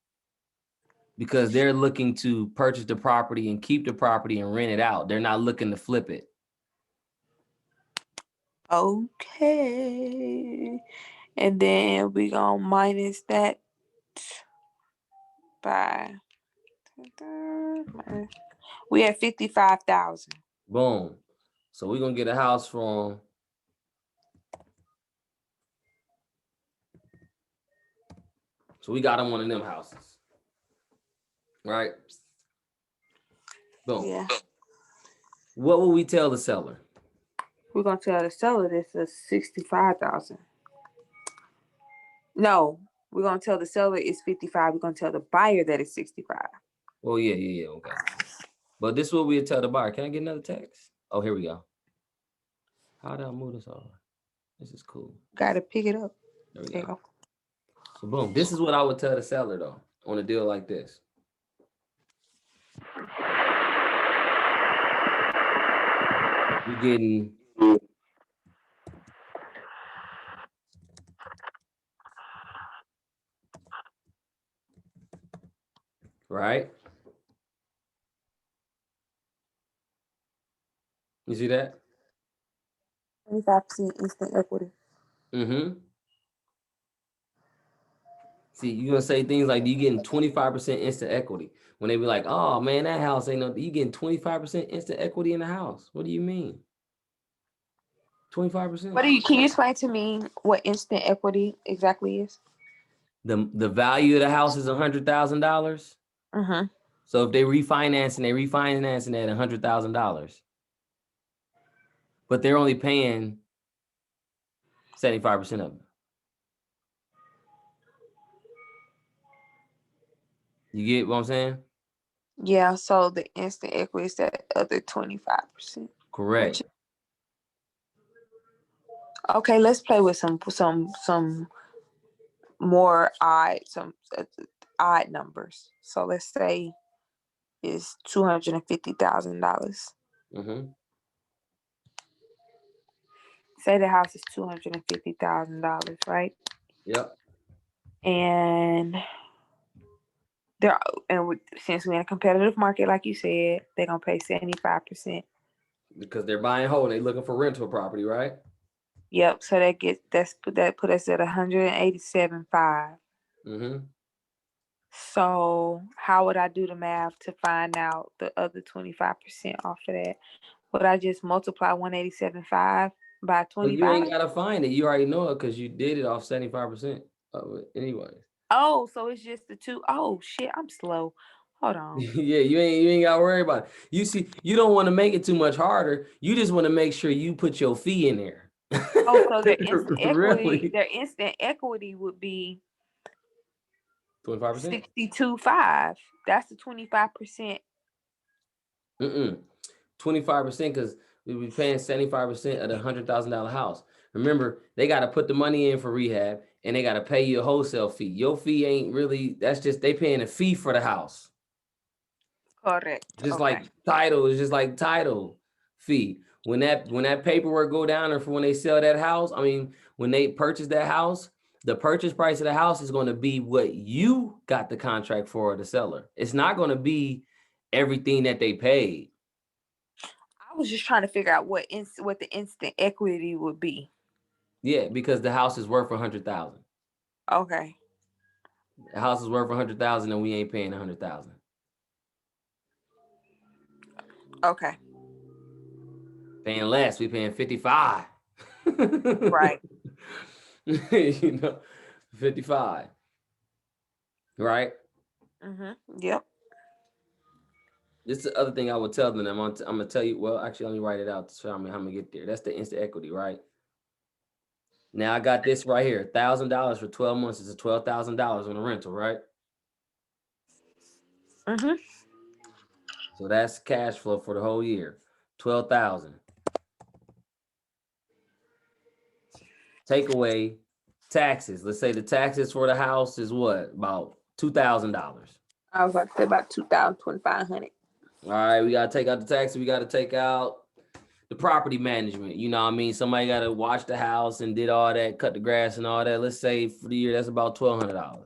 Speaker 1: because they're looking to purchase the property and keep the property and rent it out. They're not looking to flip it.
Speaker 2: Okay. And then we gonna minus that by we had 55,000.
Speaker 1: Boom. So we're gonna get a house from we got them one of them houses. Right? Boom.
Speaker 2: Yeah.
Speaker 1: What will we tell the seller?
Speaker 2: We're gonna tell the seller this is 65,000. No, we're gonna tell the seller it's 55. We're gonna tell the buyer that it's 65.
Speaker 1: Oh, yeah, okay. But this is what we'll tell the buyer. Can I get another text? Oh, here we go. How do I move this over? This is cool.
Speaker 2: Gotta pick it up.
Speaker 1: There we go. So boom. This is what I would tell the seller though on a deal like this. You're getting right. You see that?
Speaker 2: 25% instant equity.
Speaker 1: Mm-hmm. See, you're gonna say things like you getting 25% instant equity. When they be like, oh man, that house ain't no, you getting 25% instant equity in the house. What do you mean? 25%?
Speaker 2: Can you explain to me what instant equity exactly is?
Speaker 1: The value of the house is $100,000.
Speaker 2: Mm-hmm.
Speaker 1: So if they refinancing at $100,000. But they're only paying 75% of it. You get what I'm saying?
Speaker 2: Yeah, so the instant equity is that other 25%.
Speaker 1: Correct.
Speaker 2: Okay, let's play with some more odd numbers. So let's say it's $250,000.
Speaker 1: Mm-hmm.
Speaker 2: Say the house is $250,000, right?
Speaker 1: Yep.
Speaker 2: And since we're in a competitive market, like you said, they're gonna pay 75%.
Speaker 1: Because they're buying whole, they looking for rental property, right?
Speaker 2: Yep. So that put us at 187.5.
Speaker 1: Mm-hmm.
Speaker 2: So how would I do the math to find out the other 25% off of that? Would I just multiply 187.5 by
Speaker 1: Well, you ain't
Speaker 2: 25?
Speaker 1: gotta find it. You already know it because you did it off 75% of it anyways.
Speaker 2: Oh, so it's just the two. Oh shit, I'm slow. Hold on.
Speaker 1: Yeah, you ain't gotta worry about it. You see, you don't want to make it too much harder. You just want to make sure you put your fee in there.
Speaker 2: Oh, so
Speaker 1: Really?
Speaker 2: their instant equity would be
Speaker 1: 25%?
Speaker 2: 62.5. That's the 25%.
Speaker 1: 25% because we be paying 75% of the $100,000 house. Remember, they got to put the money in for rehab and they got to pay you a wholesale fee. Your fee ain't really, that's just, they paying a fee for the house.
Speaker 2: Correct.
Speaker 1: Just
Speaker 2: Okay.
Speaker 1: like title is just like title fee. When that paperwork go down or for when they sell that house, I mean, when they purchase that house, the purchase price of the house is going to be what you got the contract for the seller. It's not going to be everything that they paid.
Speaker 2: I was just trying to figure out what the instant equity would be.
Speaker 1: Yeah, because the house is worth 100,000.
Speaker 2: Okay.
Speaker 1: The house is worth 100,000 and we ain't paying 100,000.
Speaker 2: Okay.
Speaker 1: Paying less, we paying 55.
Speaker 2: Right.
Speaker 1: You know, 55. Right?
Speaker 2: Yep.
Speaker 1: This is the other thing I would tell them. I'm gonna tell you. Well, actually, let me write it out to show me how I'm gonna get there. That's the instant equity, right? Now I got this right here. $1,000 for 12 months is $12,000 on a rental, right? So that's cash flow for the whole year. 12,000. Take away taxes. Let's say the taxes for the house is what? About $2,000.
Speaker 2: I was about to say about 2,000, 2,500.
Speaker 1: All right, we gotta take out the taxes. We gotta take out the property management. You know what I mean? Somebody gotta watch the house and did all that, cut the grass and all that. Let's say for the year, that's about $1,200.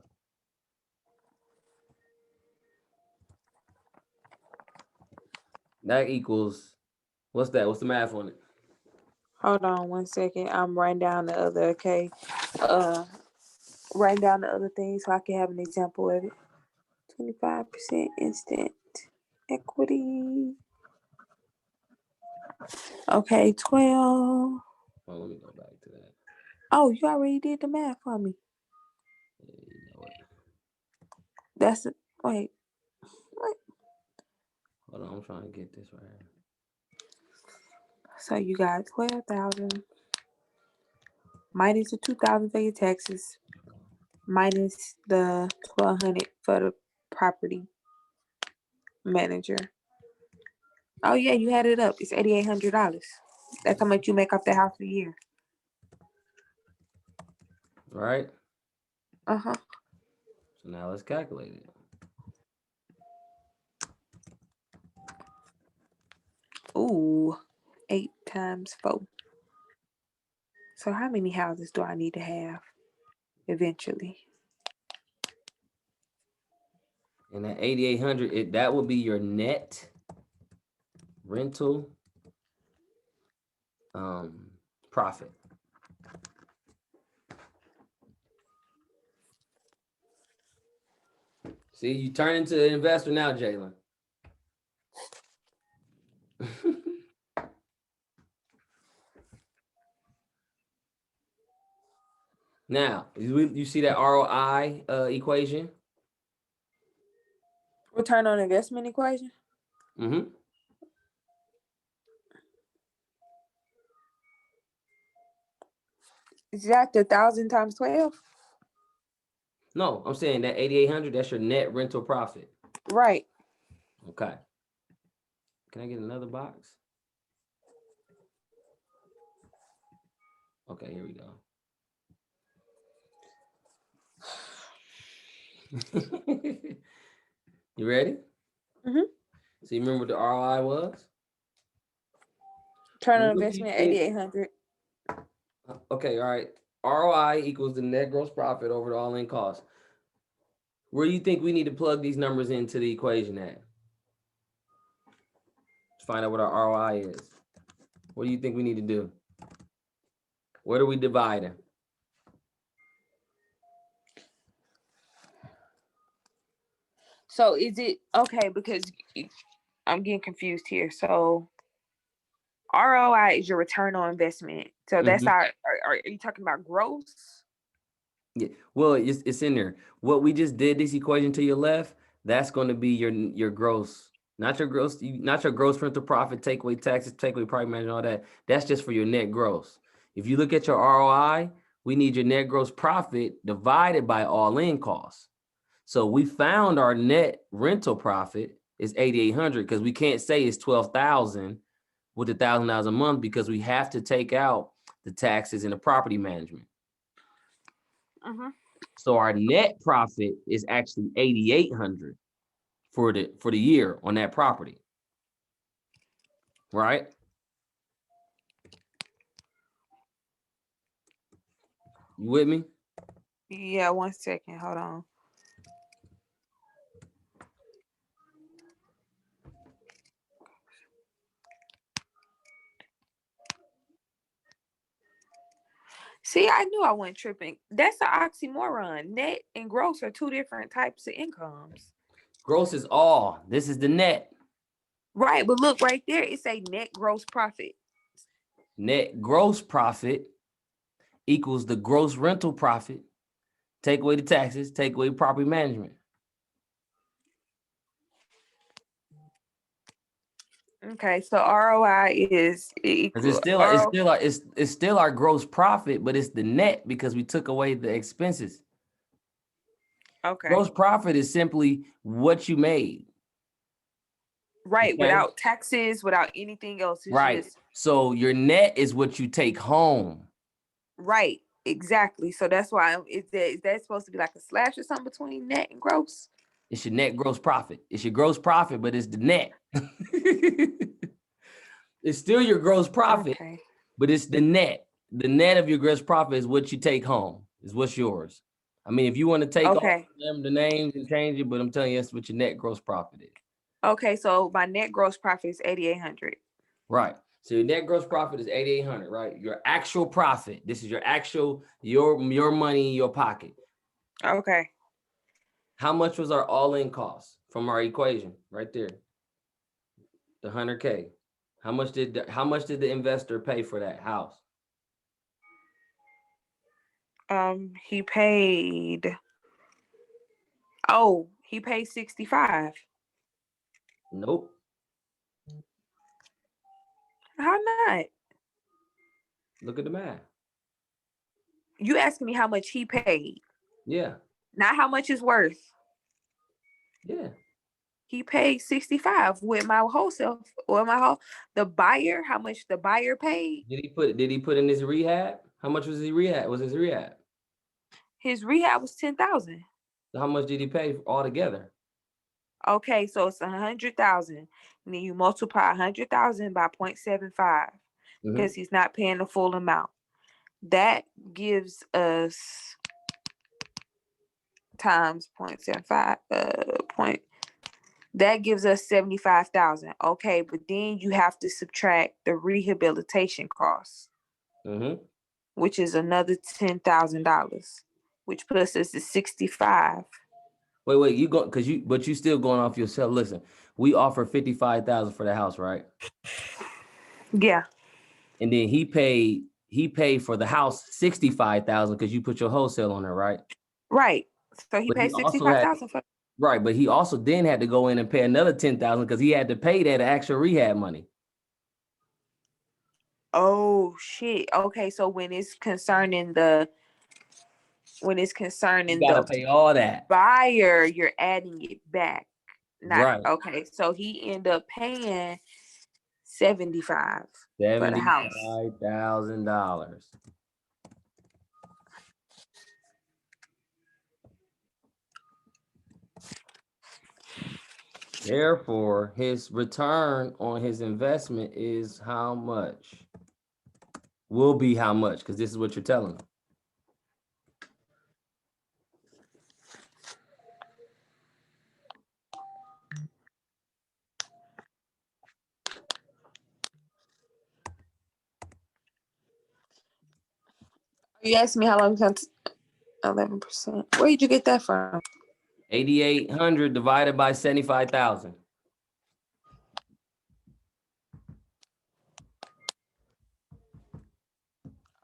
Speaker 1: That equals, what's that? What's the math on it?
Speaker 2: Hold on 1 second. I'm writing down the other. Okay. Writing down the other things so I can have an example of it. 25% instant equity. Okay, 12.
Speaker 1: Well, let me go back to that.
Speaker 2: Oh, you already did the math for me.
Speaker 1: Yeah, you know what?
Speaker 2: That's it. Wait. What?
Speaker 1: Hold on, I'm trying to get this right here.
Speaker 2: So you got 12,000 minus the 2,000 for your taxes, minus the 1,200 for the property manager. Oh yeah, you had it up. It's $8,800. That's how much you make off the house a year.
Speaker 1: Right?
Speaker 2: Uh-huh.
Speaker 1: So now let's calculate it.
Speaker 2: Ooh, 8 times 4. So how many houses do I need to have eventually?
Speaker 1: And that 8,800, that would be your net rental profit. See, you turn into an investor now, Jalen. Now, you see that ROI equation?
Speaker 2: Return on investment equation?
Speaker 1: Mm-hmm.
Speaker 2: Is that the 1,000 times 12?
Speaker 1: No, I'm saying that 8,800, that's your net rental profit.
Speaker 2: Right.
Speaker 1: Okay. Can I get another box? Okay, here we go. You ready?
Speaker 2: Mhm.
Speaker 1: So you remember what the ROI was?
Speaker 2: Turn on
Speaker 1: What do you
Speaker 2: investment,
Speaker 1: think?
Speaker 2: 8,800.
Speaker 1: Okay, all right. ROI equals the net gross profit over the all-in cost. Where do you think we need to plug these numbers into the equation at? To find out what our ROI is. What do you think we need to do? What are we dividing?
Speaker 2: So is it okay? Because I'm getting confused here. So ROI is your return on investment. So that's
Speaker 1: Mhm.
Speaker 2: are you talking about gross?
Speaker 1: Yeah. Well, it's in there. What we just did, this equation to your left, that's going to be your gross, not your gross, not your gross rental profit, take away taxes, take away property management, all that. That's just for your net gross. If you look at your ROI, we need your net gross profit divided by all-in costs. So we found our net rental profit is 8,800 because we can't say it's 12,000 with $1,000 a month because we have to take out the taxes and the property management.
Speaker 2: Uh-huh.
Speaker 1: So our net profit is actually 8,800 for the year on that property. Right? You with me?
Speaker 2: Yeah, 1 second. Hold on. See, I knew I wasn't tripping. That's an oxymoron. Net and gross are two different types of incomes.
Speaker 1: Gross is all. This is the net.
Speaker 2: Right, but look right there. It's a net gross profit.
Speaker 1: Net gross profit equals the gross rental profit. Take away the taxes, take away property management.
Speaker 2: Okay, so ROI is
Speaker 1: Because it's
Speaker 2: equal.
Speaker 1: still our gross profit, but it's the net because we took away the expenses.
Speaker 2: Okay.
Speaker 1: Gross profit is simply what you made.
Speaker 2: Right,
Speaker 1: Okay?
Speaker 2: without taxes, without anything else. It's
Speaker 1: Right.
Speaker 2: just
Speaker 1: So your net is what you take home.
Speaker 2: right, exactly. So that's why is that supposed to be like a slash or something between net and gross?
Speaker 1: It's your net gross profit. It's your gross profit, but it's the net. It's still your gross profit,
Speaker 2: Okay.
Speaker 1: but it's the net. The net of your gross profit is what you take home, is what's yours. I mean, if you want to take off
Speaker 2: Okay.
Speaker 1: the names and change it, but I'm telling you, that's what your net gross profit is.
Speaker 2: Okay, so my net gross profit is 8,800.
Speaker 1: Right. So your net gross profit is 8,800, right? Your actual profit. This is your actual, your money in your pocket.
Speaker 2: Okay.
Speaker 1: How much was our all-in cost from our equation right there? The 100K. How much did the investor pay for that house?
Speaker 2: He paid 65.
Speaker 1: Nope.
Speaker 2: How not?
Speaker 1: Look at the math.
Speaker 2: You asking me how much he paid,
Speaker 1: Yeah.
Speaker 2: not how much it's worth.
Speaker 1: Yeah.
Speaker 2: He paid 65 with my wholesale or the buyer, how much the buyer paid.
Speaker 1: Did he put in his rehab? How much was his rehab?
Speaker 2: His rehab was 10,000.
Speaker 1: So how much did he pay altogether?
Speaker 2: Okay, so it's 100,000. And then you multiply 100,000 by 0.75 because he's not paying the full amount. That gives us times 0.75 that gives us 75,000. Okay, but then you have to subtract the rehabilitation costs, which is another $10,000, which puts us at 65.
Speaker 1: Wait, you still going off yourself. Listen, we offer 55,000 for the house, right?
Speaker 2: Yeah.
Speaker 1: And then he paid for the house 65,000 because you put your wholesale on there, right?
Speaker 2: Right. So he
Speaker 1: But
Speaker 2: paid 65,000 for.
Speaker 1: Right, but he also then had to go in and pay another 10,000 because he had to pay that extra rehab money.
Speaker 2: Oh shit. Okay, so when it's concerning
Speaker 1: You gotta
Speaker 2: the
Speaker 1: pay all that.
Speaker 2: buyer, you're adding it back. Not
Speaker 1: Right.
Speaker 2: okay. So he end up paying 75 for the house.
Speaker 1: $75,000. Therefore, his return on his investment is how much? Will be how much? Because this is what you're telling them.
Speaker 2: You asked me how long 11%. Where did you get that from?
Speaker 1: 8,800 divided by 75,000.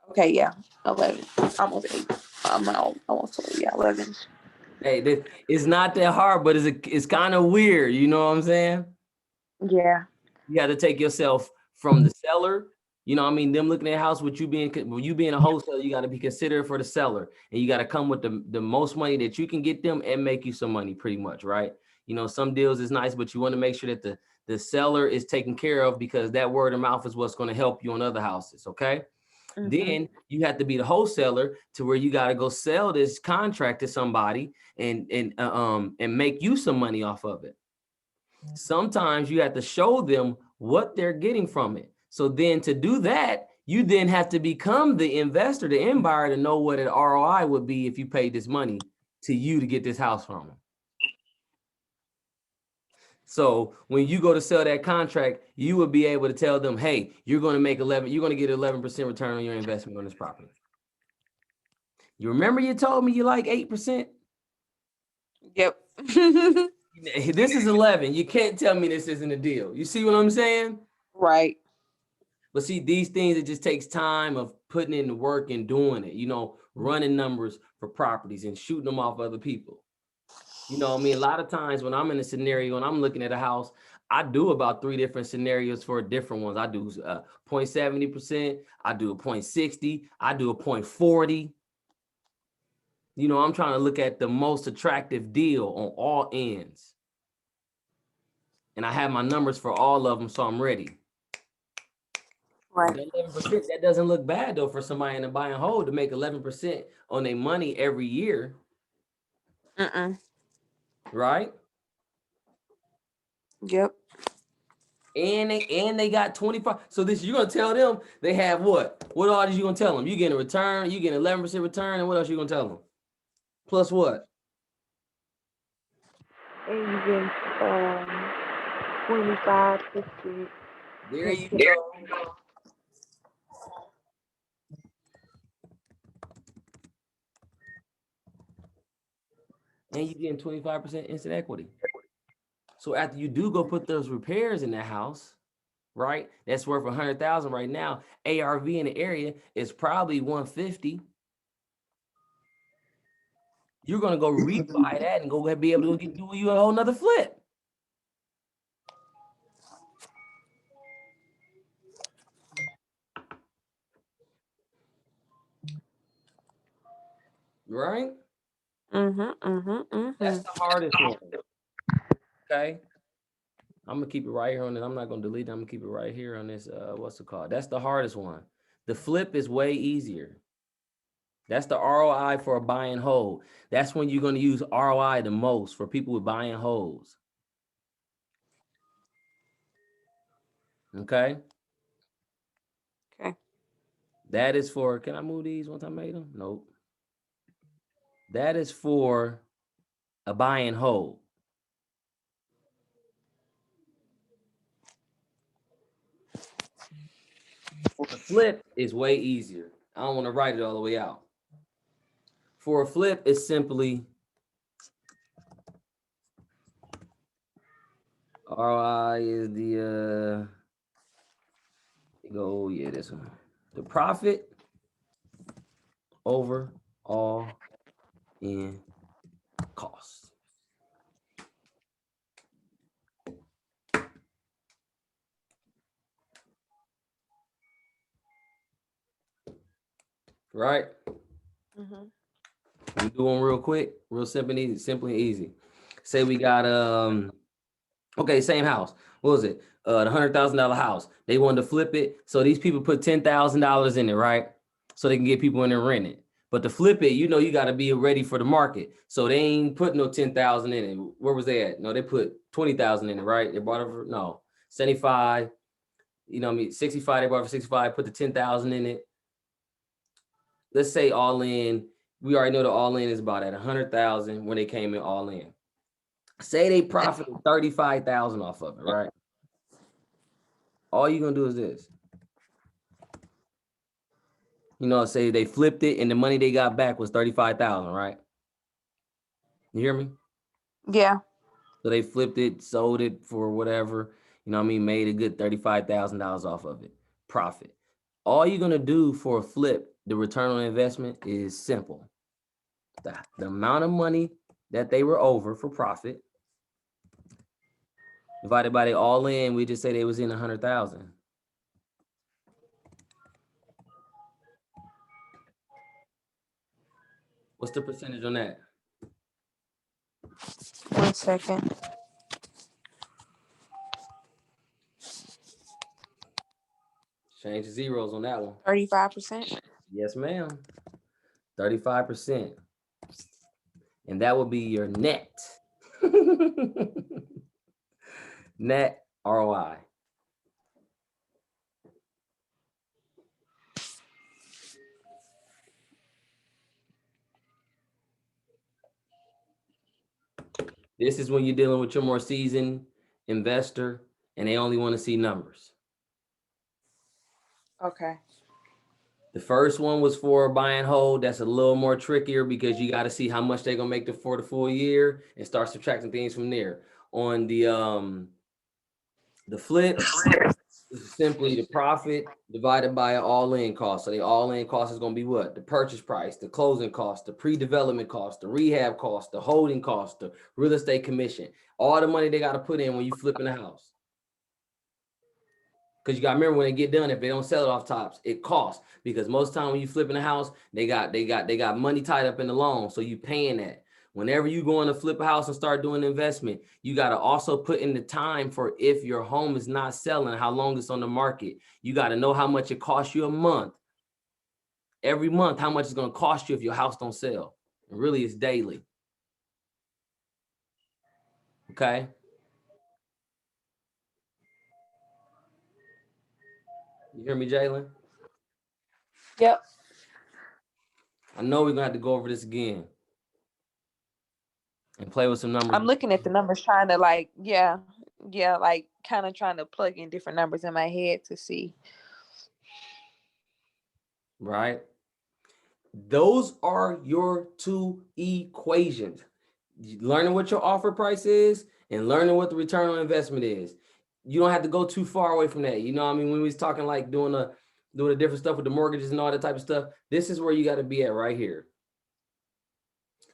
Speaker 2: Okay, yeah, 11, almost 8. I'm almost 12. Yeah, 11.
Speaker 1: Hey, this it's not that hard, but it's kind of weird. You know what I'm saying?
Speaker 2: Yeah.
Speaker 1: You got to take yourself from the seller. You know what I mean? Them looking at a house with you being a wholesaler, you got to be considerate for the seller, and you got to come with the most money that you can get them and make you some money, pretty much, right? You know, some deals is nice, but you want to make sure that the seller is taken care of, because that word of mouth is what's going to help you on other houses. Okay.
Speaker 2: Mm-hmm.
Speaker 1: Then you have to be the wholesaler to where you got to go sell this contract to somebody and make you some money off of it. Sometimes you have to show them what they're getting from it. So then to do that, you then have to become the investor, the end buyer, to know what an ROI would be if you paid this money to you to get this house from them. So when you go to sell that contract, you would be able to tell them, hey, you're going to make 11, you're going to get 11% return on your investment on this property. You remember you told me you like 8%?
Speaker 2: Yep.
Speaker 1: This is 11. You can't tell me this isn't a deal. You see what I'm saying?
Speaker 2: Right.
Speaker 1: But see, these things, it just takes time of putting in the work and doing it, you know, running numbers for properties and shooting them off other people. You know what I mean? A lot of times when I'm in a scenario and I'm looking at a house, I do about 3 different scenarios for different ones. I do 0.70%, I do a 0.60, I do a 0.40. You know, I'm trying to look at the most attractive deal on all ends. And I have my numbers for all of them, so I'm ready.
Speaker 2: Right.
Speaker 1: That 11%, that doesn't look bad though for somebody in a buy and hold to make 11% on their money every year. Right?
Speaker 2: Yep.
Speaker 1: And they got 25. So this, you're gonna tell them they have what? What all is you gonna tell them? You getting a return, you getting 11% return, and what else you gonna tell them? Plus what?
Speaker 2: And you get 25, 50.
Speaker 1: There you go. And you getting 25% instant equity. So after you do go put those repairs in that house, right? That's worth 100,000 right now. ARV in the area is probably 150. You're gonna go refi that and go be able to do you a whole nother flip. Right? That's the hardest one. Okay. I'm gonna keep it right here on this. I'm not gonna delete it. I'm gonna keep it right here on this. What's it called? That's the hardest one. The flip is way easier. That's the ROI for a buy and hold. That's when you're gonna use ROI the most for people with buy and holds. Okay.
Speaker 2: Okay.
Speaker 1: That is for. Can I move these once I made them? Nope. That is for a buy and hold. For a flip is way easier. I don't want to write it all the way out. For a flip, it's simply ROI is the this one. The profit over all in costs. right?
Speaker 2: Mhm.
Speaker 1: We do one real quick, real simple and easy, simple and easy. Say we got okay, same house. What was it? The $100,000 house. They wanted to flip it, so these people put $10,000 in it, right? So they can get people in there rent it. But to flip it, you know, you got to be ready for the market. So they ain't put no 10,000 in it. Where was they at? No, they put 20,000 in it, right? They bought it for 75. You know what I mean? 65. They bought it for 65. Put the 10,000 in it. Let's say all in. We already know the all in is about at 100,000 when they came in all in. Say they profited 35,000 off of it, right? All you're gonna do is this. You know, say they flipped it and the money they got back was 35,000, right? You hear me?
Speaker 2: Yeah.
Speaker 1: So they flipped it, sold it for whatever, you know what I mean, made a good $35,000 off of it. Profit. All you're gonna do for a flip, the return on investment is simple. The amount of money that they were over for profit divided by the all in, we just say they was in 100,000. What's the percentage on that?
Speaker 2: 1 second.
Speaker 1: Change the zeros on that one.
Speaker 2: 35%.
Speaker 1: Yes, ma'am. 35%. And that will be your net. Net ROI. This is when you're dealing with your more seasoned investor and they only want to see numbers.
Speaker 2: Okay.
Speaker 1: The first one was for buy and hold. That's a little more trickier because you got to see how much they're gonna make for the full year and start subtracting things from there. On the flip, it's simply the profit divided by an all-in cost. So the all-in cost is gonna be what? The purchase price, the closing cost, the pre-development cost, the rehab cost, the holding cost, the real estate commission, all the money they got to put in when you flipping a house. Because you got to remember when they get done, if they don't sell it off tops, it costs. Because most time when you flipping a house, they got money tied up in the loan. So you paying that. Whenever you go in to flip a house and start doing investment, you got to also put in the time for if your home is not selling, how long it's on the market. You got to know how much it costs you a month. Every month, how much it's going to cost you if your house don't sell. And really, it's daily. Okay. You hear me, Jalen?
Speaker 2: Yep.
Speaker 1: I know we're going to have to go over this again and play with some numbers.
Speaker 2: I'm looking at the numbers, trying to like kind of trying to plug in different numbers in my head to see.
Speaker 1: Right? Those are your two equations. Learning what your offer price is and learning what the return on investment is. You don't have to go too far away from that. You know what I mean? When we was talking like doing the different stuff with the mortgages and all that type of stuff, this is where you got to be at right here.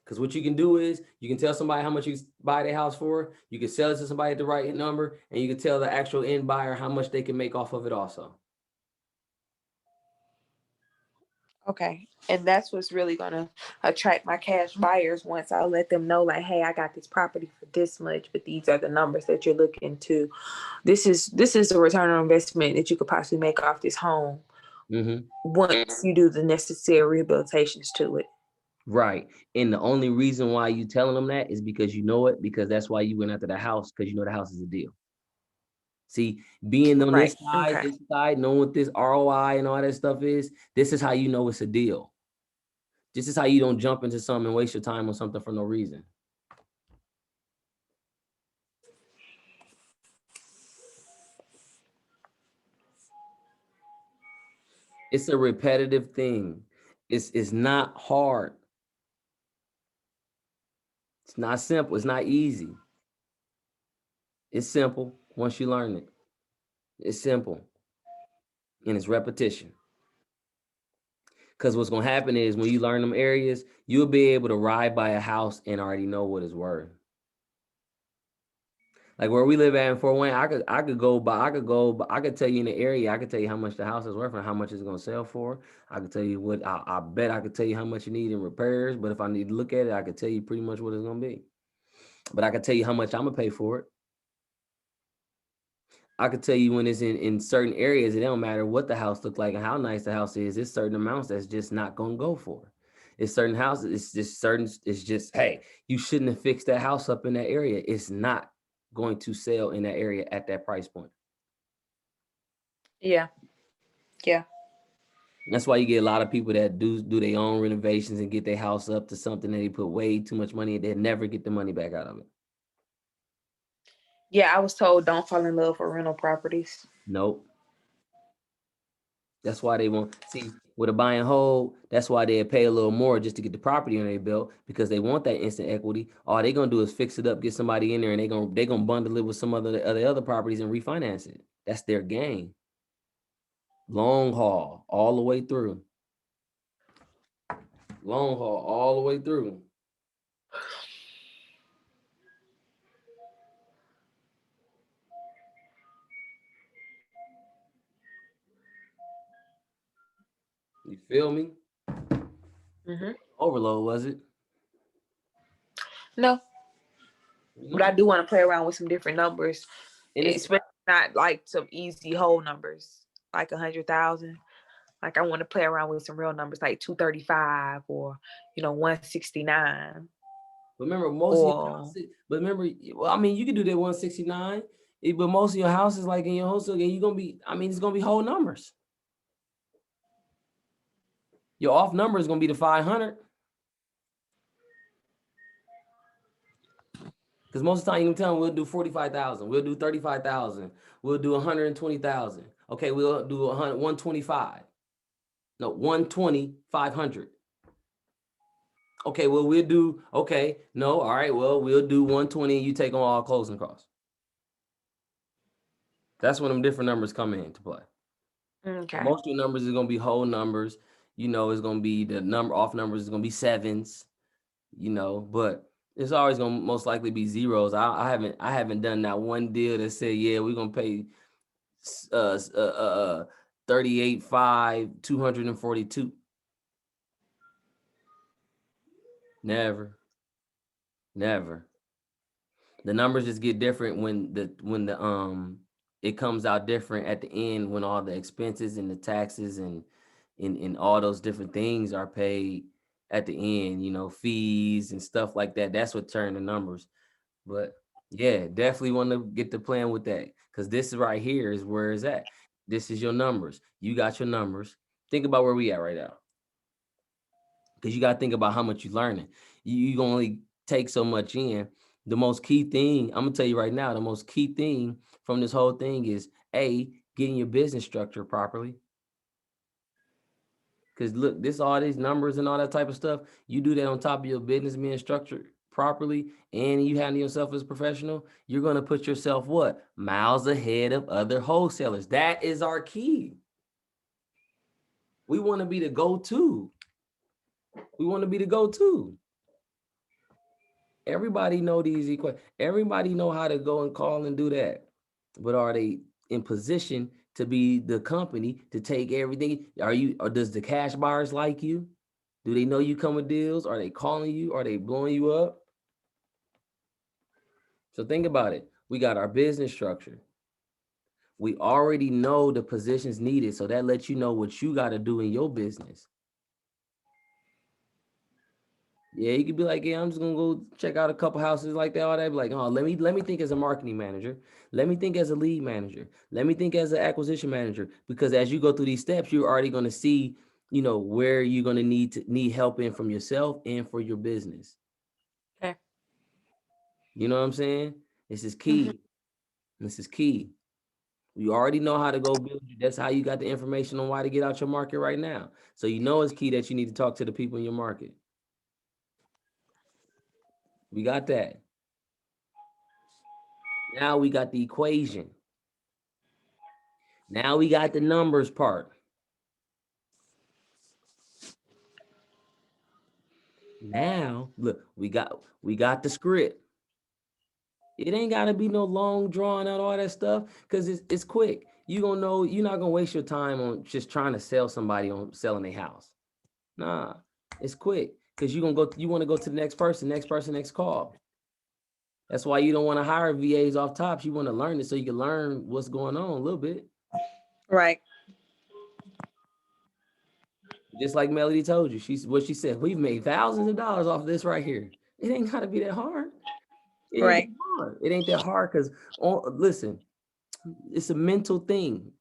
Speaker 1: Because what you can do is you can tell somebody how much you buy their house for. You can sell it to somebody at the right number, and you can tell the actual end buyer how much they can make off of it also.
Speaker 2: Okay. And that's what's really going to attract my cash buyers once I let them know, like, hey, I got this property for this much, but these are the numbers that you're looking to. This is the return on investment that you could possibly make off this home once you do the necessary rehabilitations to it.
Speaker 1: Right. And the only reason why you telling them that is because you know it, because that's why you went after the house, because you know the house is a deal. See, being on
Speaker 2: Right.
Speaker 1: this side, knowing what this ROI and all that stuff is, this is how you know it's a deal. This is how you don't jump into something and waste your time on something for no reason. It's a repetitive thing. It's not hard. It's not simple. It's not easy. It's simple once you learn it. It's simple. And it's repetition. Because what's going to happen is when you learn them areas, you'll be able to ride by a house and already know what it's worth. Like where we live at in Fort Wayne, I could tell you in the area, I could tell you how much the house is worth and how much it's gonna sell for. I could tell you what I bet I could tell you how much you need in repairs, but if I need to look at it, I could tell you pretty much what it's gonna be. But I could tell you how much I'm gonna pay for it. I could tell you when it's in certain areas, it don't matter what the house look like and how nice the house is. It's certain amounts that's just not gonna go for. It's certain houses. It's just certain. It's just hey, you shouldn't have fixed that house up in that area. It's not going to sell in that area at that price point.
Speaker 2: Yeah. Yeah.
Speaker 1: That's why you get a lot of people that do their own renovations and get their house up to something that they put way too much money in. They never get the money back out of it.
Speaker 2: Yeah, I was told don't fall in love with rental properties.
Speaker 1: Nope. That's why they won't see with a buy and hold. That's why they pay a little more just to get the property on their belt because they want that instant equity. All they gonna do is fix it up, get somebody in there, and they gonna bundle it with some other properties and refinance it. That's their game. Long haul, all the way through. Long haul, all the way through. You feel me?
Speaker 2: Hmm.
Speaker 1: Overload was it?
Speaker 2: No, but I
Speaker 1: No.
Speaker 2: do want to play around with some different numbers,
Speaker 1: And it's
Speaker 2: especially not like some easy whole numbers, like 100,000. Like I want to play around with some real numbers, like 235 or 169
Speaker 1: but remember most of your
Speaker 2: or
Speaker 1: houses. But remember, well, I mean, you can do that 169, but most of your houses, like in your wholesale game, you're gonna be. I mean, it's gonna be whole numbers. Your off number is gonna be the 500. Because most of the time you can tell them we'll do 45,000, we'll do 35,000, we'll do 120,000. Okay, we'll do 125. No, 120, 500. Okay, well, we'll do, okay, no, all right, well, we'll do 120 and you take on all closing costs. That's when them different numbers come into play.
Speaker 2: okay.
Speaker 1: Most of your numbers is gonna be whole numbers. It's gonna be the number off numbers is gonna be sevens, but it's always gonna most likely be zeros. I haven't done that one deal that said, yeah, we're gonna pay 38.5, 242. Never, never. The numbers just get different when the it comes out different at the end when all the expenses and the taxes and all those different things are paid at the end, fees and stuff like that. That's what turned the numbers. But yeah, definitely want to get the plan with that because this is right here is where it's at. This is your numbers. You got your numbers. Think about where we at right now because you got to think about how much you're learning. You can only take so much in. The most key thing, I'm going to tell you right now, the most key thing from this whole thing is getting your business structure properly. Because look, all these numbers and all that type of stuff, you do that on top of your business being structured properly and you handle yourself as a professional, you're going to put yourself what? Miles ahead of other wholesalers. That is our key. We want to be the go-to. We want to be the go-to. Everybody know these equations. Everybody know how to go and call and do that. But are they in position to be the company to take everything? Or does the cash buyers like you? Do they know you come with deals? Are they calling you? Are they blowing you up? So think about it. We got our business structure. We already know the positions needed. So that lets you know what you got to do in your business. Yeah, you could be like, yeah, I'm just gonna go check out a couple houses like that. All that, be like, oh, let me think as a marketing manager. Let me think as a lead manager. Let me think as an acquisition manager. Because as you go through these steps, you're already gonna see, where you're gonna need help in from yourself and for your business.
Speaker 2: Okay.
Speaker 1: You know what I'm saying? This is
Speaker 2: Hmm.
Speaker 1: key. This is key. You already know how to go build. That's how you got the information on why to get out your market right now. So you know it's key that you need to talk to the people in your market. We got that. Now we got the equation. Now we got the numbers part. Now, look, we got the script. It ain't gotta be no long drawn out all that stuff because it's quick. You gonna know you're not gonna waste your time on just trying to sell somebody on selling a house. Nah, it's quick because you want to go to the next person, next call. That's why you don't want to hire VAs off tops. You want to learn it so you can learn what's going on a little bit.
Speaker 2: Right.
Speaker 1: Just like Melody told you, she said, we've made thousands of dollars off this right here. It ain't gotta be that hard. It ain't that
Speaker 2: Right.
Speaker 1: hard. It ain't that hard because listen, it's a mental thing.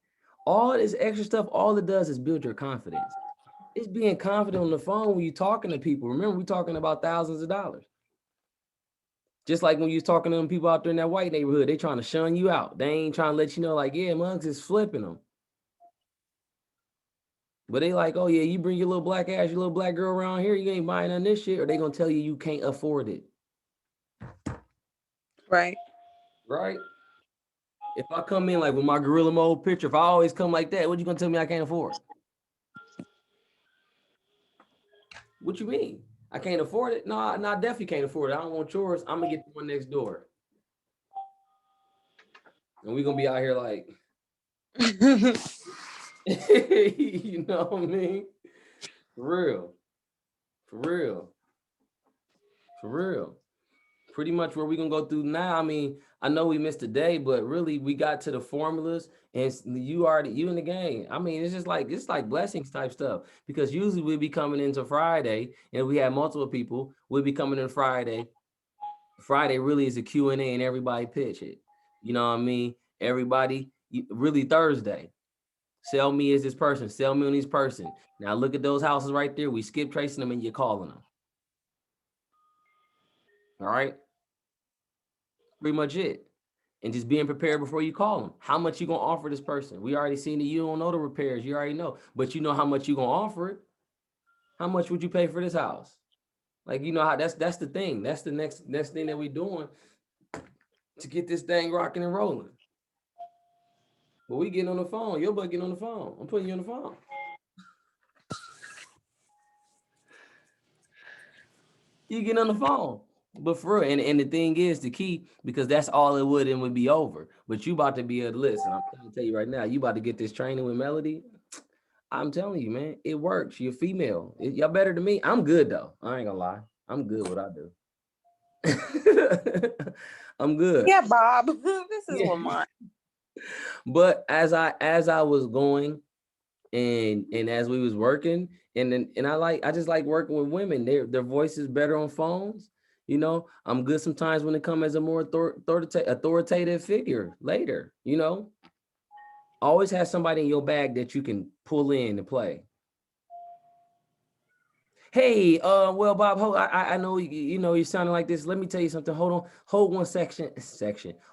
Speaker 1: All this extra stuff, all it does is build your confidence. It's being confident on the phone when you're talking to people. Remember, we're talking about thousands of dollars. Just like when you're talking to them people out there in that white neighborhood, they trying to shun you out. They ain't trying to let you know, like, yeah, Mugs is flipping them. But they like, oh yeah, you bring your little black ass, your little black girl around here, you ain't buying none of this shit, or they gonna tell you you can't afford it.
Speaker 2: Right.
Speaker 1: Right? If I come in like with my gorilla mode picture, if I always come like that, what you gonna tell me I can't afford? What you mean? I can't afford it? No, I definitely can't afford it. I don't want yours. I'm gonna get the one next door. And we're gonna be out here like, you know what I mean? For real. For real. For real. Pretty much where we're gonna go through now. I mean, I know we missed a day, but really we got to the formulas and you in the game. I mean, it's like blessings type stuff because usually we'd be coming into Friday and we have multiple people, we'll be coming in Friday. Friday really is a Q&A and everybody pitch it. You know what I mean? Everybody really Thursday. Sell me as this person, sell me on this person. Now look at those houses right there. We skip tracing them and you're calling them. All right. Pretty much it. And just being prepared before you call them. How much you gonna offer this person? We already seen that you don't know the repairs. You already know, but you know how much you gonna offer it. How much would you pay for this house? Like, you know how that's the thing. That's the next thing that we doing to get this thing rocking and rolling. But we getting on the phone. Your butt getting on the phone. I'm putting you on the phone. You get on the phone. But for real, and the thing is the key, because that's all it would and would be over. But you about to be able to listen. I'm trying to tell you right now, you about to get this training with Melody. I'm telling you, man, it works. You're female. Y'all better than me. I'm good though. I ain't gonna lie. I'm good what I do. I'm good.
Speaker 2: Yeah, Bob. This is
Speaker 1: Yeah.
Speaker 2: what mine.
Speaker 1: But as I was going and as we was working, and I just like working with women. Their voice is better on phones. You know, I'm good sometimes when it comes as a more authoritative figure later, you know. Always have somebody in your bag that you can pull in to play. Hey, well, Bob, I know you know you're sounding like this. Let me tell you something. Hold one section.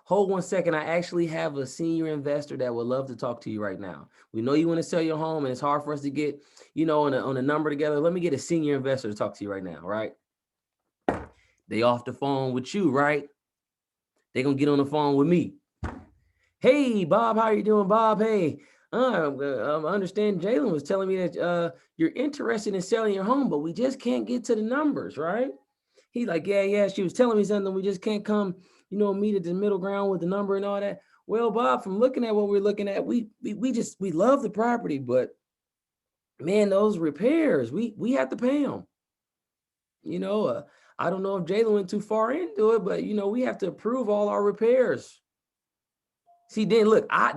Speaker 1: Hold 1 second. I actually have a senior investor that would love to talk to you right now. We know you want to sell your home, and it's hard for us to get, you know, on a number together. Let me get a senior investor to talk to you right now, right? They off the phone with you, right? They gonna get on the phone with me. Hey, Bob, how you doing, Bob? Hey, I understand Jalen was telling me that you're interested in selling your home, but we just can't get to the numbers, right? He's like, yeah. She was telling me something. We just can't come, you know, meet at the middle ground with the number and all that. Well, Bob, from looking at what we're looking at, we love the property, but man, those repairs, we have to pay them. You know, I don't know if Jalen went too far into it, but you know, we have to approve all our repairs. See, then look, I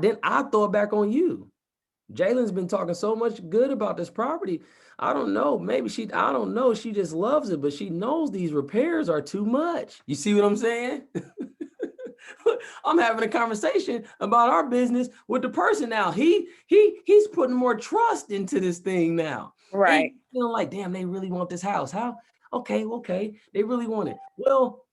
Speaker 1: throw it back on you. Jalen's been talking so much good about this property. I don't know. Maybe I don't know. She just loves it, but she knows these repairs are too much. You see what I'm saying? I'm having a conversation about our business with the person now. He's putting more trust into this thing now. And
Speaker 2: Right.
Speaker 1: feeling like, damn, they really want this house. How? Okay. They really want it. Well,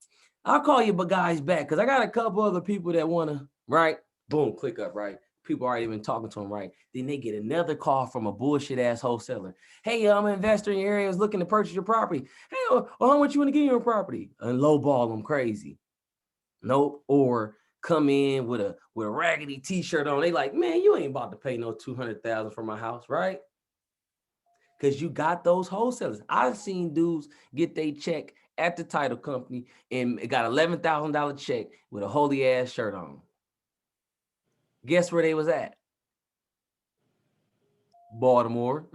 Speaker 1: I'll call you guys back because I got a couple other people that want to, right? Boom, click up, right? People already been talking to them, right? Then they get another call from a bullshit ass wholesaler. Hey, I'm an investor in your area, is looking to purchase your property. Hey, well, how much you want to get your property? And lowball them crazy. Nope. Or come in with a raggedy t-shirt on. They like, man, you ain't about to pay no $200,000 for my house, right? Because you got those wholesalers. I've seen dudes get their check at the title company and got $11,000 check with a holy ass shirt on. Guess where they was at? Baltimore.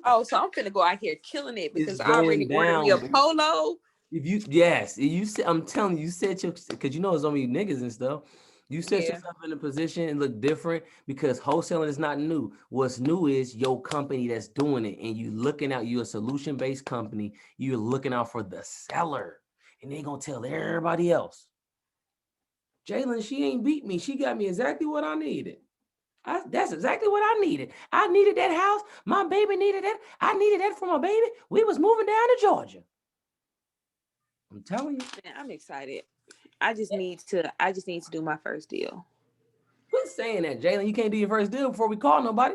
Speaker 2: Oh, so I'm finna go out here killing it because
Speaker 1: It's
Speaker 2: I already
Speaker 1: going
Speaker 2: ordered me a
Speaker 1: down.
Speaker 2: polo.
Speaker 1: If you yes, you said I'm telling you, you said your because you know it's only niggas and stuff. You set
Speaker 2: Yeah.
Speaker 1: yourself in a position and look different because wholesaling is not new. What's new is your company that's doing it, and you looking out. You're a solution-based company. You're looking out for the seller, and they gonna tell everybody else. Jalen, she ain't beat me. She got me exactly what I needed. That's exactly what I needed. I needed that house. My baby needed that. I needed that for my baby. We was moving down to Georgia. I'm telling you.
Speaker 2: Man, I'm excited. I just need to do my first deal.
Speaker 1: Quit saying that, Jalen. You can't do your first deal before we call nobody.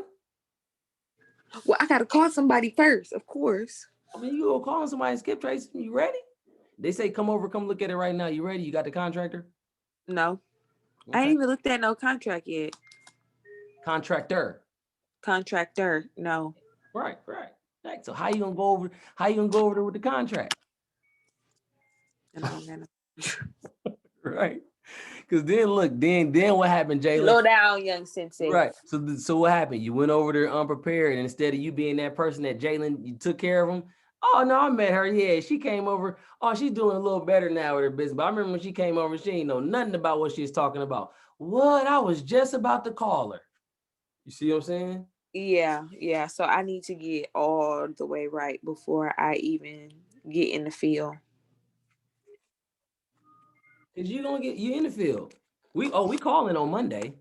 Speaker 2: Well, I gotta call somebody first, of course.
Speaker 1: I mean, you go calling somebody and skip trace. You ready? They say, come over, come look at it right now. You ready? You got the contractor?
Speaker 2: No. I
Speaker 1: Okay.
Speaker 2: ain't even looked at no contract yet.
Speaker 1: Contractor.
Speaker 2: Contractor, no.
Speaker 1: Right. So how you gonna go over? How you gonna go over there with the contract?
Speaker 2: And I don't got no.
Speaker 1: Right. Because then look, then what happened, Jalen?
Speaker 2: Slow down, young sensei.
Speaker 1: Right. So what happened? You went over there unprepared, and instead of you being that person that Jalen, you took care of him. Oh no, I met her. Yeah, she came over. Oh, she's doing a little better now with her business. But I remember when she came over, she ain't know nothing about what she was talking about. What? I was just about to call her. You see what I'm saying?
Speaker 2: Yeah. So I need to get all the way right before I even get in the field.
Speaker 1: Cause you gonna get you in the field. We calling on Monday.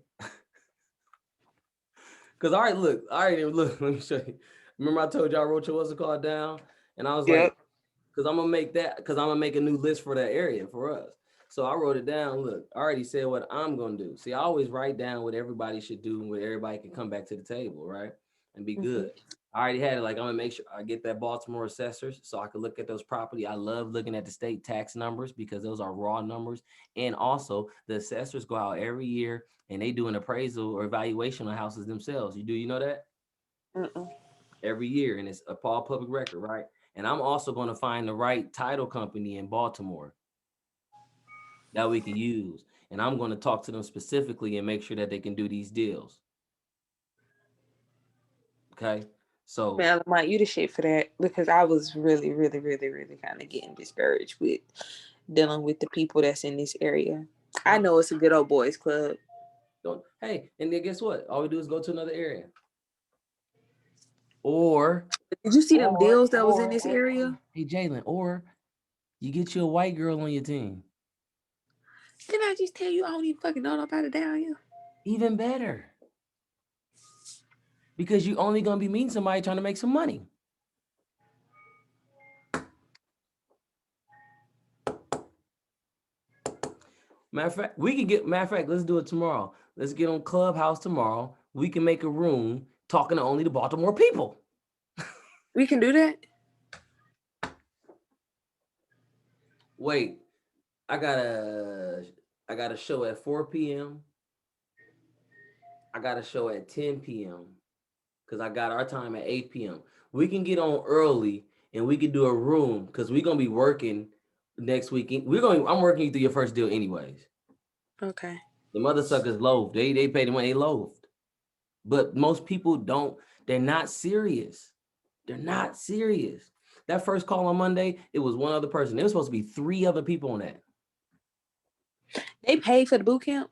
Speaker 1: Cause all right, look, look. Let me show you. Remember I told y'all I wrote your what's it called down, and I was like, because I'm gonna make a new list for that area for us. So I wrote it down. Look, I already said what I'm gonna do. See, I always write down what everybody should do and what everybody can come back to the table, right? And be good. I already had it. Like I'm gonna make sure I get that Baltimore assessors so I can look at those property. I love looking at the state tax numbers because those are raw numbers. And also the assessors go out every year and they do an appraisal or evaluation on houses themselves. You know that?
Speaker 2: Mm-mm.
Speaker 1: Every year, and it's a all public record, right? And I'm also going to find the right title company in Baltimore that we can use. And I'm going to talk to them specifically and make sure that they can do these deals. Okay. So,
Speaker 2: Man, I want you to shit for that because I was really, really, really, really kind of getting discouraged with dealing with the people that's in this area. I know it's a good old boys club.
Speaker 1: hey, and then guess what? All we do is go to another area. Or,
Speaker 2: Did you see them deals that was in this area?
Speaker 1: hey, Jalen, or you get you a white girl on your team.
Speaker 2: Didn't I just tell you I don't even fucking know nobody down here?
Speaker 1: Even better. Because you only going to be meeting somebody trying to make some money. Matter of fact, let's do it tomorrow. Let's get on Clubhouse tomorrow. We can make a room talking to only the Baltimore people.
Speaker 2: We can do that?
Speaker 1: Wait, I got a show at 4 p.m. I got a show at 10 p.m. because I got our time at 8 p.m. We can get on early and we can do a room because we're gonna be working next week. I'm working you through your first deal anyways.
Speaker 2: Okay.
Speaker 1: The mother suckers loathed. They pay the money, they loathed. But most people don't, they're not serious. They're not serious. That first call on Monday, it was one other person. There was supposed to be 3 other people on that.
Speaker 2: They paid for the boot camp?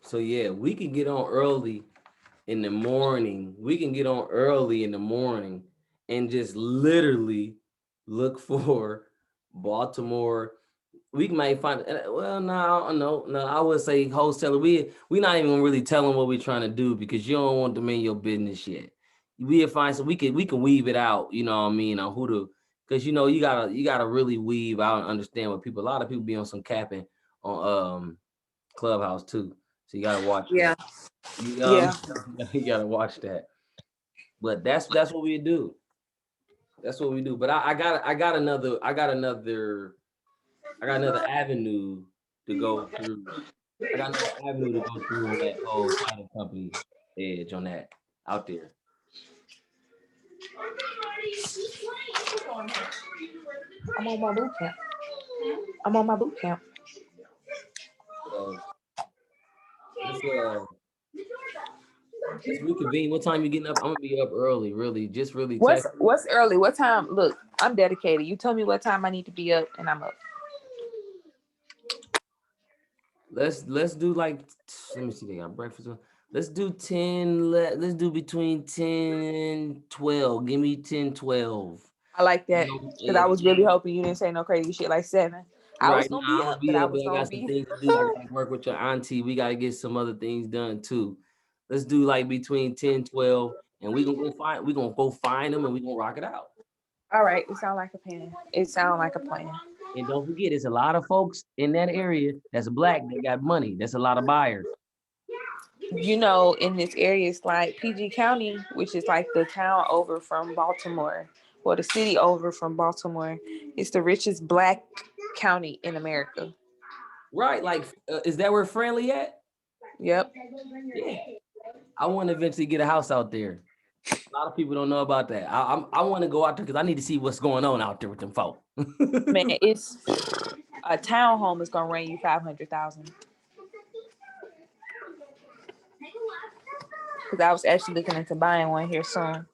Speaker 1: So yeah, we can get on early in the morning. We can get on early in the morning and just literally look for Baltimore. We might find well, no. I would say wholesaler. We not even really telling what we're trying to do because you don't want them in your business yet. We'll find so we can weave it out, you know what I mean, on who to because you know you gotta really weave out and understand what people a lot of people be on some capping on Clubhouse too. So you gotta watch
Speaker 2: Yeah.
Speaker 1: that. You know
Speaker 2: Yeah.
Speaker 1: what I mean? You gotta watch that. But that's what we do. That's what we do. But I got another avenue to go through. I got another avenue to go through on that whole title company edge on that out there.
Speaker 2: I'm on my boot camp. I'm on my boot camp.
Speaker 1: So let's reconvene. What time you getting up? I'm gonna be up early, really. Just really text.
Speaker 2: What's early? What time? Look, I'm dedicated. You tell me what time I need to be up, and I'm up.
Speaker 1: Let's do like let me see, they got breakfast. Let's do 10. Let's do between 10 and 12. Give me 10, 12.
Speaker 2: I like that because I was really
Speaker 1: Yeah.
Speaker 2: hoping you didn't say no crazy shit like 7. I was
Speaker 1: Right
Speaker 2: gonna
Speaker 1: now,
Speaker 2: be
Speaker 1: I'm gonna
Speaker 2: up, but
Speaker 1: be
Speaker 2: I
Speaker 1: up,
Speaker 2: was
Speaker 1: but I
Speaker 2: gonna
Speaker 1: got some
Speaker 2: be.
Speaker 1: things to do. I gotta work with your auntie. We gotta get some other things done too. Let's do like between 10, 12, and we gonna go find them and we gonna rock it out.
Speaker 2: All right, it sounds like a plan. It sounds like a plan.
Speaker 1: And don't forget, it's a lot of folks in that area that's black that got money. That's a lot of buyers.
Speaker 2: You know, in this area, it's like PG County, which is like the town over from Baltimore, or the city over from Baltimore. It's the richest black county in America.
Speaker 1: Right? Like, is that where Friendly at?
Speaker 2: Yep.
Speaker 1: Yeah. I want to eventually get a house out there. A lot of people don't know about that. I want to go out there because I need to see what's going on out there with them folk.
Speaker 2: Man, it's a townhome is gonna run you 500,000. Because I was actually looking into buying one here soon.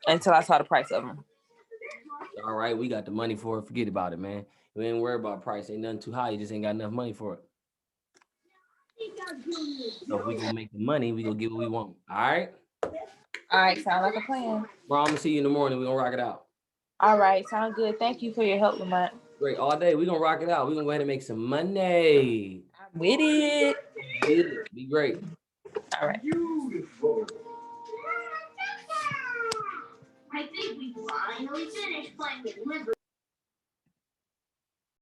Speaker 2: Until I saw the price of them.
Speaker 1: All right, we got the money for it. Forget about it, man. We ain't worried about price. Ain't nothing too high. You just ain't got enough money for it. So if we gonna make the money, we gonna get what we want. All right.
Speaker 2: All right, sound like a plan.
Speaker 1: Bro, I'm gonna see you in the morning. We gonna rock it out.
Speaker 2: All right, sound good. Thank you for your help, Lamont.
Speaker 1: Great, all day. We gonna rock it out. We gonna go ahead and make some money.
Speaker 2: I'm with it.
Speaker 1: Get it. Be great.
Speaker 2: All right.
Speaker 4: I think we finally finished playing with